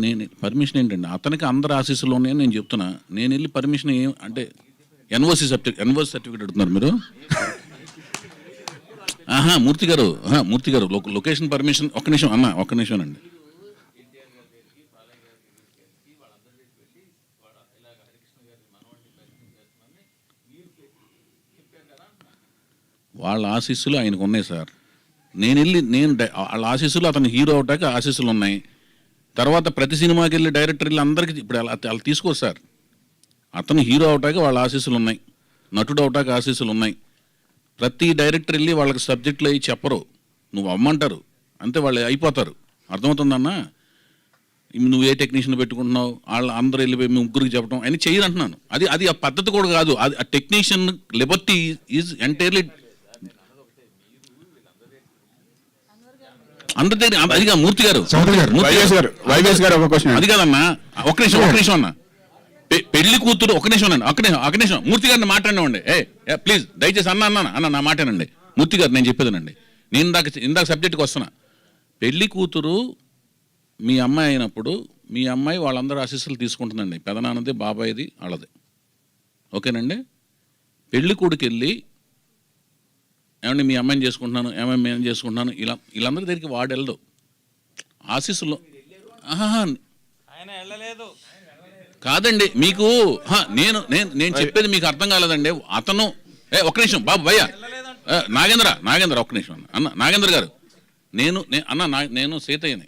నేను పర్మిషన్ ఏంటండి, అతనికి అందరు ఆశీస్సులు ఉన్నాయని నేను చెప్తున్నా. నేను వెళ్ళి పర్మిషన్ ఏం అంటే ఎన్ఓసి సర్టిఫికేట్ అడుగుతున్నారు మీరు? మూర్తి గారు లొకేషన్ పర్మిషన్ ఒక్క నిమిషం అండి. వాళ్ళ ఆశీస్సులు ఆయనకు ఉన్నాయి సార్. వాళ్ళ ఆశీస్సులు అతను హీరో అవటానికి ఆశీస్సులు ఉన్నాయి. తర్వాత ప్రతి సినిమాకి వెళ్ళి డైరెక్టర్ వెళ్ళి అందరికీ ఇప్పుడు వాళ్ళు తీసుకోరు సార్. అతను హీరో అవటానికి వాళ్ళ ఆశీస్సులు ఉన్నాయి, నటుడు అవటానికి ఆశీస్సులు ఉన్నాయి. ప్రతి డైరెక్టర్ వెళ్ళి వాళ్ళకి సబ్జెక్టులు అవి చెప్పరు, నువ్వు అమ్మంటారు అంతే, వాళ్ళు అయిపోతారు. అర్థమవుతుందన్నా? నువ్వు ఏ టెక్నీషియన్ పెట్టుకుంటున్నావు, వాళ్ళు అందరూ వెళ్ళిపోయి ముగ్గురికి చెప్పడం అని చెయ్యరు అంటున్నాను. అది ఆ పద్ధతి కూడా కాదు. అది ఆ టెక్నీషియన్ లిబర్టీ ఈజ్ ఎంటైర్లీ అందరి దగ్గర. అదిగా మూర్తి గారు అది కాదన్నా, ఒక నిమిషం అన్న. పెళ్లి కూతురు ఒక నిమిషం మూర్తి గారిని మాట్లాడినామండి. ప్లీజ్ దయచేసి అన్న నా మాటేనండి. మూర్తి గారు నేను చెప్పేదేనండి. నేను ఇందాక సబ్జెక్ట్కి వస్తున్నా. పెళ్లి కూతురు మీ అమ్మాయి అయినప్పుడు మీ అమ్మాయి వాళ్ళందరూ ఆశీస్సులు తీసుకుంటుందండి. పెదనాన్నది, బాబాయిది, వాళ్ళది. ఓకేనండి? పెళ్లి కొడుకు వెళ్ళి ఏమండి మీ అమ్మాయిని చేసుకుంటున్నాను, ఏమేమి చేసుకుంటున్నాను, వీళ్ళందరి దగ్గరికి వాడు వెళ్ళదు. ఆశీస్సులు కాదండి మీకు. నేను చెప్పేది మీకు అర్థం కాలేదండి. అతను ఒక్క నిమిషం బాబు భయ్య నాగేంద్ర ఒక్క నిమిషం అన్న. నాగేంద్ర గారు నేను సీతయ్యని.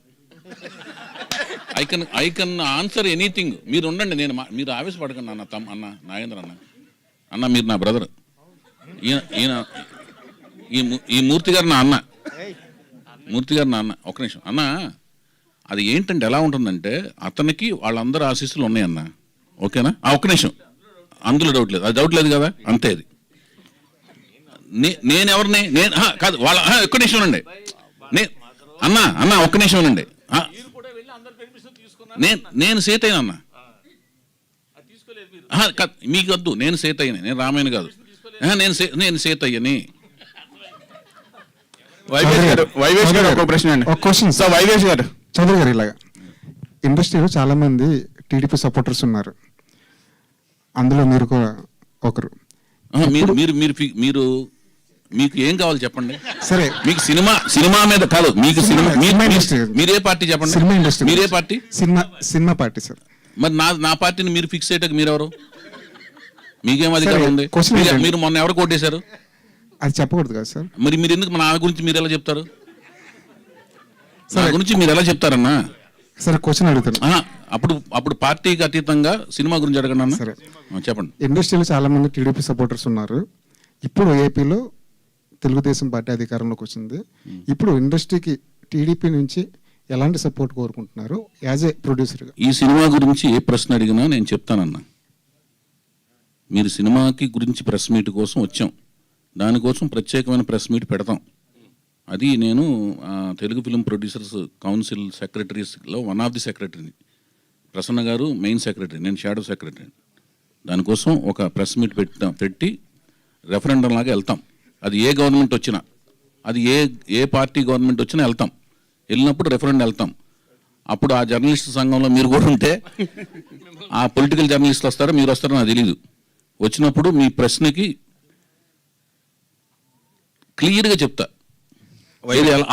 I can answer anything. మీరు ఉండండి, మీరు ఆవేశపడకండి అన్న నాగేంద్ర అన్న మీరు నా బ్రదర్. ఈ మూర్తి గారు నా అన్న. ఒక నిమిషం అన్న. అది ఏంటంటే ఎలా ఉంటుందంటే అతనికి వాళ్ళందరూ ఆశీస్సులు ఉన్నాయన్న. ఓకేనా? ఒక్క నిమిషం, అందులో డౌట్ లేదు, అది డౌట్ లేదు కదా, అంతే. అది నేనెవరిని కాదు వాళ్ళ. ఒక్క నిమిషం అండి అన్న ఒక్క నిమిషం అండి. నేను సీతయ్య అన్న. మీకు వద్దు, నేను సీతయ్యని, నేను రామాయణ కాదు. నేను సీతయ్యని. చౌదరి గారు, ఇలాగా ఇండస్ట్రీలో చాలా మంది టీడీపీ సపోర్టర్స్ ఉన్నారు, అందులో మీరు కూడా ఒకరు. మీకు ఏం కావాలి చెప్పండి. సరే, మీకు సినిమా మీద కాదు, మీకు మీరే పార్టీ చెప్పండి. Cinema industry. మీరే పార్టీ? Cinema party sir. మరి నా పార్టీని మీరు ఫిక్స్ అయ్యేటకు మీరెవరు? మీకేం అధికారం ఉంది? మీరు మొన్న ఎవరు కొట్టేశారు? అది చెప్పకూడదు కదా సార్. మరి మీరు ఎందుకు నా గురించి మీరు ఎలా చెప్తారు? నా గురించి మీరు ఎలా చెప్తారన్నా? సరే, క్వశ్చన్ అడుగుతాను. అప్పుడు పార్టీకి అతీతంగా సినిమా గురించి అడగండి అన్న. సరే చెప్పండి. ఇండస్ట్రీలో చాలా మంది టీడీపీ సపోర్టర్స్ ఉన్నారు. ఇప్పుడు ఏపీలో తెలుగుదేశం పార్టీ అధికారంలోకి వచ్చింది. ఇప్పుడు ఇండస్ట్రీకి టీడీపీ నుంచి ఎలాంటి సపోర్ట్ కోరుకుంటున్నారు యాజ్ ఏ ప్రొడ్యూసర్గా? ఈ సినిమా గురించి ఏ ప్రశ్న అడిగినా నేను చెప్తానన్నా. మీరు సినిమాకి గురించి ప్రెస్ మీట్ కోసం వచ్చాం, దానికోసం ప్రత్యేకమైన ప్రెస్ మీట్ పెడతాం. అది నేను తెలుగు ఫిల్మ్ ప్రొడ్యూసర్స్ కౌన్సిల్ సెక్రటరీస్లో వన్ ఆఫ్ ది సెక్రటరీని. ప్రసన్న గారు మెయిన్ సెక్రటరీ, నేను షాడో సెక్రటరీ. దానికోసం ఒక ప్రెస్ మీట్ పెట్టి రెఫరెండం లాగా వెళ్తాం. అది ఏ గవర్నమెంట్ వచ్చినా, అది ఏ పార్టీ గవర్నమెంట్ వచ్చినా వెళ్తాం. వెళ్ళినప్పుడు రెఫరెండం వెళ్తాం. అప్పుడు ఆ జర్నలిస్ట్ సంఘంలో మీరు కూడా ఉంటే, ఆ పొలిటికల్ జర్నలిస్టులు వస్తారో మీరు వస్తారో నాకు తెలీదు. వచ్చినప్పుడు మీ ప్రశ్నకి క్లియర్గా చెప్తా.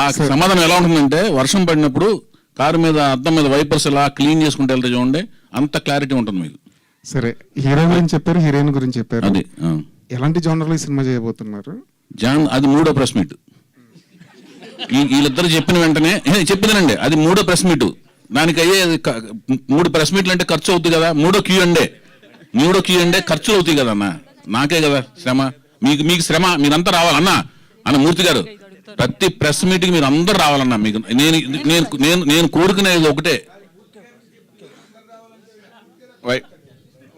ఆ సమాధానం ఎలా ఉంటుందంటే, వర్షం పడినప్పుడు కారు మీద అద్దం మీద వైపర్స్ ఎలా క్లీన్ చేసుకుంటే వెళ్తే చూడండి, అంత క్లారిటీ ఉంటుంది మీకు. సరే, హీరో గురించి చెప్పారు, హీరోయిన్ గురించి చెప్పారు. అది ఎలాంటి జోనర్లో ఈ సినిమా చేయబోతున్నారు? అది 3వ ప్రెస్ మీట్. వీళ్ళిద్దరు చెప్పిన వెంటనే చెప్పినండి, అది 3వ ప్రెస్ మీట్. దానికి అయ్యే 3 ప్రెస్ మీట్లు అంటే ఖర్చు అవుతుంది కదా. 3వ Q&A. న్యూడో క్యూ అంటే ఖర్చులు అవుతాయి కదన్నా, నాకే కదా శ్రమ, మీకు శ్రమ, మీరంతా రావాలన్నా అన్న మూర్తి గారు. ప్రతి ప్రెస్ మీటింగ్ మీరు అందరు రావాలన్నా. మీకు నేను కోరుకునేది ఒకటే.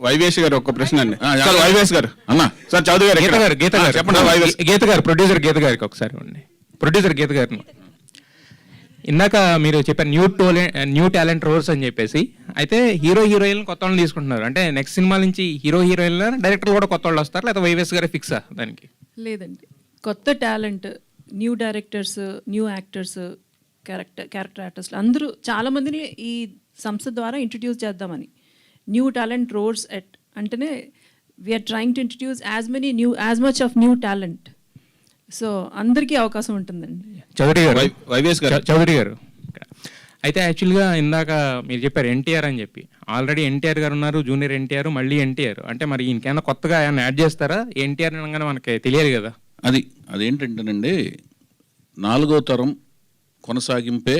వైవేష్ గారు ఒక ప్రశ్న అండి. వైవేష్ గారు అన్నా, సార్ చౌదరి గారు, గీత గారు చెప్పండి. గీత గారు, ప్రొడ్యూసర్ గీత గారికి ఒకసారి ఉండి. ప్రొడ్యూసర్ గీత గారిని ఇందాక మీరు చెప్పారు న్యూ టాలెంట్ రోల్స్ అని చెప్పేసి, అయితే హీరో హీరోయిన్ కొత్త వాళ్ళని తీసుకుంటున్నారు. అంటే నెక్స్ట్ సినిమా నుంచి హీరో హీరోయిన్ డైరెక్టర్లు కూడా కొత్త వాళ్ళు వస్తారు, లేదా వైవేష్ గారే ఫిక్సా దానికి? లేదండి, కొత్త talent, new directors, new actors, character ఆర్టిస్టులు అందరూ చాలామందిని ఈ సంస్థ ద్వారా ఇంట్రడ్యూస్ చేద్దామని. న్యూ టాలెంట్ రోల్స్ అంటేనే we are trying to introduce as much of new talent. So అందరికీ అవకాశం ఉంటుందండి. చౌదరి గారు అయితే యాక్చువల్గా ఇందాక మీరు చెప్పారు ఎన్టీఆర్ అని చెప్పి, ఆల్రెడీ ఎన్టీఆర్ గారు ఉన్నారు, జూనియర్ ఎన్టీఆర్, మళ్ళీ ఎన్టీఆర్. అంటే మరి ఇంకేమైనా కొత్తగా ఏమైనా యాడ్ చేస్తారా? ఎన్టీఆర్ అనగానే మనకి తెలియదు కదా. అదేంటంటేనండి, 4వ తరం కొనసాగింపే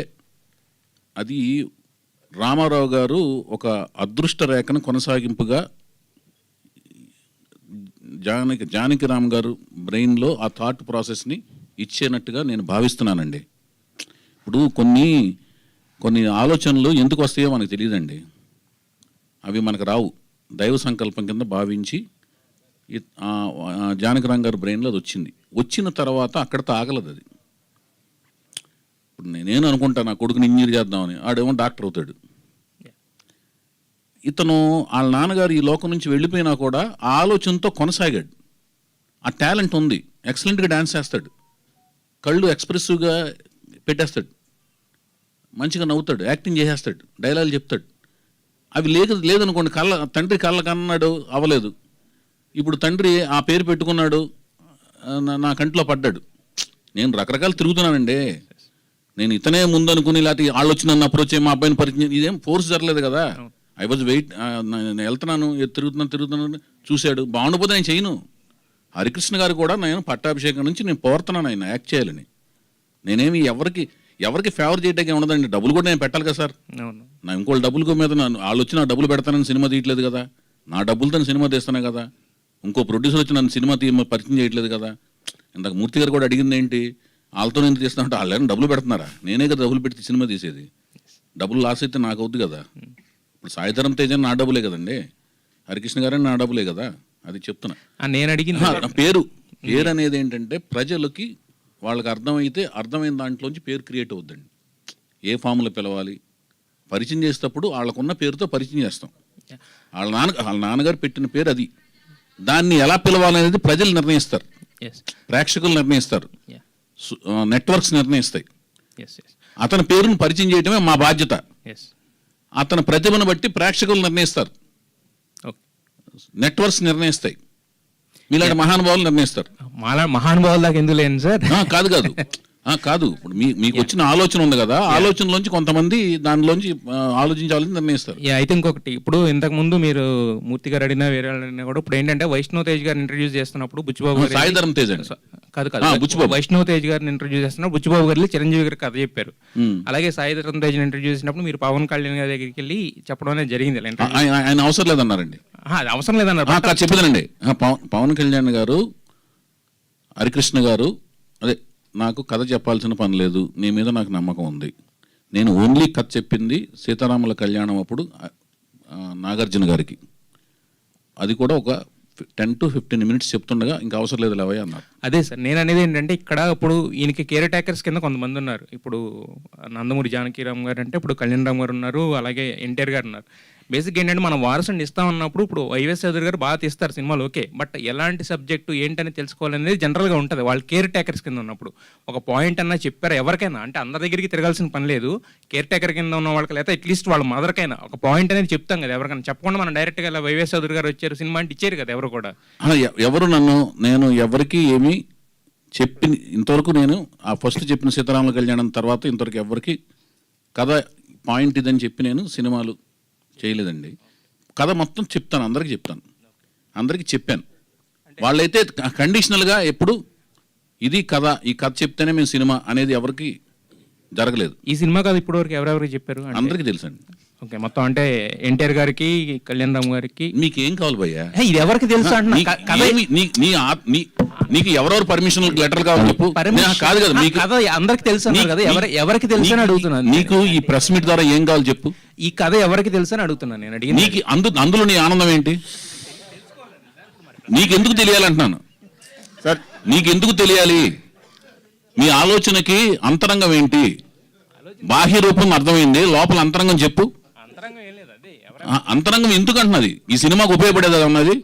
అది. రామారావు గారు ఒక అదృష్ట రేఖను కొనసాగింపుగా జానకిరామ్ గారు బ్రెయిన్లో ఆ థాట్ ప్రాసెస్ని ఇచ్చేనట్టుగా నేను భావిస్తున్నానండి. ఇప్పుడు కొన్ని ఆలోచనలు ఎందుకు వస్తాయో మనకు తెలియదండి, అవి మనకు రావు. దైవ సంకల్పం కింద భావించి జానకిరామ్ గారు బ్రెయిన్లో అది వచ్చిన తర్వాత అక్కడితో ఆగలదు అది. ఇప్పుడు నేను అనుకుంటాను నా కొడుకుని ఇంజనీర్ చేద్దామని, ఆడేమో డాక్టర్ అవుతాడు. ఇతను వాళ్ళ నాన్నగారు ఈ లోకం నుంచి వెళ్ళిపోయినా కూడా ఆ ఆలోచనతో కొనసాగాడు. ఆ టాలెంట్ ఉంది, ఎక్సలెంట్గా డ్యాన్స్ చేస్తాడు, కళ్ళు ఎక్స్ప్రెసివ్గా పెట్టేస్తాడు, మంచిగా నవ్వుతాడు, యాక్టింగ్ చేసేస్తాడు, డైలాగులు చెప్తాడు. అవి లేదనుకోండి, తండ్రి కళ్ళ కన్నాడు అవ్వలేదు. ఇప్పుడు తండ్రి ఆ పేరు పెట్టుకున్నాడు, నా కంట్లో పడ్డాడు. నేను రకరకాలు తిరుగుతున్నానండి. నేను ఇతనే ముందు అనుకుని, లేకపోతే వాళ్ళు వచ్చి నన్ను అప్రోచ్ అయ్యి మా అబ్బాయిని పరిచయం, ఇదేం ఫోర్స్ జరగలేదు కదా. ఐ వాజ్ నేను వెళ్తున్నాను, తిరుగుతున్నాను, చూశాడు, బాగుండిపోతే నేను చేయను. హరికృష్ణ గారు కూడా నేను పట్టాభిషేకం నుంచి నేను పోరుతున్నాను ఆయన యాక్ట్ చేయాలని. నేనేమి ఎవరికి ఫేవర్ చేయడానికి ఉండదండి. డబ్బులు కూడా నేను పెట్టాలి కదా సార్. నా ఇంకోళ్ళ డబ్బుల మీద వాళ్ళు వచ్చి నా డబ్బులు పెడతానని సినిమా తీయట్లేదు కదా, నా డబ్బులతో సినిమా తీస్తానే కదా. ఇంకో ప్రొడ్యూసర్ వచ్చి నన్ను సినిమా పరిచయం చేయట్లేదు కదా. ఇందాక మూర్తి గారు కూడా అడిగింది ఏంటి, వాళ్ళతో నేను తీస్తానంటే వాళ్ళని డబ్బులు పెడుతున్నారా? నేనే కదా డబ్బులు పెట్టి సినిమా తీసేది. డబ్బులు లాస్ అయితే నాకు అవుద్ది కదా. ఇప్పుడు సాయిధరం తేజ నా డబ్బులే కదండి, హరికృష్ణ గారని నా డబ్బులే కదా. అది చెప్తున్నా. నేను అడిగింది పేరు అనేది ఏంటంటే ప్రజలకి వాళ్ళకి అర్థమైన దాంట్లోంచి పేరు క్రియేట్ అవుద్దండి. ఏ ఫామ్లో పిలవాలి, పరిచయం చేసేటప్పుడు వాళ్ళకున్న పేరుతో పరిచయం చేస్తాం. వాళ్ళ నాన్నగారు పెట్టిన పేరు అది. దాన్ని ఎలా పిలవాలనేది ప్రజలు నిర్ణయిస్తారు, ప్రేక్షకులు నిర్ణయిస్తారు, నెట్వర్క్స్ నిర్ణయిస్తాయి. అతని పేరును పరిచయం చేయడమే మా బాధ్యత. అతని ప్రతిభను బట్టి ప్రేక్షకులు నిర్ణయిస్తారు, నెట్వర్క్స్ నిర్ణయిస్తాయి, మీలాంటి మహానుభావులు నిర్ణయిస్తారు. మహానుభావుల దాకా ఎందుకు లేను సార్. కాదు ఇప్పుడు మీకు వచ్చిన ఆలోచన ఉంది కదా, ఆలోచనలోంచి కొంతమంది దానిలోంచి ఆలోచించాలని నిర్ణయిస్తారు. అయితే ఇంకొకటి, ఇప్పుడు ఇంతకు ముందు మీరు మూర్తి గారు అడిగినా వేరే అడిగినా కూడా, ఇప్పుడు ఏంటంటే వైష్ణవ్ తేజ్ గారిని ఇంట్రడ్యూస్ చేస్తున్నప్పుడు బుచ్చిబాబు గారు, సాయిధరం తేజ్ కాదు వైష్ణవ్ తేజ్ గారిని ఇంట్రడ్యూస్ చేస్తున్నప్పుడు బుచ్చిబాబు గారు చిరంజీవి గారికి కథ చెప్పారు. అలాగే సాయిధరం తేజ్ ఇంట్రడ్యూస్ చేసినప్పుడు మీరు పవన్ కళ్యాణ్ గారి దగ్గరికి వెళ్ళి చెప్పడం అనేది జరిగింది. ఆయన అవసరం లేదన్నారండి. అది అవసరం లేదన్నారు. చెప్పేదండి, పవన్ కళ్యాణ్ గారు, హరికృష్ణ గారు, అదే నాకు కథ చెప్పాల్సిన పని లేదు, నీ మీద నాకు నమ్మకం ఉంది, నేను ఓన్లీ కథ చెప్పింది సీతారాముల కళ్యాణం అప్పుడు నాగార్జున గారికి, అది కూడా ఒక 10 to 15 minutes చెప్తుండగా ఇంకా అవసరం లేదు లేవయ్య అన్నారు. అదే సార్ నేను అనేది ఏంటంటే, ఇక్కడ ఇప్పుడు ఈయనకి కేర్ టేకర్స్ కింద కొంతమంది ఉన్నారు. ఇప్పుడు నందమూరి జానకిరామ్ గారు అంటే ఇప్పుడు కళ్యాణ్ రామ్ గారు ఉన్నారు, అలాగే ఎన్టీఆర్ గారు ఉన్నారు. బేసిక్ ఏంటంటే మనం వారసుని ఇస్తామన్నప్పుడు ఇప్పుడు వైవేష్ చౌదరి గారు బాగా తీస్తారు సినిమాలు, ఓకే, బట్ ఎలాంటి సబ్జెక్టు ఏంటని తెలుసుకోవాలనేది జనరల్గా ఉంటుంది వాళ్ళు కేర్ టేకర్స్ కింద ఉన్నప్పుడు. ఒక పాయింట్ అన్నా చెప్పారు ఎవరికైనా, అంటే అందరి దగ్గరికి తిరగాల్సిన పని లేదు, కేర్ టేకర్ కింద ఉన్న వాళ్ళకి, లేదా అట్లీస్ట్ వాళ్ళ మదర్కైనా ఒక పాయింట్ అనేది చెప్తాం కదా ఎవరికైనా. చెప్పకుండా మనం డైరెక్ట్గా ఇలా వైవేష్ చౌదరి గారు వచ్చారు సినిమా అంటే ఇచ్చారు కదా ఎవరు కూడా. నేను ఎవరికి ఏమి చెప్పి ఇంతవరకు నేను ఆ ఫస్ట్ చెప్పిన సీతారాముల కళ్యాణం తర్వాత ఇంతవరకు ఎవరికి కథ పాయింట్ ఇదని చెప్పి నేను సినిమాలు చేయలేదండి. కథ మొత్తం చెప్తాను, అందరికీ చెప్పాను. వాళ్ళైతే కండిషనల్గా ఎప్పుడు ఇది కథ, ఈ కథ చెప్తేనే మేము సినిమా అనేది ఎవరికి జరగలేదు. ఈ సినిమా కథ ఇప్పటివరకు ఎవరెవరికి చెప్పారు? అందరికీ తెలుసండి. ఓకే, మొత్తం అంటే ఎన్టీఆర్ గారికి, కళ్యాణ్ రామ్ గారికి. మీకు ఏం కావాలి భయ్యా? ఇది ఎవరికి తెలుసు అంటున్నా? నీకు ఎవరెవరు పర్మిషన్ లెటర్ కావాలి చెప్పు. కాదు కదా, మీకు కథ అందరికి తెలుసు అన్నారు కదా, ఎవరికి తెలుసు అని అడుగుతున్నాను. నీకు ఈ ప్రెస్ మీట్ ద్వారా ఏం కావాలి చెప్పు. ఈ కథ ఎవరికి తెలుసు అని అడుగుతున్నాను నేను. అడిగి నీకు అందులో నీ ఆనందం ఏంటి? నీకెందుకు తెలియాలంటున్నాను సార్, నీకెందుకు తెలియాలి? మీ ఆలోచనకి అంతరంగం ఏంటి? బాహ్య రూపం అర్థమైంది, లోపల అంతరంగం చెప్పు. అంతరంగం ఎందుకు అంటున్నది? ఈ సినిమాకు ఉపయోగపడేది ఉన్నది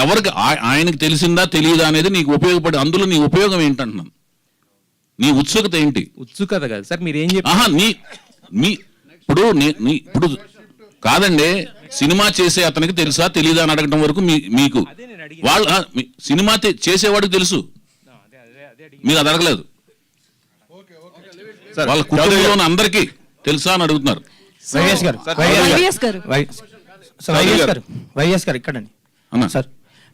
ఎవరికి? ఆయనకి తెలిసిందా తెలియదా అనేది నీకు ఉపయోగపడే, అందులో నీ ఉపయోగం ఏంటంటున్నాను. నీ ఉత్సుకత ఏంటి? ఉత్సుకత కాదు సార్, మీరు ఏం ఇప్పుడు కాదండి, సినిమా చేసే అతనికి తెలుసా తెలియదా అని అడగడం వరకు మీకు వాళ్ళు సినిమా చేసేవాడికి తెలుసు, మీరు అది అడగలేదు. వాళ్ళ కుటుంబంలో అందరికీ తెలుసా అని అడుగుతున్నారు. వైఎస్ గారు ఇక్కడండి సార్.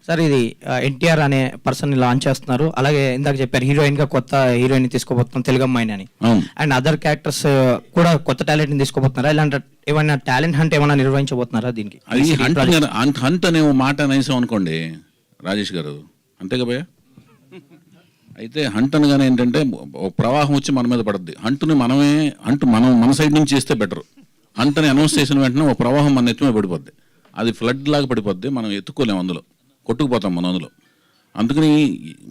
సార్ ఇది ఎన్టీఆర్ అనే పర్సన్ లాంచ్ చేస్తున్నారు, అలాగే ఇందాక చెప్పారు హీరోయిన్ గా కొత్త హీరోయిన్ తీసుకోబోతున్నాం తెలుగు అమ్మాయిని అని, అండ్ అదర్ క్యారెక్టర్స్ కూడా కొత్త టాలెంట్ ని తీసుకోబోతున్నారా? ఇలాంటి ఏమైనా టాలెంట్ హంట్ ఏమైనా నిర్వహించబోతున్నారా? దీనికి హంట్ అనే మాట అనేసాం అనుకోండి రాజేష్ గారు, అంతేగా భయ్య. అయితే హంట్ అనగానే ఏంటంటే ప్రవాహం వచ్చి మన మీద పడుద్ది. హంట్ని మనం మన సైడ్ నుంచి చేస్తే బెటర్. హంట్ని అనౌన్స్ చేసిన వెంటనే ఒక ప్రవాహం మన ఎత్తుమే పడిపోద్ది, అది ఫ్లడ్ లాగా పడిపోద్ది, మనం ఎత్తుకోలేము, అందులో కొట్టుకుపోతాం మనం అందులో. అందుకని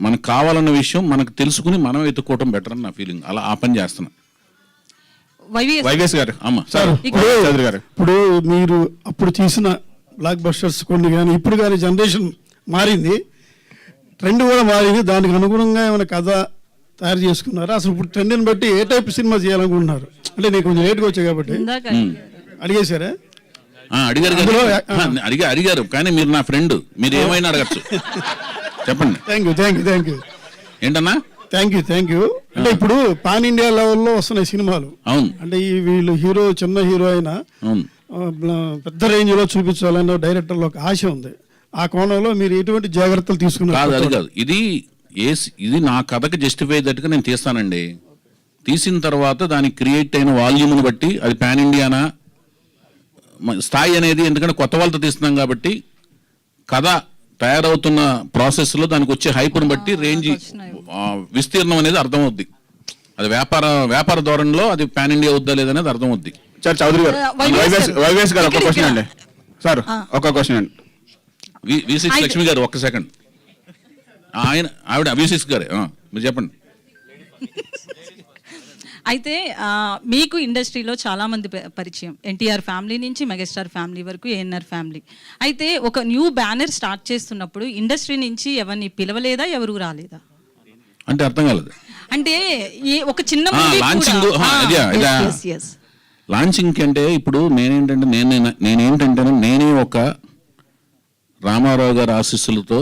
మనకు కావాలన్న విషయం మనకు తెలుసుకుని మనం ఎత్తుకోవటం బెటర్ అని నా ఫీలింగ్. అలా ఆ పని చేస్తున్నా. వైవిఎస్ గారు అమ్మ సార్, ఇప్పుడు మీరు అప్పుడు తీసిన బ్లాక్ బస్టర్స్ కొన్ని కానీ ఇప్పుడు కానీ జనరేషన్ మారింది, ట్రెండ్ కూడా మారింది. దానికి అనుగుణంగా ఏమైనా కథ తయారు చేసుకున్నారు? అసలు ఇప్పుడు ట్రెండ్ని బట్టి ఏ టైప్ సినిమా చేయాలనుకుంటున్నారు? అంటే నేను కొంచెం లేట్గా వచ్చా కాబట్టి అడిగేశారా? అడిగారు కానీ మీరు నా ఫ్రెండ్, మీరు ఏమైనా అడగచ్చు, చెప్పండి. థ్యాంక్ యూ ఏంటన్నా? Thank you. అంటే ఇప్పుడు పాన్ ఇండియా లెవెల్లో వస్తున్నాయి సినిమాలు. అవును, అంటే ఈ వీళ్ళు హీరో చిన్న హీరో అయినా పెద్ద రేంజ్ లో చూపించాలన్న డైరెక్టర్లో ఒక ఆశ ఉంది. ఆ కోణంలో మీరు ఎటువంటి జాగ్రత్తలు తీసుకున్నారు? అది కాదు, ఇది నా కథకి జస్టిఫై దట్టుగా నేను తీస్తానండి. తీసిన తర్వాత దానికి క్రియేట్ అయిన వాల్యూమ్ని బట్టి అది పాన్ ఇండియానా స్థాయి అనేది, ఎందుకంటే కొత్త వాళ్ళతో తీస్తున్నాం కాబట్టి కథ తయారవుతున్న ప్రాసెస్లో దానికి వచ్చే హైప్ను బట్టి రేంజ్ విస్తీర్ణం అనేది అర్థమవుద్ది. అది వ్యాపార ధోరణిలో అది పాన్ ఇండియా అవుద్దా లేదనేది అర్థమవుద్ది. సార్ చౌదరి గారు, వైవిఎస్ గారు ఒక క్వశ్చన్ అండి. సార్ ఒక క్వశ్చన్ అండి. V6 లక్ష్మి గారు ఒక్క సెకండ్. ఆవిడ V6 గారే, మీరు చెప్పండి. అయితే మీకు ఇండస్ట్రీలో చాలా మంది పరిచయం, ఎన్టీఆర్ ఫ్యామిలీ నుంచి మెగాస్టార్ ఫ్యామిలీ వరకు, ఏఎన్ఆర్ ఫ్యామిలీ. అయితే ఒక న్యూ బ్యానర్ స్టార్ట్ చేస్తున్నప్పుడు ఇండస్ట్రీ నుంచి ఎవరిని పిలవలేదా, ఎవరు రాలేదా? అంటే అర్థం కాలేదు. అంటే ఒక చిన్న లాంచింగ్ అంటే ఇప్పుడు నేనే ఒక రామారావు గారి ఆశీస్సులతో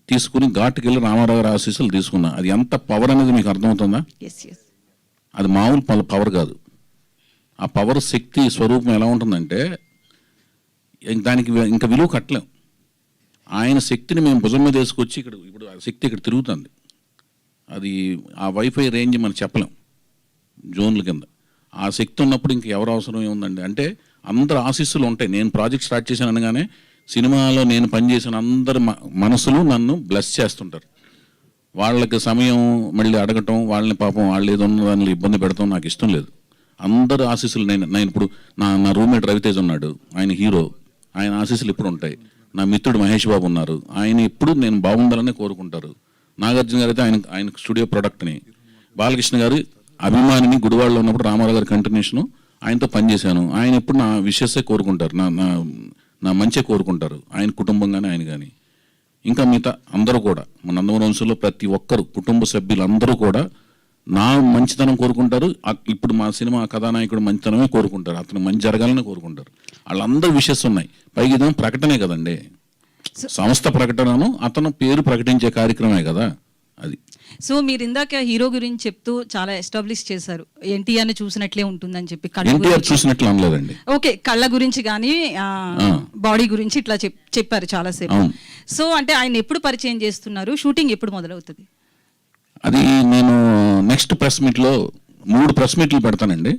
తీసుకుని ఘాటుకెళ్ళి రామారావు గారి ఆశీస్సులు తీసుకున్నా. అది ఎంత పవర్ అనేది మీకు అర్థమవుతుందా? అది మామూలు పవర్ కాదు. ఆ పవర్ శక్తి స్వరూపం ఎలా ఉంటుందంటే దానికి ఇంకా విలువ కట్టలేం. ఆయన శక్తిని మేము భుజం మీద వేసుకొచ్చి ఇప్పుడు ఆ శక్తి ఇక్కడ తిరుగుతుంది. అది ఆ వైఫై రేంజ్ మనం చెప్పలేం జోన్ల కింద. ఆ శక్తి ఉన్నప్పుడు ఇంక ఎవరు అవసరం ఏముందండి? అంటే అందరు ఆశీస్సులు ఉంటాయి. నేను ప్రాజెక్ట్ స్టార్ట్ చేశాను అనగానే సినిమాలో నేను పనిచేసిన అందరి మనసులు నన్ను బ్లెస్ చేస్తుంటారు. వాళ్ళకి సమయం మళ్ళీ అడగటం, వాళ్ళని పాపం వాళ్ళు ఏదో ఉన్న దానిలో ఇబ్బంది పెడతాం నాకు ఇష్టం లేదు. అందరు ఆశీస్సులు నేను ఇప్పుడు నా రూమ్మేట్ రవితేజ్ ఉన్నాడు, ఆయన హీరో, ఆయన ఆశీస్సులు ఎప్పుడు ఉంటాయి. నా మిత్రుడు మహేష్ బాబు ఉన్నారు, ఆయన ఎప్పుడు నేను బాగుండాలని కోరుకుంటారు. నాగార్జున గారు అయితే ఆయన స్టూడియో ప్రొడక్ట్ని, బాలకృష్ణ గారు అభిమానిని, గుడివాడలో ఉన్నప్పుడు రామారావు గారి కంటిన్యూషను ఆయనతో పనిచేశాను. ఆయన ఎప్పుడు నా విషయసే కోరుకుంటారు, నా మంచి కోరుకుంటారు, ఆయన కుటుంబం కానీ ఆయన కానీ. ఇంకా మిగతా అందరూ కూడా మన నందమూరి వంశంలో ప్రతి ఒక్కరు కుటుంబ సభ్యులందరూ కూడా నా మంచితనం కోరుకుంటారు. ఇప్పుడు మా సినిమా కథానాయకుడు మంచితనమే కోరుకుంటారు, అతను మంచి జరగాలని కోరుకుంటారు. వాళ్ళందరూ విషయస్ ఉన్నాయి. పైకి ఇదేమో ప్రకటనే కదండి, సంస్థ ప్రకటనను అతను పేరు ప్రకటించే కార్యక్రమే కదా అది. సో మీరు ఇందాక హీరో గురించి చెప్తూ చాలా ఎస్టాబ్లిష్ చేశారు, ఎన్టీఆర్ని చూసినట్లే ఉంటుందని చెప్పి. ఎన్టీఆర్ చూసినట్లు అనలేదండి. ఓకే, కళ్ళ గురించి కానీ బాడీ గురించి ఇట్లా చెప్పారు చాలాసేపు. సో అంటే ఆయన ఎప్పుడు పరిచయం చేస్తున్నారు, షూటింగ్ ఎప్పుడు మొదలవుతుంది? అది నేను నెక్స్ట్ ప్రెస్ మీట్లో 3 ప్రెస్ మీట్లు పెడతానండి.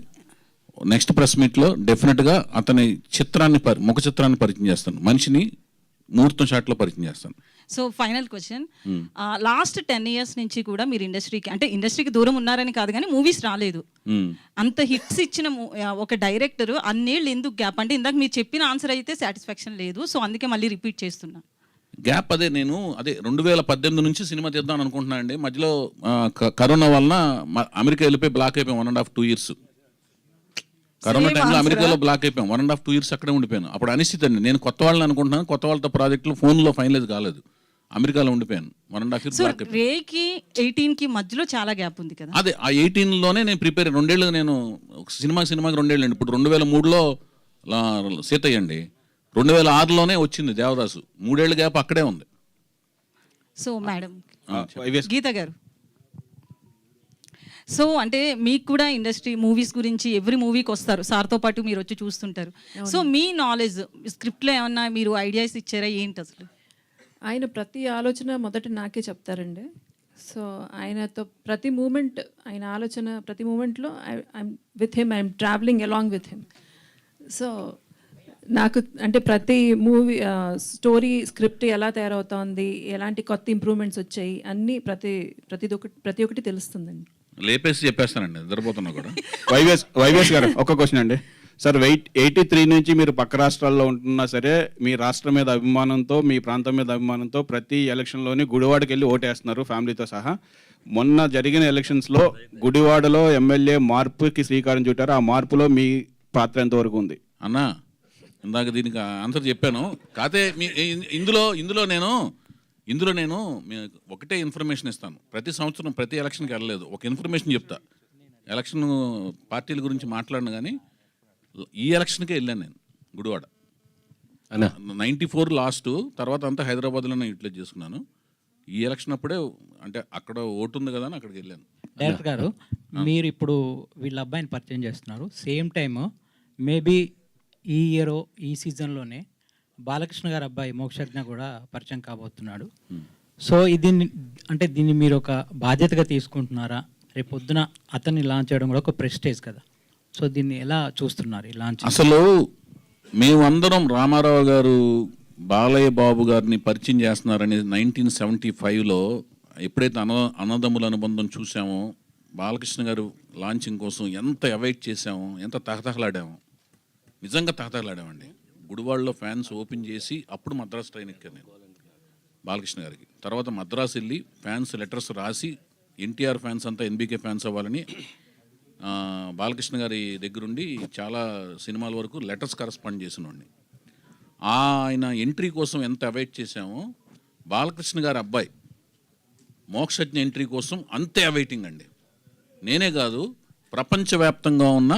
నెక్స్ట్ ప్రెస్ మీట్లో డెఫినెట్గా అతని చిత్రాన్ని ముఖ చిత్రాన్ని పరిచయం చేస్తాను, మనిషిని ముహూర్తం షాట్లో పరిచయం చేస్తాను. So final question, last 10 years నుంచి కూడా మీరు ఇండస్ట్రీకి దూరం ఉన్నారని కాదు కానీ మూవీస్ రాలేదు. అంత హిట్స్ ఇచ్చిన ఒక డైరెక్టర్ అన్నేళ్ళు ఎందుకు గ్యాప్? అంటే ఇందాక మీరు చెప్పిన ఆన్సర్ అయితే సాటిస్ఫాక్షన్ లేదు, సో అందుకే మళ్ళీ రిపీట్ చేస్తున్నా. గ్యాప్ అదే 2018 నుంచి సినిమా తీద్దాం అనుకుంటున్నాను అండి. మధ్యలో కరోనా వలన అమెరికా వెళ్ళిపోయి బ్లాక్ అయిపోయాం 1.5-2 years. కరోనా టైంలో అమెరికాలో బ్లాక్ అయిపోయాం 1.5-2 years అక్కడే ఉండిపోయాను. అప్పుడు అనిశ్చిత అండి, నేను కొత్త వాళ్ళని అనుకుంటున్నాను, కొత్త వాళ్ళతో ప్రాజెక్టులు ఫోన్లో ఫైనలైజ్ కాలేదు, అమెరికాలో ఉండిపోయాను 1.5 years బ్లాక్ అయిపోయాను. రేకి 18కి మధ్యలో చాలా గ్యాప్ ఉంది కదా. అదే ఆ 18లోనే నేను ప్రిపేర్ 2 ఏళ్ళు, నేను సినిమాకి 2 ఏళ్ళు అండి. ఇప్పుడు 2003లో సీతయ్య అండి, 2006లోనే వచ్చింది దేవదాసు, 3 ఏళ్ళ గ్యాప్ అక్కడే ఉంది. సో మేడం గీత గారు, సో అంటే మీకు కూడా ఇండస్ట్రీ మూవీస్ గురించి ఎవ్రీ మూవీకి వస్తారు, సార్తో పాటు మీరు వచ్చి చూస్తుంటారు. సో మీ నాలెడ్జ్ స్క్రిప్ట్లో ఏమన్నా మీరు ఐడియాస్ ఇచ్చారా ఏంటి అసలు? ఆయన ప్రతి ఆలోచన మొదట నాకే చెప్తారండి. సో ఆయనతో ప్రతి మూమెంట్, ఆయన ఆలోచన ప్రతి మూమెంట్లో I'm with him, I'm travelling along with him. So నాకు అంటే ప్రతి మూవీ స్టోరీ స్క్రిప్ట్ ఎలా తయారవుతోంది, ఎలాంటి కొత్త ఇంప్రూవ్మెంట్స్ వచ్చాయి, అన్నీ ప్రతి ఒక్కటి తెలుస్తుందండి. లేపేసి చెప్పేస్తానండి, నిద్రపోతున్నా కూడా. వైవేష్ గారు ఒక క్వశ్చన్ అండి. సార్ 83 నుంచి మీరు పక్క రాష్ట్రాల్లో ఉంటున్నా సరే, మీ రాష్ట్రం మీద అభిమానంతో, మీ ప్రాంతం మీద అభిమానంతో ప్రతి ఎలక్షన్లోని గుడివాడకి వెళ్ళి ఓటేస్తున్నారు ఫ్యామిలీతో సహా. మొన్న జరిగిన ఎలక్షన్స్లో గుడివాడలో ఎమ్మెల్యే మార్పుకి శ్రీకారం చుట్టారు. ఆ మార్పులో మీ పాత్ర ఎంతవరకు ఉంది? అన్నా ఇందాక దీనికి ఆన్సర్ చెప్పాను. కాతే ఇందులో నేను ఒకటే ఇన్ఫర్మేషన్ ఇస్తాను. ప్రతి సంవత్సరం ప్రతి ఎలక్షన్కి వెళ్ళలేదు, ఒక ఇన్ఫర్మేషన్ చెప్తా. ఎలక్షన్ పార్టీల గురించి మాట్లాడిన కానీ ఈ ఎలక్షన్కే వెళ్ళాను నేను గుడివాడ. 94 లాస్ట్, తర్వాత అంతా హైదరాబాద్లోనే యూటిలైజ్ చేసుకున్నాను. ఈ ఎలక్షన్ అప్పుడే అంటే అక్కడ ఓటు ఉంది కదా అని అక్కడికి వెళ్ళాను. డైరెక్టర్ గారు, మీరు ఇప్పుడు వీళ్ళ అబ్బాయిని పరిచయం చేస్తున్నారు, సేమ్ టైమ్ మేబీ ఈ ఇయర్ ఈ సీజన్లోనే బాలకృష్ణ గారి అబ్బాయి మోక్షజ్ఞ కూడా పరిచయం కాబోతున్నాడు. సో దీన్ని మీరు ఒక బాధ్యతగా తీసుకుంటున్నారా? రేపు పొద్దున అతన్ని లాంచ్ చేయడం కూడా ఒక ప్రెస్టేజ్ కదా. సో దీన్ని ఎలా చూస్తున్నారు ఈ లాంచ్? అసలు మేమందరం రామారావు గారు బాలయ్య బాబు గారిని పరిచయం చేస్తున్నారని 1975లో ఎప్పుడైతే అన్నదమ్ముల అనుబంధం చూసామో, బాలకృష్ణ గారు లాంచింగ్ కోసం ఎంత అవైట్ చేసామో, ఎంత తహతహలాడామో, నిజంగా తహతహలాడామండి. గుడివాడలో ఫ్యాన్స్ ఓపెన్ చేసి అప్పుడు మద్రాసు ట్రైన్ ఎక్కాను నేను బాలకృష్ణ గారికి. తర్వాత మద్రాసు వెళ్ళి ఫ్యాన్స్ లెటర్స్ రాసి ఎన్టీఆర్ ఫ్యాన్స్ అంతా ఎన్బీకే ఫ్యాన్స్ అవ్వాలని బాలకృష్ణ గారి దగ్గరుండి చాలా సినిమాల వరకు లెటర్స్ కరస్పాండ్ చేసినండి. ఆయన ఎంట్రీ కోసం ఎంత అవైట్ చేశామో, బాలకృష్ణ గారి అబ్బాయి మోక్షజ్ఞ ఎంట్రీ కోసం అంతే అవైటింగ్ అండి. నేనే కాదు, ప్రపంచవ్యాప్తంగా ఉన్న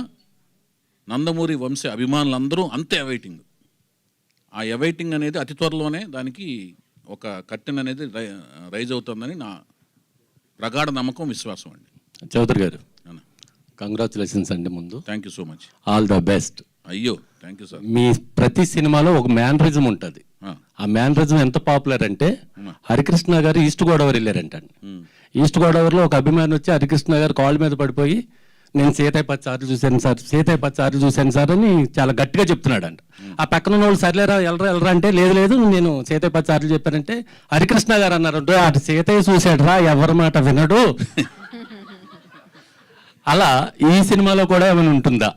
నందమూరి వంశ అభిమానులందరూ అంతే అవైటింగ్. ఆ అవైటింగ్ అనేది అతి త్వరలోనే దానికి ఒక కర్టెన్ అనేది రైజ్ అవుతుందని నా ప్రగాఢ నమ్మకం, విశ్వాసం అండి. చౌదరి గారు, కంగ్రాచులేషన్స్ అండి. ముందు thank you so much, all the best. అయ్యో థ్యాంక్ యూ సార్. మీ ప్రతి సినిమాలో ఒక మ్యానరిజం ఉంటుంది. ఆ మ్యానరిజం ఎంత పాపులర్ అంటే, హరికృష్ణ గారు ఈస్ట్ గోదావరి వెళ్ళారంట. ఈస్ట్ గోదావరిలో ఒక అభిమాని వచ్చి హరికృష్ణ గారు కాళ్ళ మీద పడిపోయి, నేను సీతయ్య 10 సార్లు చూశాను సార్, సీతయ్య 10 సార్లు చూశాను సార్ అని చాలా గట్టిగా చెప్తున్నాడు అంట. ఆ పక్కన ఉన్న వాళ్ళు సర్లేరా వెళ్ళరా అంటే, లేదు నేను సీతయ్య 10 సార్లు చెప్పానంటే హరికృష్ణ గారు అన్నారు, అటు సీతయ్య చూశాడు రా, ఎవరి మాట వినడు. అలా ఈ సినిమాలో కూడా ఏమైనా ఉంటుందా?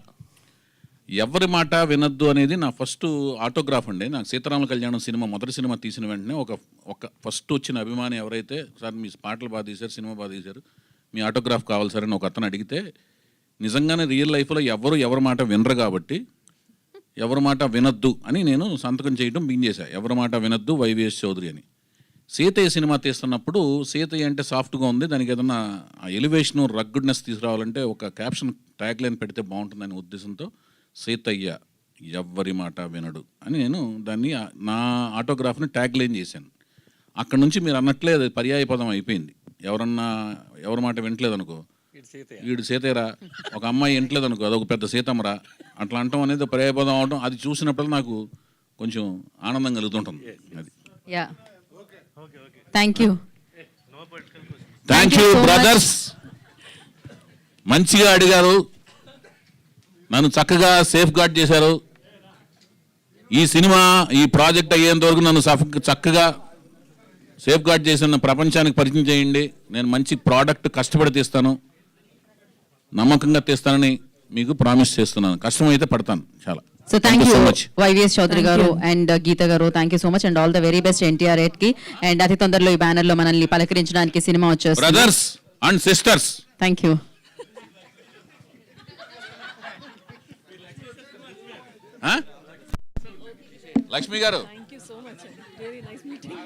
ఎవరి మాట వినద్దు అనేది నా ఫస్ట్ ఆటోగ్రాఫ్ అండి. నాకు సీతారామ కళ్యాణం సినిమా మొదటి సినిమా తీసిన వెంటనే ఒక ఫస్ట్ వచ్చిన అభిమాని ఎవరైతే, సార్ మీ పాటలు బాగా తీశారు, సినిమా బాగా తీశారు, మీ ఆటోగ్రాఫ్ కావాలి సార్ అని ఒక అతను అడిగితే, నిజంగానే రియల్ లైఫ్లో ఎవరి మాట వినరు కాబట్టి ఎవరి మాట వినద్దు అని నేను సంతకం చేయడం చేశా. ఎవరి మాట వినద్దు వైవిఎస్ చౌదరి అని. సీతయ్య సినిమా తీస్తున్నప్పుడు సీతయ్య అంటే సాఫ్ట్గా ఉంది, దానికి ఏదన్నా ఎలివేషన్ రగ్గుడ్నెస్ తీసుకురావాలంటే ఒక క్యాప్షన్ ట్యాగ్ లైన్ పెడితే బాగుంటుందనే ఉద్దేశంతో సీతయ్య ఎవ్వరి మాట వినడు అని నేను దాన్ని నా ఆటోగ్రాఫ్ని ట్యాగ్ లైన్ చేశాను. అక్కడ నుంచి మీరు అన్నట్లే అది పర్యాయ పదం అయిపోయింది. ఎవరి మాట వినట్లేదు అనుకో, వీడు సీతయ్యరా, ఒక అమ్మాయి వినట్లేదు అనుకో, అదొక పెద్ద సీతమ్మరా, అట్లా అంటాం అనేది పర్యాయ పదం అవడం, అది చూసినప్పుడు నాకు కొంచెం ఆనందం కలుగుతుంటుంది. అది థ్యాంక్ యూ బ్రదర్స్, మంచిగా అడిగారు. నన్ను చక్కగా సేఫ్ గార్డ్ చేశారు. ఈ సినిమా ఈ ప్రాజెక్ట్ అయ్యేంత వరకు నన్ను చక్కగా సేఫ్ గార్డ్ చేసిన ప్రపంచానికి పరిచయం చేయండి. నేను మంచి ప్రోడక్ట్ కష్టపడి తీస్తాను, నమ్మకంగా తీస్తానని మీకు ప్రామిస్ చేస్తున్నాను. కష్టమైతే పడతాను చాలా. So thank you so much. YVS Chowdary గారు అండ్ గీత గారు, thank you so much and all the very best NTR 8 కి. అండ్ అతి తొందరలో ఈ బ్యానర్ లో మనల్ని పలకరించడానికి సినిమా వచ్చేస్తుంది. Brothers and sisters. Thank you. Lakshmi గారు, థ్యాంక్ యూ సో మచ్ అండి, వెరీ నైస్ మీటింగ్.